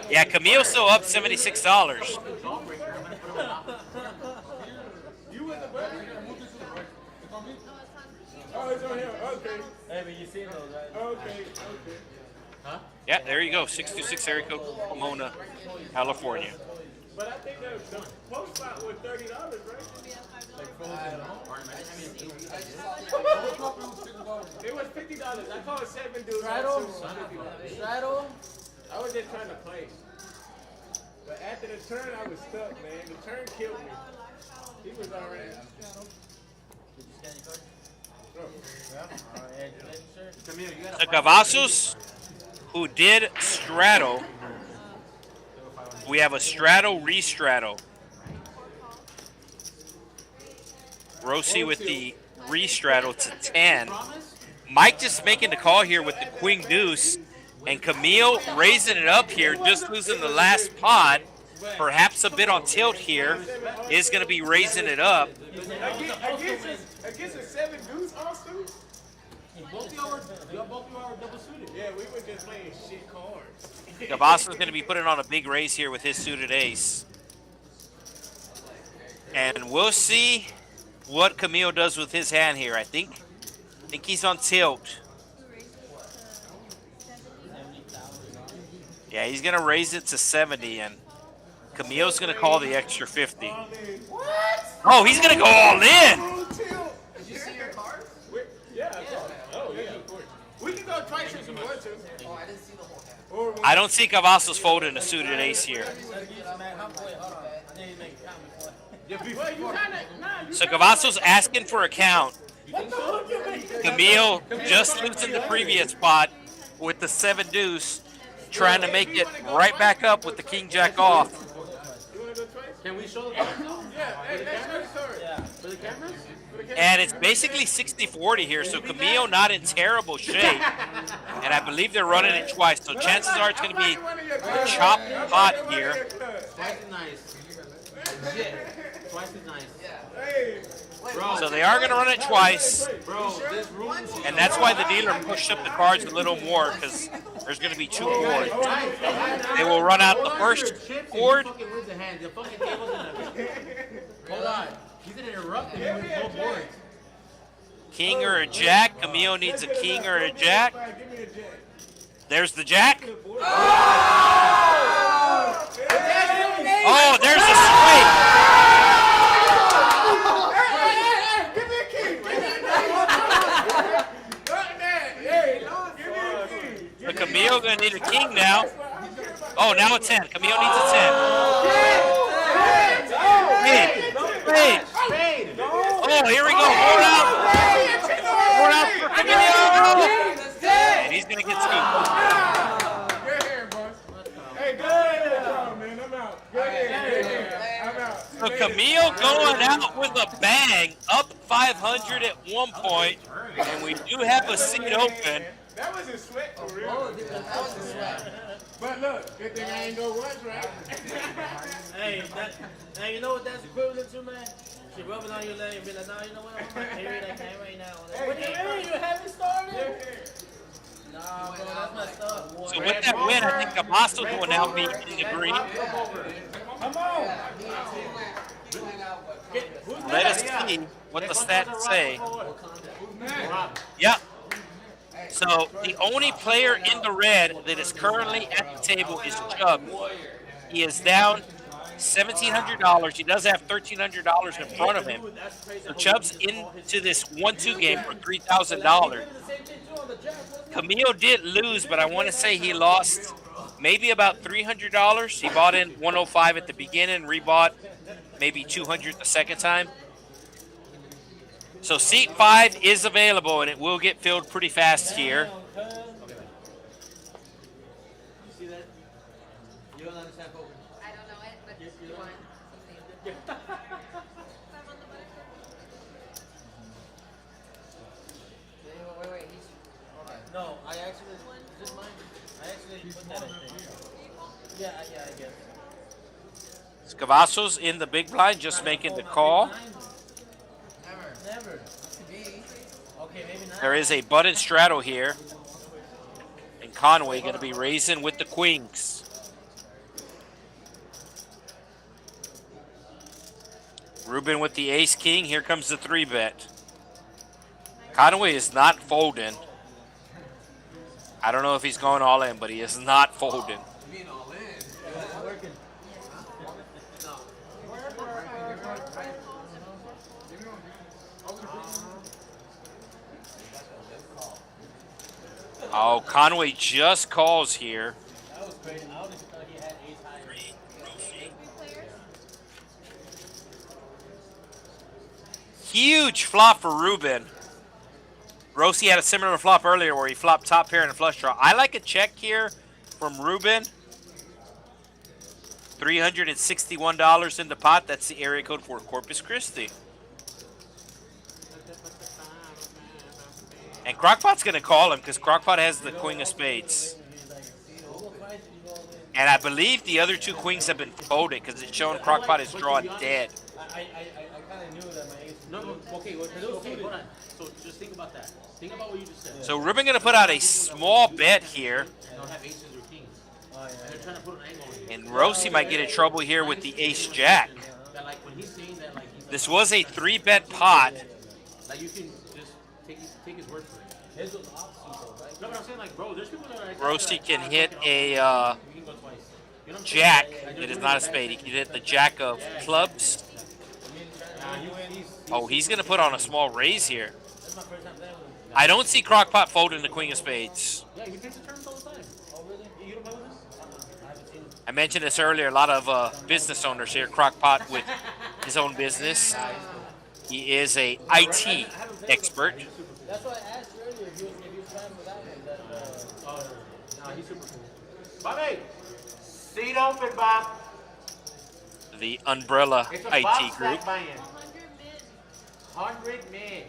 Yeah, Camille's still up $76. You with the buddy? Oh, it's on here. Okay. Hey, but you seen those, right? Okay. Yeah, there you go. 626 area code Pomona, California. But I think the post spot was $30, right? It was $50. I called 7-deuce. Straddle. I was just trying to play. But after the turn, I was stuck, man. The turn killed me. He was already. The Gavasos, who did straddle, we have a straddle, re-straddle. Roshi with the re-straddle to 10. Mike just making the call here with the queen deuce. And Camille raising it up here, just losing the last pot. Perhaps a bit on tilt here. Is going to be raising it up. Against a 7-deuce also? Both of y'all are double suited. Yeah, we were just playing shit cards. Gavasos is going to be putting on a big raise here with his suited ace. And we'll see what Camille does with his hand here. I think he's on tilt. Yeah, he's going to raise it to 70, and Camille's going to call the extra 50. What? Oh, he's going to go all in. Did you see your cards? Yeah, I saw it. Oh, yeah, of course. We can go twice if you want to. Oh, I didn't see the whole hand. Or I don't see Kavasos folding a suited ace here. well, you kinda, So Kavasos asking for a count. Camille just losing the previous pot with the 7-deuce, trying to make it right back up with the king-jack off. You want to go twice? Can we show the cards though? Yeah, hey, let's show the card. Yeah. For the cameras? And it's basically 60-40 here, so Camille not in terrible shape. And I believe they're running it twice, so chances are it's going to be a chop pot here. Twice is nice. Legit. Twice is nice. Hey, So they are going to run it twice, Bro, this room is and that's why the dealer pushed up the cards a little more, because there's going to be 2 boards. They will run out the first board. fucking wins the hand. The fucking table's in there. Hold on. He's gonna interrupt him with both boards. King or a jack. Camille needs a king or a jack. give me a jack. There's the jack. Oh, there's a straight. Give me a king. Give me a king. So Camille gonna need a king now. Oh, now a 10. Camille needs a 10. Spade. Oh, here we go. Board out. Board out for Camille. And he's gonna get scooped. Good hair, boss. Hey, go ahead, man. I'm out. Go ahead. I'm out. So Camille going out with a bang, up 500 at one point, and we do have a seat open. That was a sweat for real. That was a sweat. But look, good thing I ain't go once, right? Hey, you know what that's equivalent to, man? She rub it on your leg and be like, no, you know what? I'm not carrying that can right now. What do you mean? You haven't started? Nah, bro, that's messed up. So with that win, I think Gavasos will now be in the green. Come on. Let us see what the stats say. Yeah. So the only player in the red that is currently at the table is Chub. He is down $1,700. He does have $1,300 in front of him. So Chub's into this 1-2 game for $3,000. Camille did lose, but I want to say he lost maybe about $300. He bought in 105 at the beginning, rebought maybe 200 the second time. So seat 5 is available, and it will get filled pretty fast here. See that? You don't understand poker. I don't know it, but you won. Wait, he's... No, I actually... Is this mine? I actually put that in there. Yeah, I guess. Gavasos in the big blind, just making the call. Never. Okay, maybe not. There is a button straddle here. And Conway going to be raising with the queens. Reuben with the ace-king. Here comes the 3-bet. Conway is not folding. I don't know if he's going all in, but he is not folding. Oh, Conway just calls here. That was crazy. I honestly thought he had ace high. Huge flop for Reuben. Roshi had a similar flop earlier where he flopped top pair and a flush draw. I like a check here from Reuben. $361 in the pot. That's the area code for Corpus Christi. And Crockpot's going to call him because Crockpot has the queen of spades. And I believe the other two queens have been folded because it's showing Crockpot is drawn dead. I kind of knew that my ace. No, okay, hold on. So just think about that. Think about what you just said. So Reuben going to put out a small bet here. They don't have aces or kings. And they're trying to put an angle on you. And Roshi might get in trouble here with the ace-jack. That, like, when he's saying that, like, he's like, This was a 3-bet pot. like, you can just take his word for it. His was opposite, though, right? No, but I'm saying, like, bro, there's people that are like, Roshi can hit a you can go twice. You know what I'm saying? jack Like, that is not a spade. He can hit the jack of clubs. Oh, he's going to put on a small raise here. That's my first time playing with him. I don't see Crockpot folding the queen of spades. Yeah, he takes the turns all the time. Oh, really? You don't play with this? I haven't seen him. I mentioned this earlier. A lot of business owners here. Crockpot with his own business. He is a IT expert. That's why I asked you earlier if you was trying for that one. Nah, he's super cool. Bobby, seat open, Bob. The Umbrella It's a IT box group. stack buy-in. 100 mid. 100 men.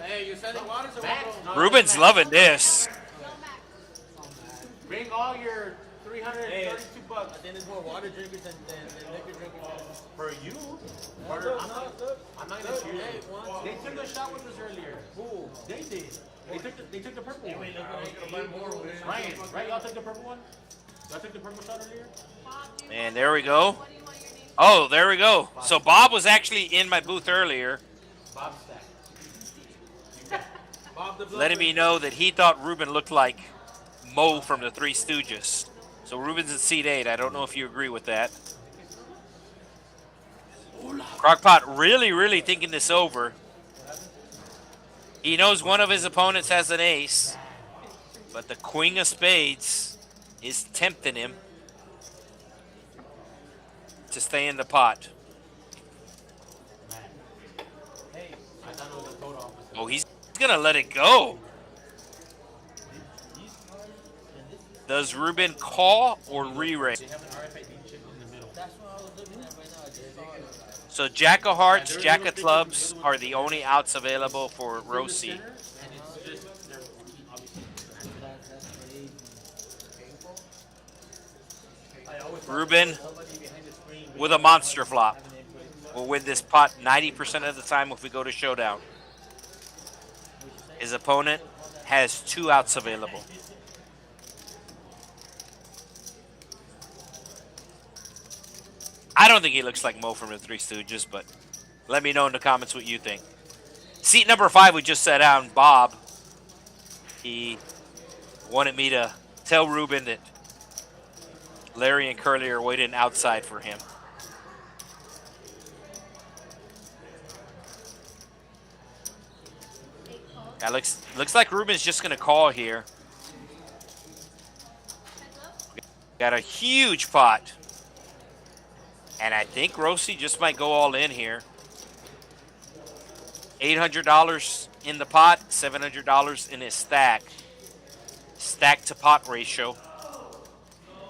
Hey, you selling waters or Max, what? no, Reuben's Max. loving this. Go max. Bring all your 332 bucks. I think there's more water drinkers than liquor drinkers. For you? I'm not gonna cheer. Hey, one. They took a shot with us earlier. Who? They did. They took the purple one. Ryan, Right? Y'all took the purple one? Y'all took the purple shot earlier? Bob, do you And there we go. what do you want your name? Oh, there we go. So Bob was actually in my booth earlier, Bob stack. Bob the Bluff. letting me know that he thought Reuben looked like Mo from the Three Stooges. So Reuben's in seat 8. I don't know if you agree with that. Crockpot really thinking this over. He knows one of his opponents has an ace, but the queen of spades is tempting him to stay in the pot. Hey, I thought it was a total opposite. Oh, he's going to let it go. Does Reuben call or re-raise? They have an RFID chip in the middle. That's what I was looking at right now. I just saw it. So Jack of Hearts, Jack of Clubs are the only outs available for Roshi. And it's just, they're obviously. That's crazy. I always Reuben somebody behind the screen. with a monster flop will win this pot 90% of the time if we go to showdown. His opponent has 2 outs available. I don't think he looks like Mo from the Three Stooges, but let me know in the comments what you think. Seat number 5, we just sat down, Bob. He wanted me to tell Reuben that Larry and Curly are waiting outside for him. Yeah, looks like Reuben's just going to call here. Got a huge pot. And I think Roshi just might go all in here. $800 in the pot, $700 in his stack. Stack to pot ratio.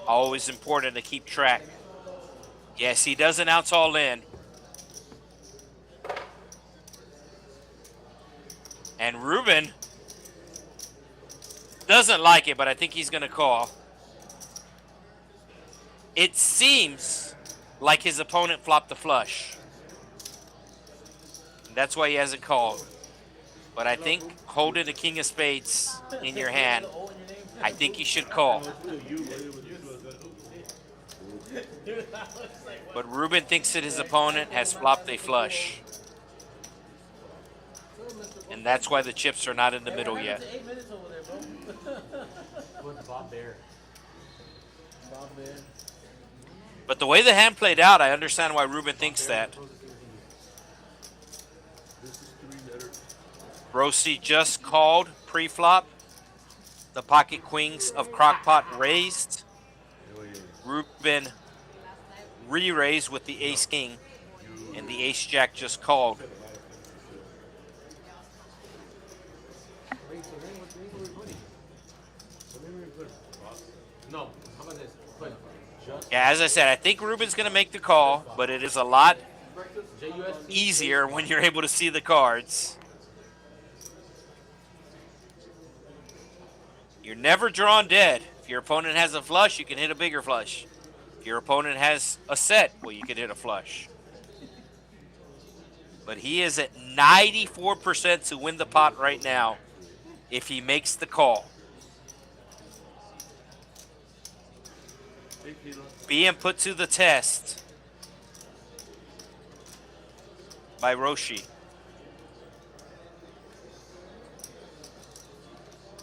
Always important to keep track. Yes, he does announce all in. And Reuben doesn't like it, but I think he's going to call. It seems like his opponent flopped the flush. That's why he hasn't called. But I think holding the king of spades in your hand, I think you should call. But Reuben thinks that his opponent has flopped a flush. And that's why the chips are not in the middle yet. 8 minutes over there, bro. What's Bob there? Bob there. But the way the hand played out, I understand why Reuben thinks that. Roshi just called pre-flop. The pocket queens of Crockpot raised. Reuben re-raised with the ace-king. And the ace-jack just called. No, how about this? Yeah, as I said, I think Reuben's going to make the call, but it is a lot easier when you're able to see the cards. You're never drawn dead. If your opponent has a flush, you can hit a bigger flush. If your opponent has a set, well, you can hit a flush. But he is at 94% to win the pot right now if he makes the call. Being put to the test by Roshi.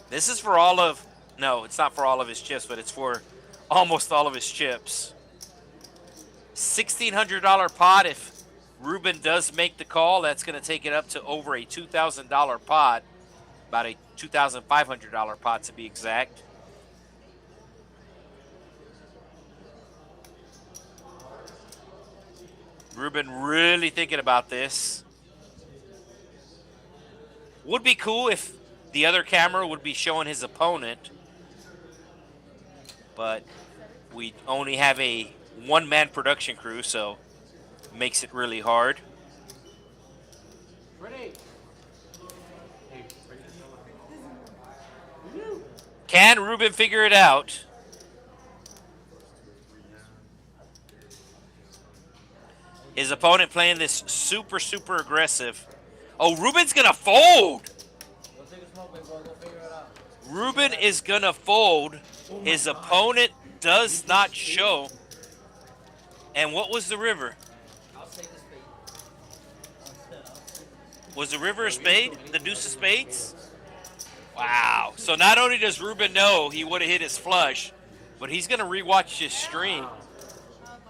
This is for all of, no, it's not for all of his chips, but it's for almost all of his chips. $1,600 pot. If Reuben does make the call, that's going to take it up to over a $2,000 pot, about a $2,500 pot to be exact. Reuben really thinking about this. Would be cool if the other camera would be showing his opponent, but we only have a one-man production crew, so it makes it really hard. Ready. Can Reuben figure it out? His opponent playing this super, super aggressive. Oh, Reuben's going to fold. Reuben is going to fold. His opponent does not show. And what was the river? Was the river a spade? The deuce of spades? Wow. So not only does Reuben know he would have hit his flush, but he's going to rewatch his stream.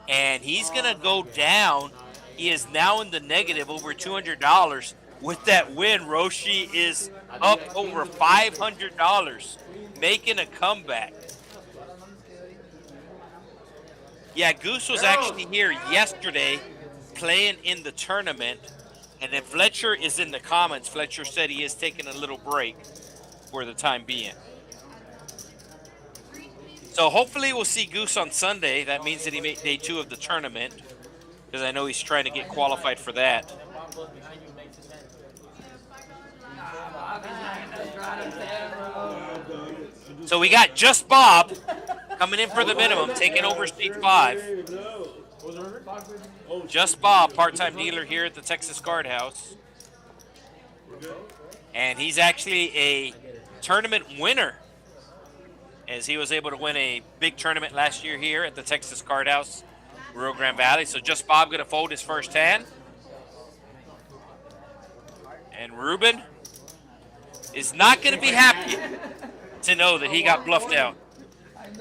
And he's going to go down. He is now in the negative over $200. With that win, Roshi is up over $500, making a comeback. Yeah, Goose was actually here yesterday playing in the tournament. And then Fletcher is in the comments. Fletcher said he is taking a little break for the time being. So hopefully we'll see Goose on Sunday. That means that he made day 2 of the tournament, because I know he's trying to get qualified for that. So we got Just Bob coming in for the minimum, taking over seat 5. Just Bob, part-time dealer here at the Texas Card House. And he's actually a tournament winner, as he was able to win a big tournament last year here at the Texas Card House, Rio Grande Valley. So just Bob going to fold his first hand. And Reuben is not going to be happy to know that he got bluffed out.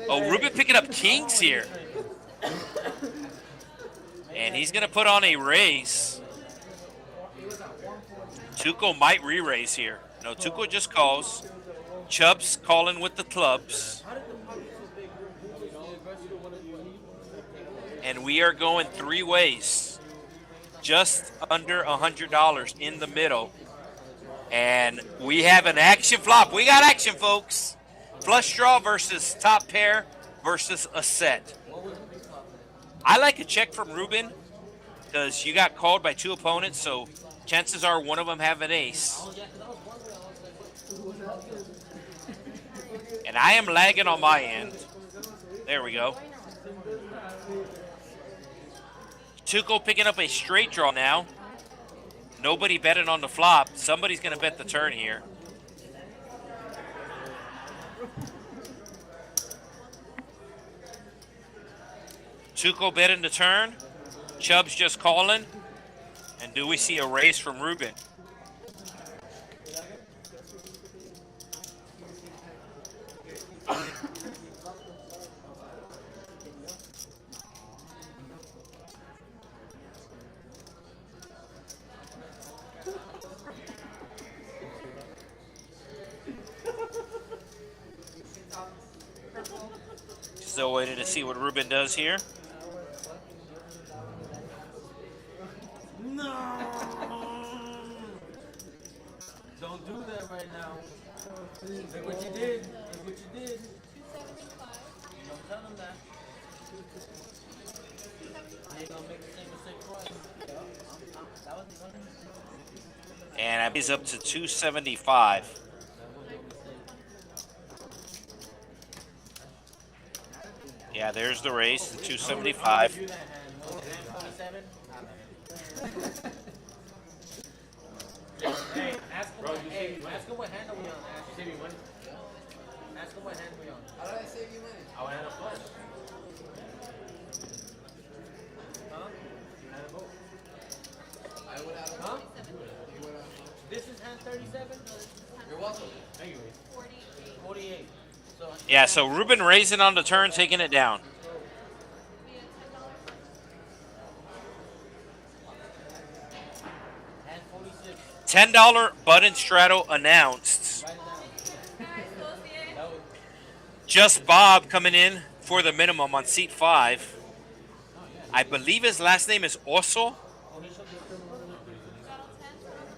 Oh, Reuben picking up kings here. And he's going to put on a raise. Tuko might re-raise here. No, Tuko just calls. Chubs calling with the clubs. And we are going three ways. Just under $100 in the middle. And we have an action flop. We got action, folks. Flush draw versus top pair versus a set. I like a check from Reuben because you got called by two opponents, so chances are one of them have an ace. And I am lagging on my end. There we go. Tuko picking up a straight draw now. Nobody betting on the flop. Somebody's going to bet the turn here. Tuko betting the turn. Chubs just calling. And do we see a raise from Reuben? Still waiting to see what Reuben does here. No! Don't do that right now. Look what you did. Look what you did. Don't tell him that. I ain't gonna make the same mistake twice. And he's up to 275. Yeah, there's the race, the 275. Hey, ask him what hand are we on. Ask him what hand we on. How did I save you money? I had a flush. Huh? I had a vote. I would have. Huh? You would have. This is hand 37? You're welcome. Anyway. 48. So Yeah, so Reuben raising on the turn, taking it down. hand 46. $10 button straddle announced. Just Bob coming in for the minimum on seat 5. I believe his last name is Oso.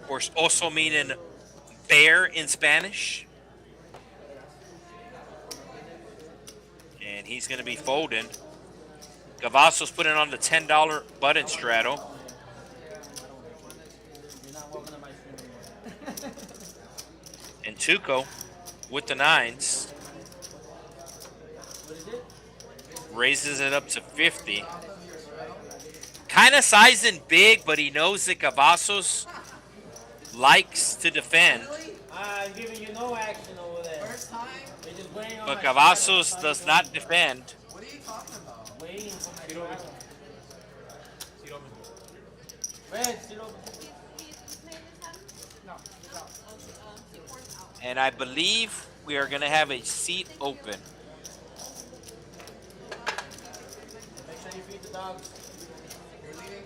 Or Oso meaning bear in Spanish. And he's going to be folding. Gavasos putting on the $10 button straddle. And Tuko with the 9s. Raises it up to 50. Kind of sizing big, but he knows that Kavasos likes to defend. I'm giving you no action over there. First time? They're just waiting on But my Gavasos does not defend. What are you talking about? Waiting for my shot. Red, sit over. And I believe we are going to have a seat open. Make sure you feed the dogs. You're leading?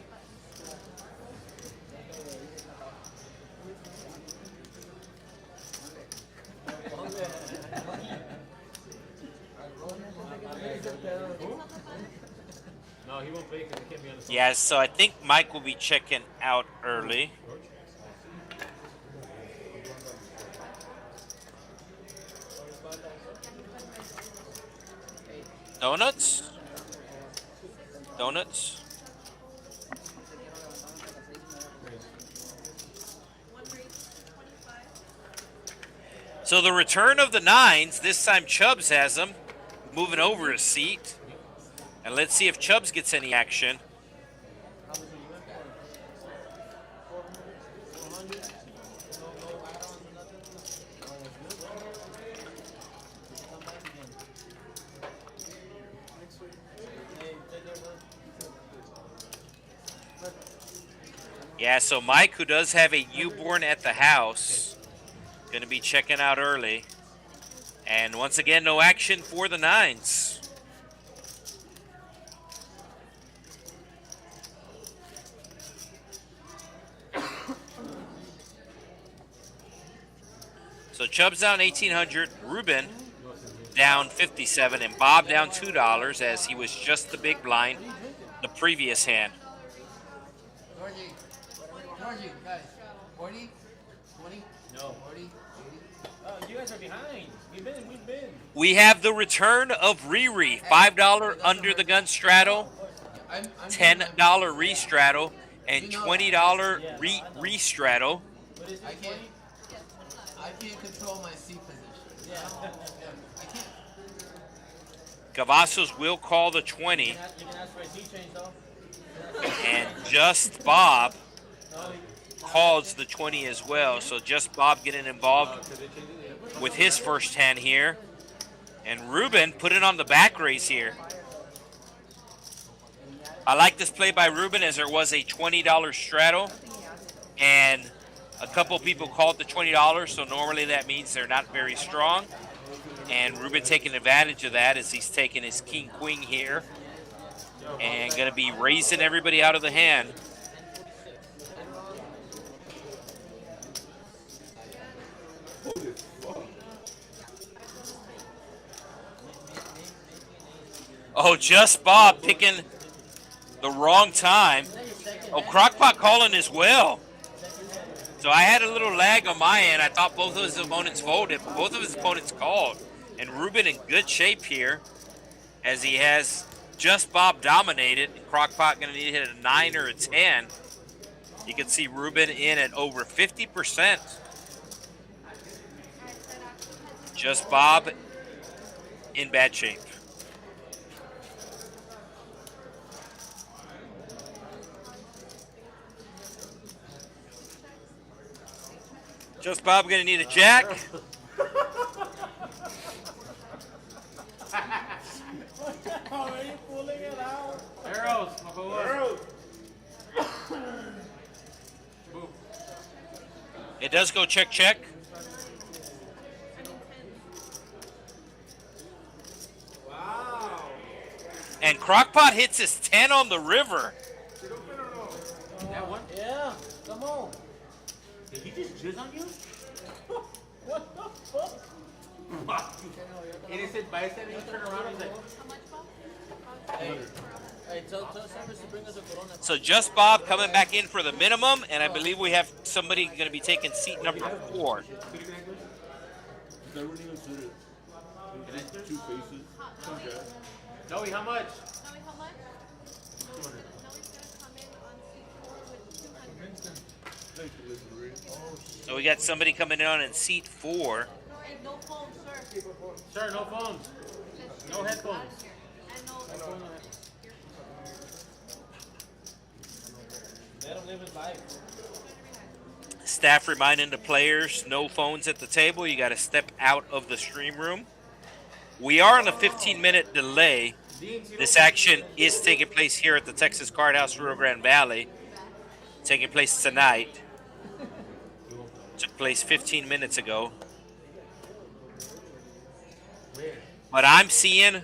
No, he won't play because he can't be on the phone. Yeah, so I think Mike will be checking out early. Donuts? Donuts? So the return of the 9s, this time Chubs has them, moving over his seat. And let's see if Chubs gets any action. Yeah, so Mike, who does have a newborn at the house, going to be checking out early. And once again, no action for the nines. So Chub's down 1,800, Reuben down 57, and Bob down $2 as he was just the big blind the previous hand. Georgie, guys. 40? 20? No. 40? 80? You guys are behind. We've been. We have the return of Riri, $5 under the gun straddle, I'm $10 re-straddle, and $20 re-straddle. I can't control my seat position. I can't. Gavasos will call the 20, You can ask for a seat change, though. and Just Bob calls the 20 as well. So Just Bob getting involved with his first hand here. And Reuben put it on the back raise here. I like this play by Reuben as there was a $20 straddle. And a couple people called the $20, so normally that means they're not very strong. And Reuben taking advantage of that as he's taking his king-queen here. And going to be raising everybody out of the hand. Oh, Just Bob picking the wrong time. Oh, Crockpot calling as well. So I had a little lag on my end. I thought both of his opponents folded, but both of his opponents called. And Reuben in good shape here as he has Just Bob dominated. Crockpot going to need to hit a 9 or a 10. You can see Reuben in at over 50%. Just Bob in bad shape. Just Bob going to need a jack. Already pulling it out. Arrows, por favor. Arrows. It does go check, check. Wow. And Crockpot hits his 10 on the river. That one? Yeah. Come on. Did he just jizz on you? What the fuck? And it said by and you turn around and he's like, hey, tell Service to bring us a Corona. So Just Bob coming back in for the minimum, and I believe we have somebody going to be taking seat number 4. Two faces. Joey, how much? Tell me how much? Noe's gonna come in on seat 4 with 200. So we got somebody coming in on seat 4. Hey, no phone, sir. Sir, no phones. No headphones. And no. Let him live his life. Staff reminding the players, no phones at the table. You got to step out of the stream room. We are on a 15-minute delay. This action is taking place here at the Texas Card House Rio Grande Valley. Taking place tonight. Took place 15 minutes ago. But I'm seeing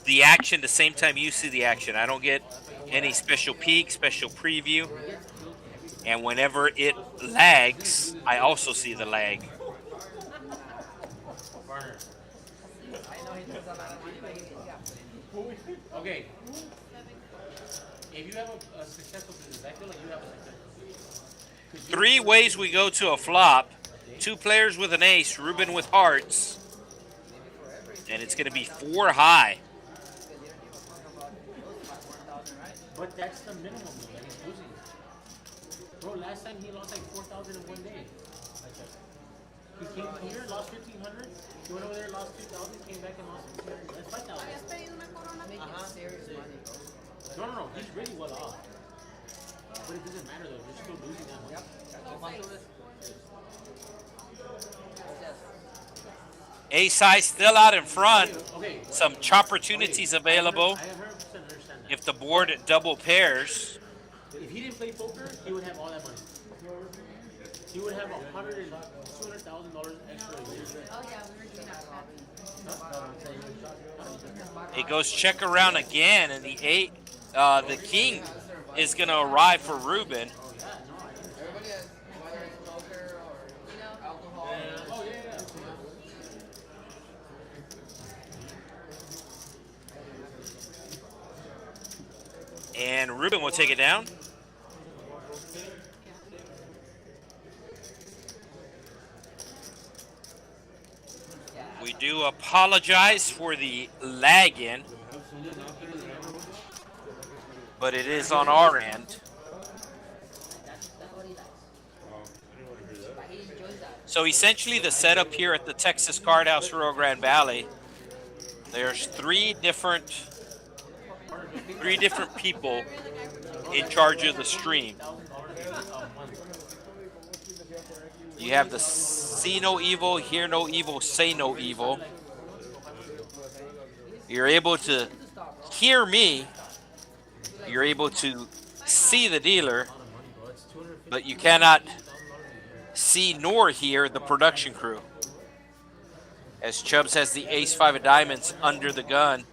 the action the same time you see the action. I don't get any special peek, special preview. And whenever it lags, I also see the lag. Okay. If you have a successful business, I feel like you have a successful. 3 ways we go to a flop. 2 players with an ace, Reuben with hearts. And it's going to be 4 high. But that's the minimum though, that he's losing. Bro, last time he lost like 4,000 in one day. He came here, lost 1,500. He went over there, lost 2,000, came back and lost 1,500. That's 5,000. Serious money, bro. No. He's really well off. But it doesn't matter though. You're still losing that much. Ace high still out in front. Okay. Some opportunities available I 100% understand that. if the board double pairs. If he didn't play poker, he would have all that money. He would have $200,000 extra a year. Oh yeah, we were doing that. It goes check around again, and the king is going to arrive for Reuben. Everybody has whether it's poker or alcohol. Oh yeah. And Reuben will take it down. We do apologize for the lag in, but it is on our end. So essentially the setup here at the Texas Card House Rio Grande Valley, there's three different people in charge of the stream. You have the see no evil, hear no evil, say no evil. You're able to hear me. You're able to see the dealer, but you cannot see nor hear the production crew. As Chubs has the ace-5 of diamonds under the gun,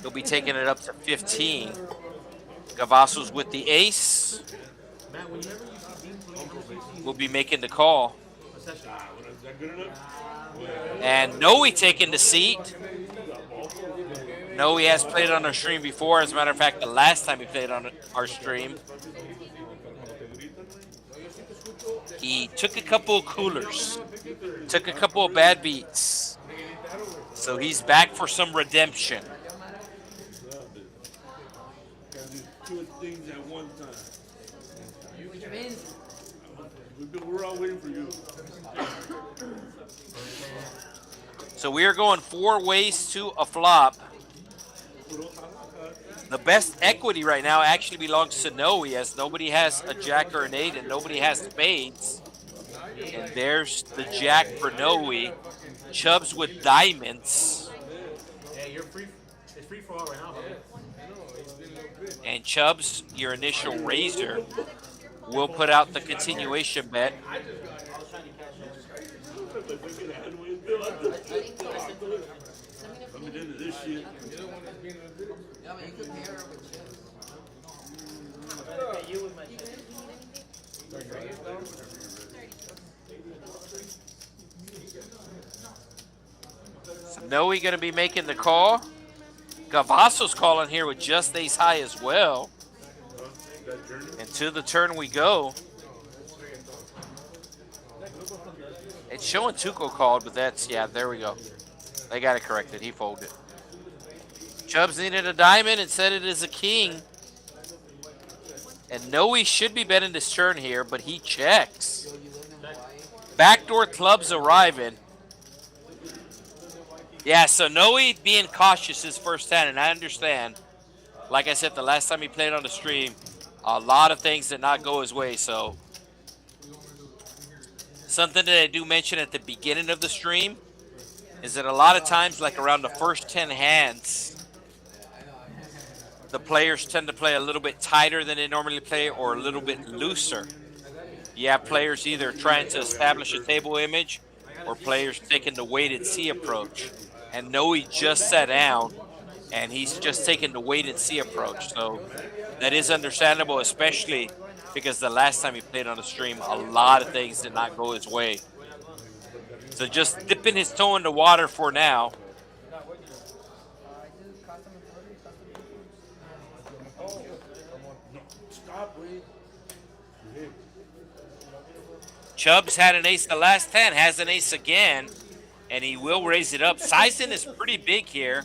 he'll be taking it up to 15. Gavasos with the ace will be making the call. And Noe taking the seat. Noe has played on our stream before. As a matter of fact, the last time he played on our stream, he took a couple of coolers, took a couple of bad beats. So he's back for some redemption. Two things at one time. Which means We're all waiting for you. So we are going 4 ways to a flop. The best equity right now actually belongs to Noe, as nobody has a jack or an 8 and nobody has spades. And there's the jack for Noe. Chubs with diamonds. Yeah, you're free. It's free for all right now, buddy. And Chubs, your initial raiser, will put out the continuation bet. Coming into this shit. yeah, but you could pair it with chips. Noe going to be making the call. Gavasos calling here with just ace high as well. And to the turn we go. It's showing Tuko called, but that's, yeah, there we go. They got it corrected. He folded. Chubs needed a diamond and said it is a king. And Noe should be betting this turn here, but he checks. Backdoor clubs arriving. Yeah, so Noe being cautious his first hand, and I understand. Like I said, the last time he played on the stream, a lot of things did not go his way, so. Something that I do mention at the beginning of the stream is that a lot of times, like around the first 10 hands, the players tend to play a little bit tighter than they normally play or a little bit looser. You have players either trying to establish a table image or players taking the wait and see approach. And Noe just sat down, and he's just taking the wait and see approach. So that is understandable, especially because the last time he played on the stream, a lot of things did not go his way. So just dipping his toe in the water for now. Chubs had an ace the last 10, has an ace again, and he will raise it up. Sizing is pretty big here.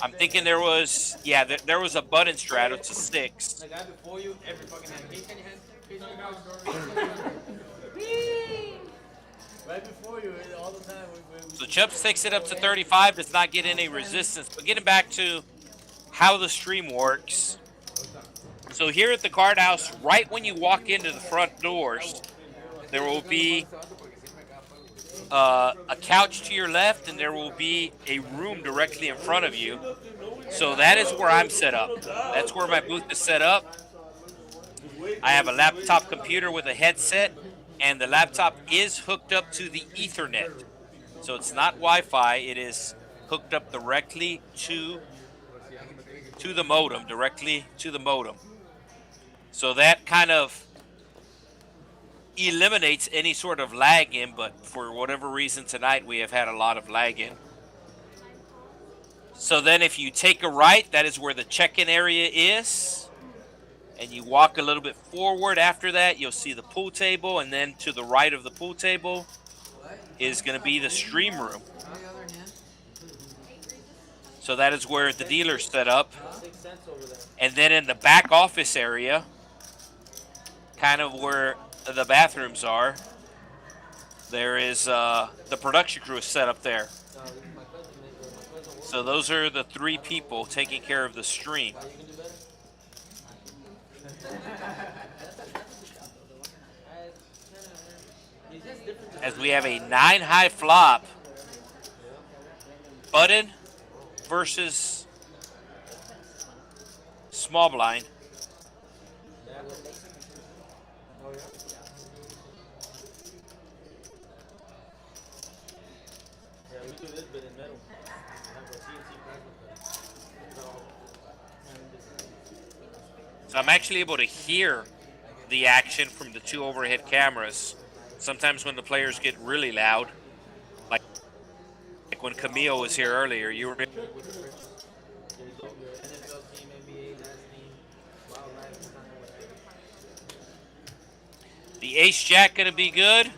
I'm thinking there was, yeah, there was a button strat. It's a 6. The guy before you, every fucking hand. Right before you, all the time. So Chubs takes it up to 35, does not get any resistance. But getting back to how the stream works. So here at the card house, right when you walk into the front doors, there will be a couch to your left, and there will be a room directly in front of you. So that is where I'm set up. That's where my booth is set up. I have a laptop computer with a headset, and the laptop is hooked up to the Ethernet. So it's not Wi-Fi, it is hooked up directly to the modem, So that kind of eliminates any sort of lag in, but for whatever reason tonight we have had a lot of lag in. So then if you take a right, that is where the check-in area is. And you walk a little bit forward after that, you'll see the pool table, and then to the right of the pool table is going to be the stream room. So that is where the dealer's set up. And then in the back office area, kind of where the bathrooms are, there is the production crew is set up there. So those are the 3 people taking care of the stream. As we have a 9-high flop, button versus small blind. So I'm actually able to hear the action from the 2 overhead cameras. Sometimes when the players get really loud, like when Camille was here earlier, you were. The ace-jack going to be good.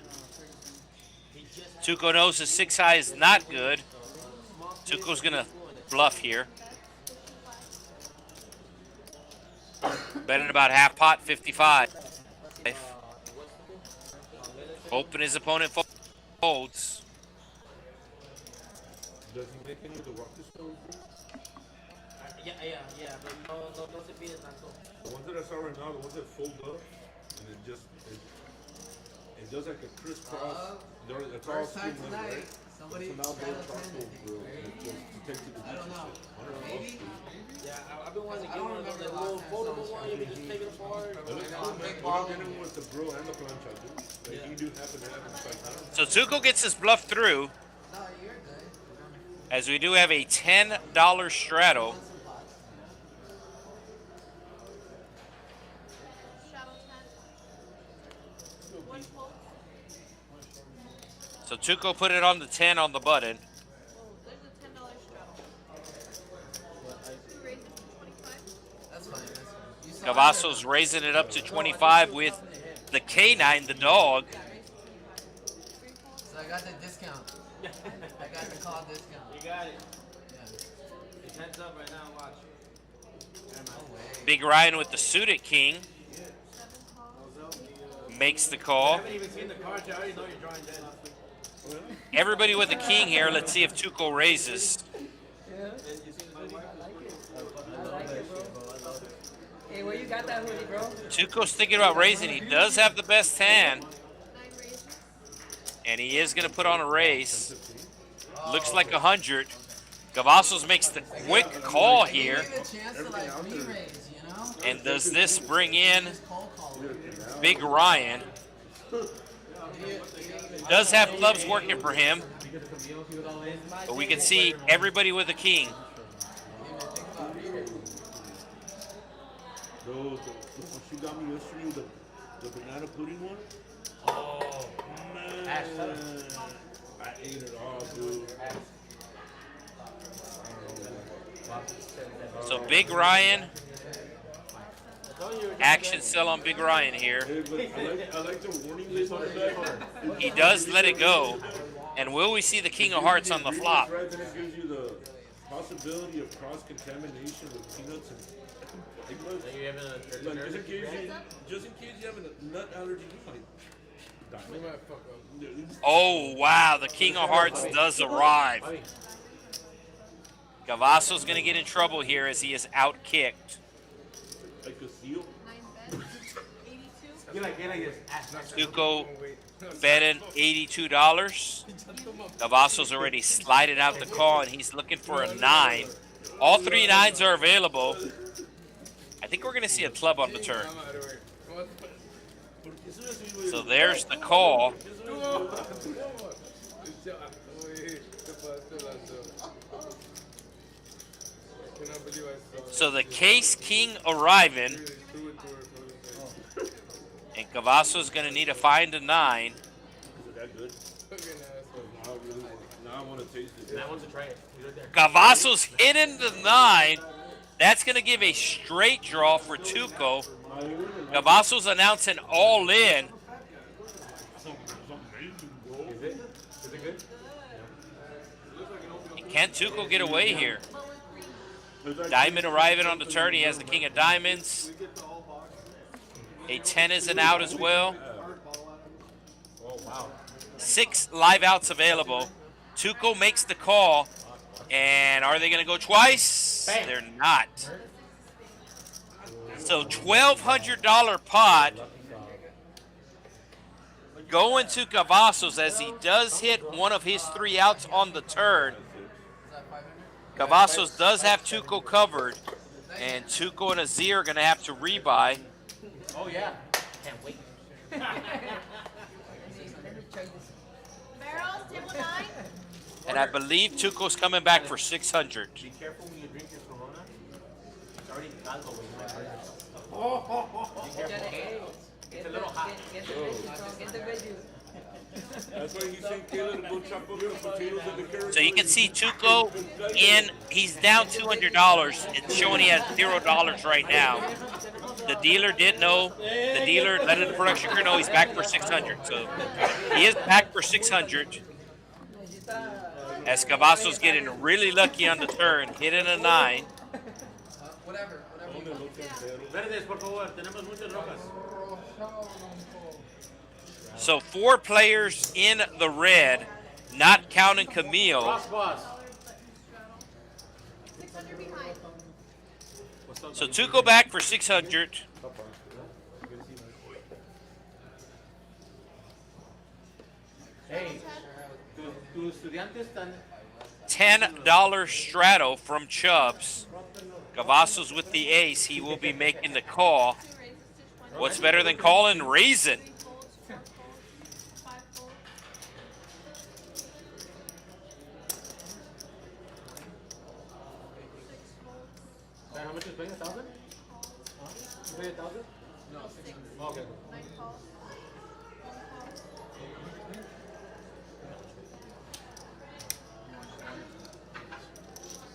Tuko knows the 6-high is not good. Tuko's going to bluff here. Betting about half pot, 55. Hoping his opponent folds. Does he make any of the rocket stones? Yeah, but no se pide tanto. The ones that I saw right now, the ones that fold up, and it does like a crisscross. It's all skin money, right? Somebody it's an outdoor charcoal grill. I don't know. Maybe? Yeah, I've been wanting to get one of those little foldable ones. You can just take it apart. We're getting with the grill and the plancha, dude. Like, you do happen to have it. So Tuko gets his bluff through, No, you're good. as we do have a $10 straddle. Shadow 10. 1 fold. So Tuko put it on the 10 on the button. Oh, there's a $10 straddle. Who raised it to 25? That's fine. You saw Gavasos raising it up to 25 with the K9, the dog. So I got the discount. I got the call discount. You got it. Yeah. It's heads up right now, watch. No way. Big Ryan with the suited king makes the I call. haven't even seen the cards yet. I already know you're drawing dead. Everybody with the king here. Let's see if Tuko raises. Hey, where you got that hoodie, bro? Tuko's thinking about raising. He does have the best hand, 9 raises. and he is going to put on a raise. Looks like 100. Gavasos makes the quick call here. Give it a chance to like re-raise, you know? And does this bring in Just cold call it. Big Ryan? Does have clubs working for him, but we can see everybody with a king. Those, she got me yesterday, the banana pudding one. Oh, man. I ate it all, dude. So Big Ryan, action sell on Big Ryan here. Hey, but I like the warning label on the back. He does let it go. And will we see the King of Hearts on the flop? Right, then it gives you the possibility of cross-contamination with peanuts and eggplants. Like, just in case you have a nut allergy, like, Oh, wow, the King of Hearts does arrive. Gavaso's going to get in trouble here as he is out-kicked. like a seal. 9 bet. 82. Tuko betting $82. Gavaso's already slided out the call, and he's looking for a 9. All 3 9s are available. I think we're going to see a club on the turn. So there's the call. So the case king arriving. And Kavasos is going to need to find a 9. Is it that good? Now I want to taste it. Now I want to try it. Gavasos hitting the 9. That's going to give a straight draw for Tuko. Gavasos announcing all in. Is it good? Can Tuko get away here? Diamond arriving on the turn. He has the king of diamonds. A 10 is an out as well. 6 live outs available. Tuko makes the call. And are they going to go twice? They're not. So $1,200 pot going to Kavasos as he does hit one of his 3 outs on the turn. Kavasos does have Tuko covered, and Tuko and Azir are going to have to rebuy. Oh, yeah. Can't wait. Barrels, table 9. And I believe Tuko's coming back for 600. Be careful when you drink your Corona. It's already caldo. It's a little hot. Get the veggies. That's why he's saying, Caleb, go chop up the potatoes and the carrots. So you can see Tuko in, he's down $200. It's showing he has $0 right now. The dealer didn't know. The dealer let the production crew know he's back for 600. So he is back for 600. As Kavasos getting really lucky on the turn, hitting a 9. Whatever. Verdes, por favor. Tenemos muchas rojas. So 4 players in the red, not counting Camille. Boss. 600 behind. So Tuko back for 600. Hey, tus estudiantes están... $10 straddle from Chubs. Gavasos with the ace. He will be making the call. What's better than calling raisin? 3 folds, 4 folds, 5 folds. How much is paying? 1,000? You pay 1,000? No, 600. Okay. 9 calls.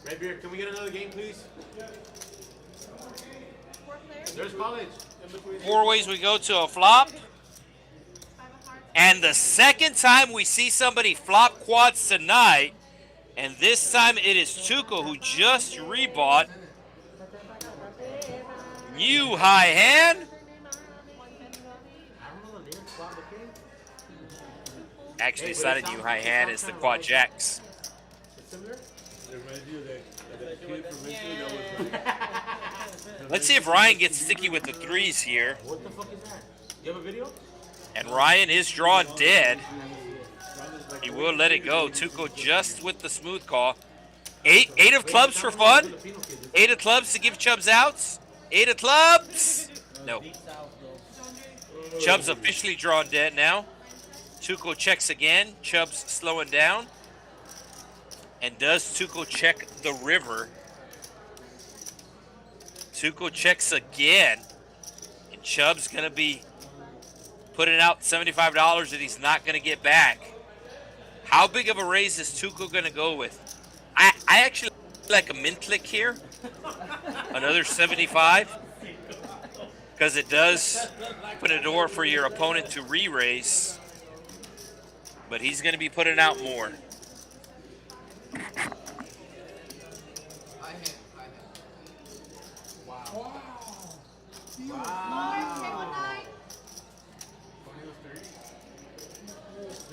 Red Beard, can we get another game, please? 4 players. There's college. 4 ways we go to a flop. 5 of hearts. And the second time we see somebody flop quads tonight, and this time it is Tuko who just rebought. New high hand. Actually, it's not a new high hand, it's the quad jacks. It's similar? Let's see if Ryan gets sticky with the 3s here. What the fuck is that? You have a video? And Ryan is drawn dead. He will let it go. Tuko just with the smooth call. 8 of clubs for fun. 8 of clubs to give Chubs outs. 8 of clubs. No. Chubs officially drawn dead now. Tuko checks again. Chubs slowing down. And does Tuko check the river? Tuko checks again. And Chub's going to be putting out $75 that he's not going to get back. How big of a raise is Tuko going to go with? I actually like a mint click here. Another 75. Because it does put a door for your opponent to re-raise. But he's going to be putting out more. I hit. Wow. Lord, table 9.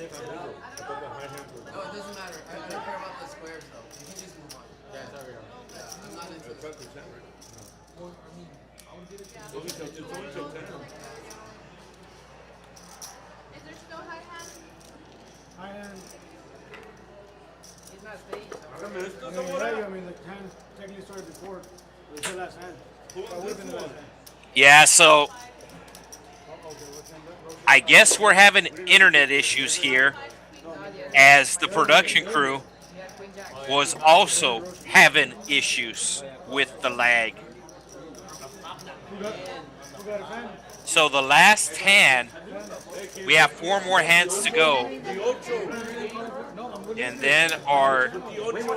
No, it doesn't matter. I don't care about the squares though. You can just move on. Yeah, it's already on. Yeah, I'm not into it. Is there still high hand? He's not staying. I mean, the hand technically started before. It was the last hand. So I would have been the last hand. Yeah, so I guess we're having internet issues here, as the production crew was also having issues with the lag. So the last hand, we have 4 more hands to go, and then our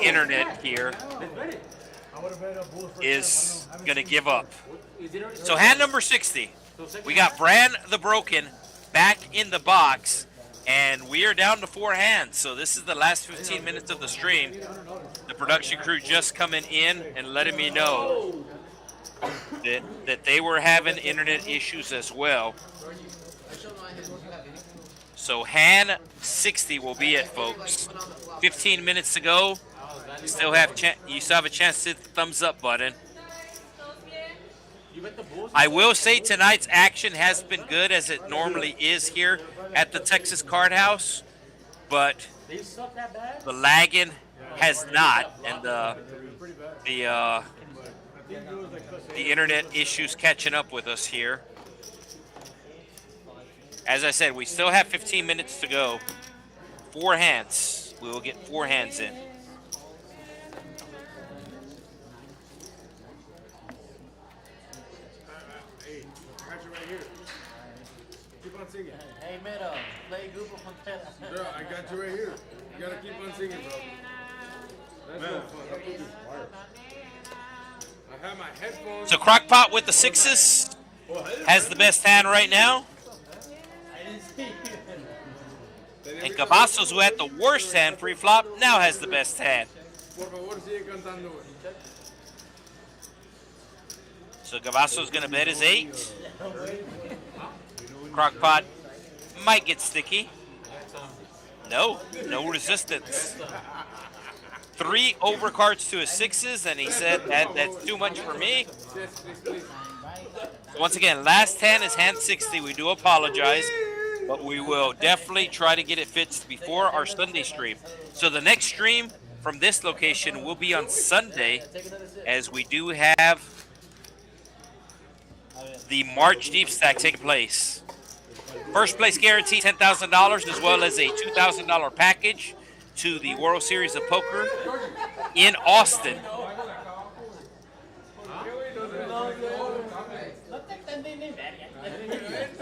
internet here is going to give up. So hand number 60, we got Bran the Broken back in the box, and we are down to 4 hands. So this is the last 15 minutes of the stream. The production crew just coming in and letting me know that they were having internet issues as well. So hand 60 will be it, folks. 15 minutes to go. You still have a chance to hit the thumbs up button. I will say tonight's action has been good, as it normally is here at the Texas Card House, but the lagging has not, and the internet issues catching up with us here. As I said, we still have 15 minutes to go. 4 hands. We will get 4 hands in. Hey, Meadow, play Grupo Frontera. Bro, I got you right here. You gotta keep on singing, bro. That's no fun. I have my headphones. So Crockpot with the 6s has the best hand right now. And Gavasos, who had the worst hand pre-flop, now has the best hand. So Gavasos is going to bet his 8. Crockpot might get sticky. No resistance. 3 overcards to his 6s, and he said that's too much for me. Once again, last hand is hand 60. We do apologize, but we will definitely try to get it fixed before our Sunday stream. So the next stream from this location will be on Sunday, as we do have the March Deep Stack taking place. First place guarantee $10,000, as well as a $2,000 package to the World Series of Poker in Austin.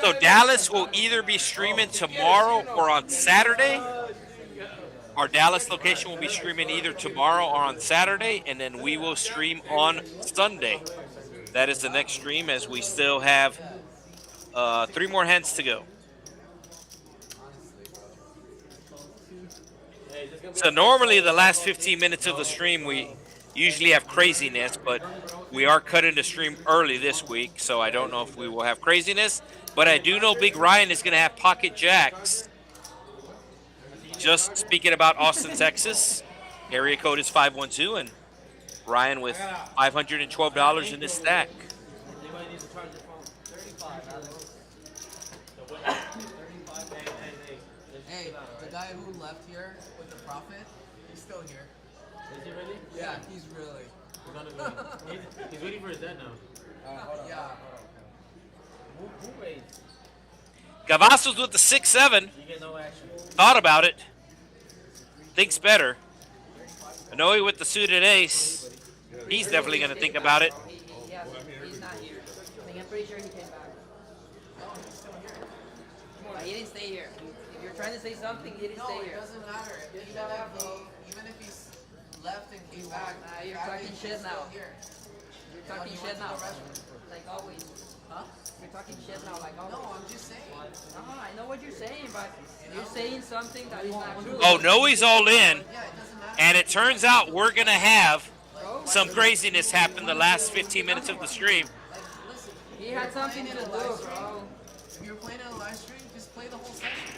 So Dallas will either be streaming tomorrow or on Saturday. Our Dallas location will be streaming either tomorrow or on Saturday, and then we will stream on Sunday. That is the next stream, as we still have 3 more hands to go. So normally the last 15 minutes of the stream, we usually have craziness, but we are cutting the stream early this week, so I don't know if we will have craziness. But I do know Big Ryan is going to have pocket jacks. Just speaking about Austin, Texas, area code is 512, and Ryan with $512 in his stack. Hey, the guy who left here with the profit, he's still here. Is he really? Yeah, he's really. He's waiting for his dad now. Yeah. Who raised? Gavasos with the 6-7. You get no action. Thought about it. Thinks better. Anoe with the suited ace. He's definitely going to think about it. Yeah, he's not here. I think I'm pretty sure he came back. But he didn't stay here. If you're trying to say something, he didn't No, stay it here. doesn't matter. Even if he's left and came back, You're that talking means shit he's still now. here. You're When talking he shit went to now. the restroom. Like always. Huh? You're talking shit now, like always. No, I'm just saying. I know what you're saying, but you're saying something that is not true. Oh, Noe's all in. Yeah, it doesn't matter. And it turns out we're going to have some craziness happen the last 15 minutes of the stream. Listen, He had something to do, bro. if you're playing in a live stream, just play the whole session.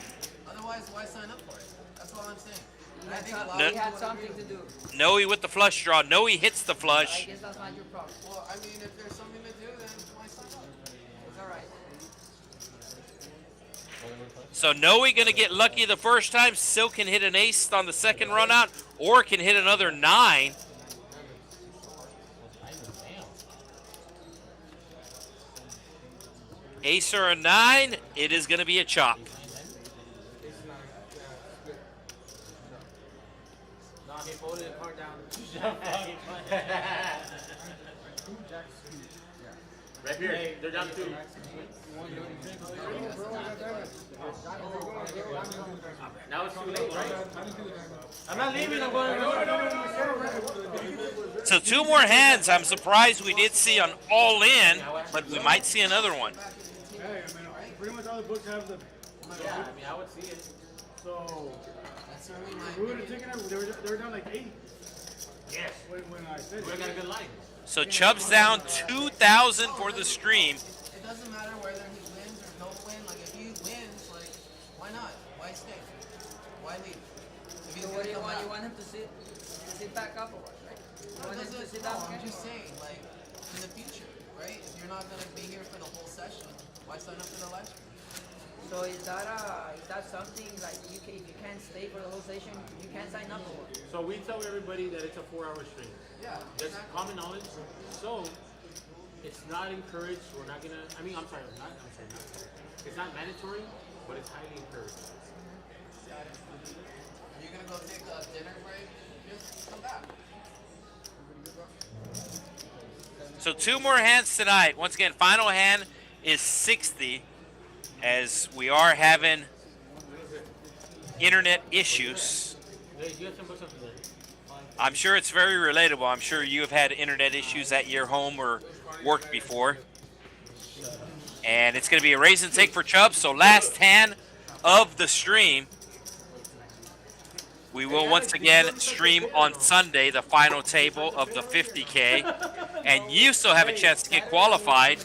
Otherwise, why sign up for it? That's all I'm saying. And I think a lot No. of He people had would something agree to with do. Noe with the flush draw. Noe hits the I flush. guess that's not your problem. me. Well, I mean, if there's something to do, then why sign up? It's alright. So Noe going to get lucky the first time. Still can hit an ace on the second run out, or can hit another 9. Ace or a 9, it is going to be a chop. No, he folded the card down. Right here. They're down 2. Now it's too late, right? I'm not leaving. I'm going. So 2 more hands. I'm surprised we did see an all-in, but we might see another one. Hey, I mean, pretty much all the books have the. Yeah, I mean, I would see it. So, That's certainly my we would have taken it. They were down like 8 Yes. when I said We it. got a good line. So Chub's down 2,000 for the stream. It doesn't matter whether he wins or don't win. Like if he wins, like why not? Why stay? Why leave? If he's So what do you gonna want? come You back. want him to sit back up or what? Right? You No, want him to doesn't- sit no, down? I'm just saying, like in the future, right? If you're not gonna be here for the whole session, why sign up for the live stream? So is that something like if you can't stay for the whole session, you can't sign up for it? So we tell everybody that it's a 4-hour stream. Yeah. That's common knowledge. So it's not encouraged. We're not gonna. I mean, I'm sorry. Not. It's not mandatory, but it's highly encouraged. Are you gonna go take a dinner break? Just come back. So 2 more hands tonight. Once again, final hand is 60, as we are having internet issues. Hey, you have some books up there. I'm sure it's very relatable. I'm sure you have had internet issues at your home or work before. And it's going to be a raise and take for Chubs. So last hand of the stream. We will once again stream on Sunday the final table of the 50K. And you still have a chance to get qualified,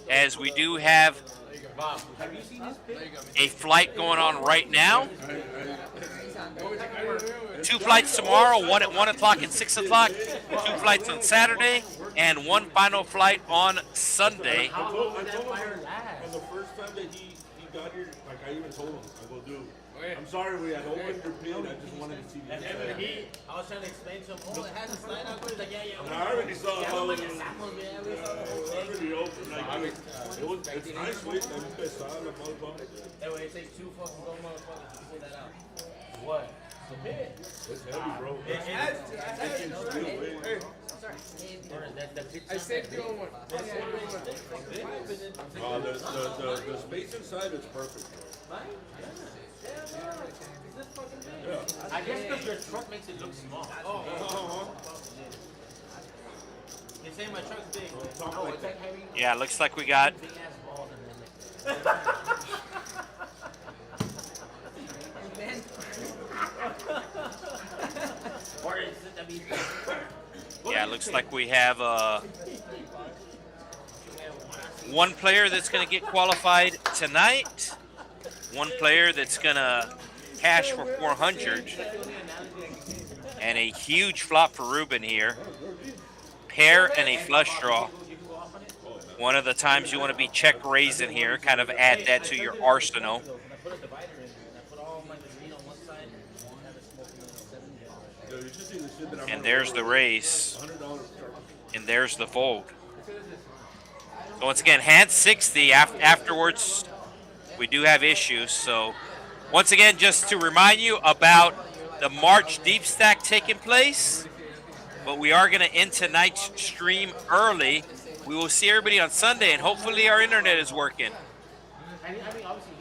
as we do have Bob, have you seen this pick? a flight going on right now. 2 flights tomorrow, 1 at 1 o'clock and 6 o'clock. 2 flights on Saturday, and 1 final flight on Sunday. How long did that fire last? And the first time that he got here, like I even told him, I go, dude, I'm sorry we had opened your pin, I just wanted to see the And then when inside. I was trying to explain to him, oh, it has a slide out. He's like, yeah. I already saw Yeah, how we it was. saw the whole thing. Already open, like, it's nice, wait, I'm pesado, la motherfucker. That way it takes 2 fucking gold motherfuckers to pull that out. What? The pit. It's heavy, bro. I said you don't want. The space inside is perfect. I guess because your truck makes it look small. You're saying my truck's big. No, it's like heavy. Yeah, looks like we got Big ass balls Then Or is it that be? Yeah, it looks like we have 1 player that's going to get qualified tonight. 1 player that's going to cash for 400. And a huge flop for Reuben here. Pair and a flush draw. One of the times you want to be check raising here. Kind of add that to your arsenal. And there's the raise. And there's the fold. So once again, hand 60. Afterwards, we do have issues. So once again, just to remind you about the March deep stack taking place. But we are going to end tonight's stream early. We will see everybody on Sunday, and hopefully our internet is working. I mean, obviously,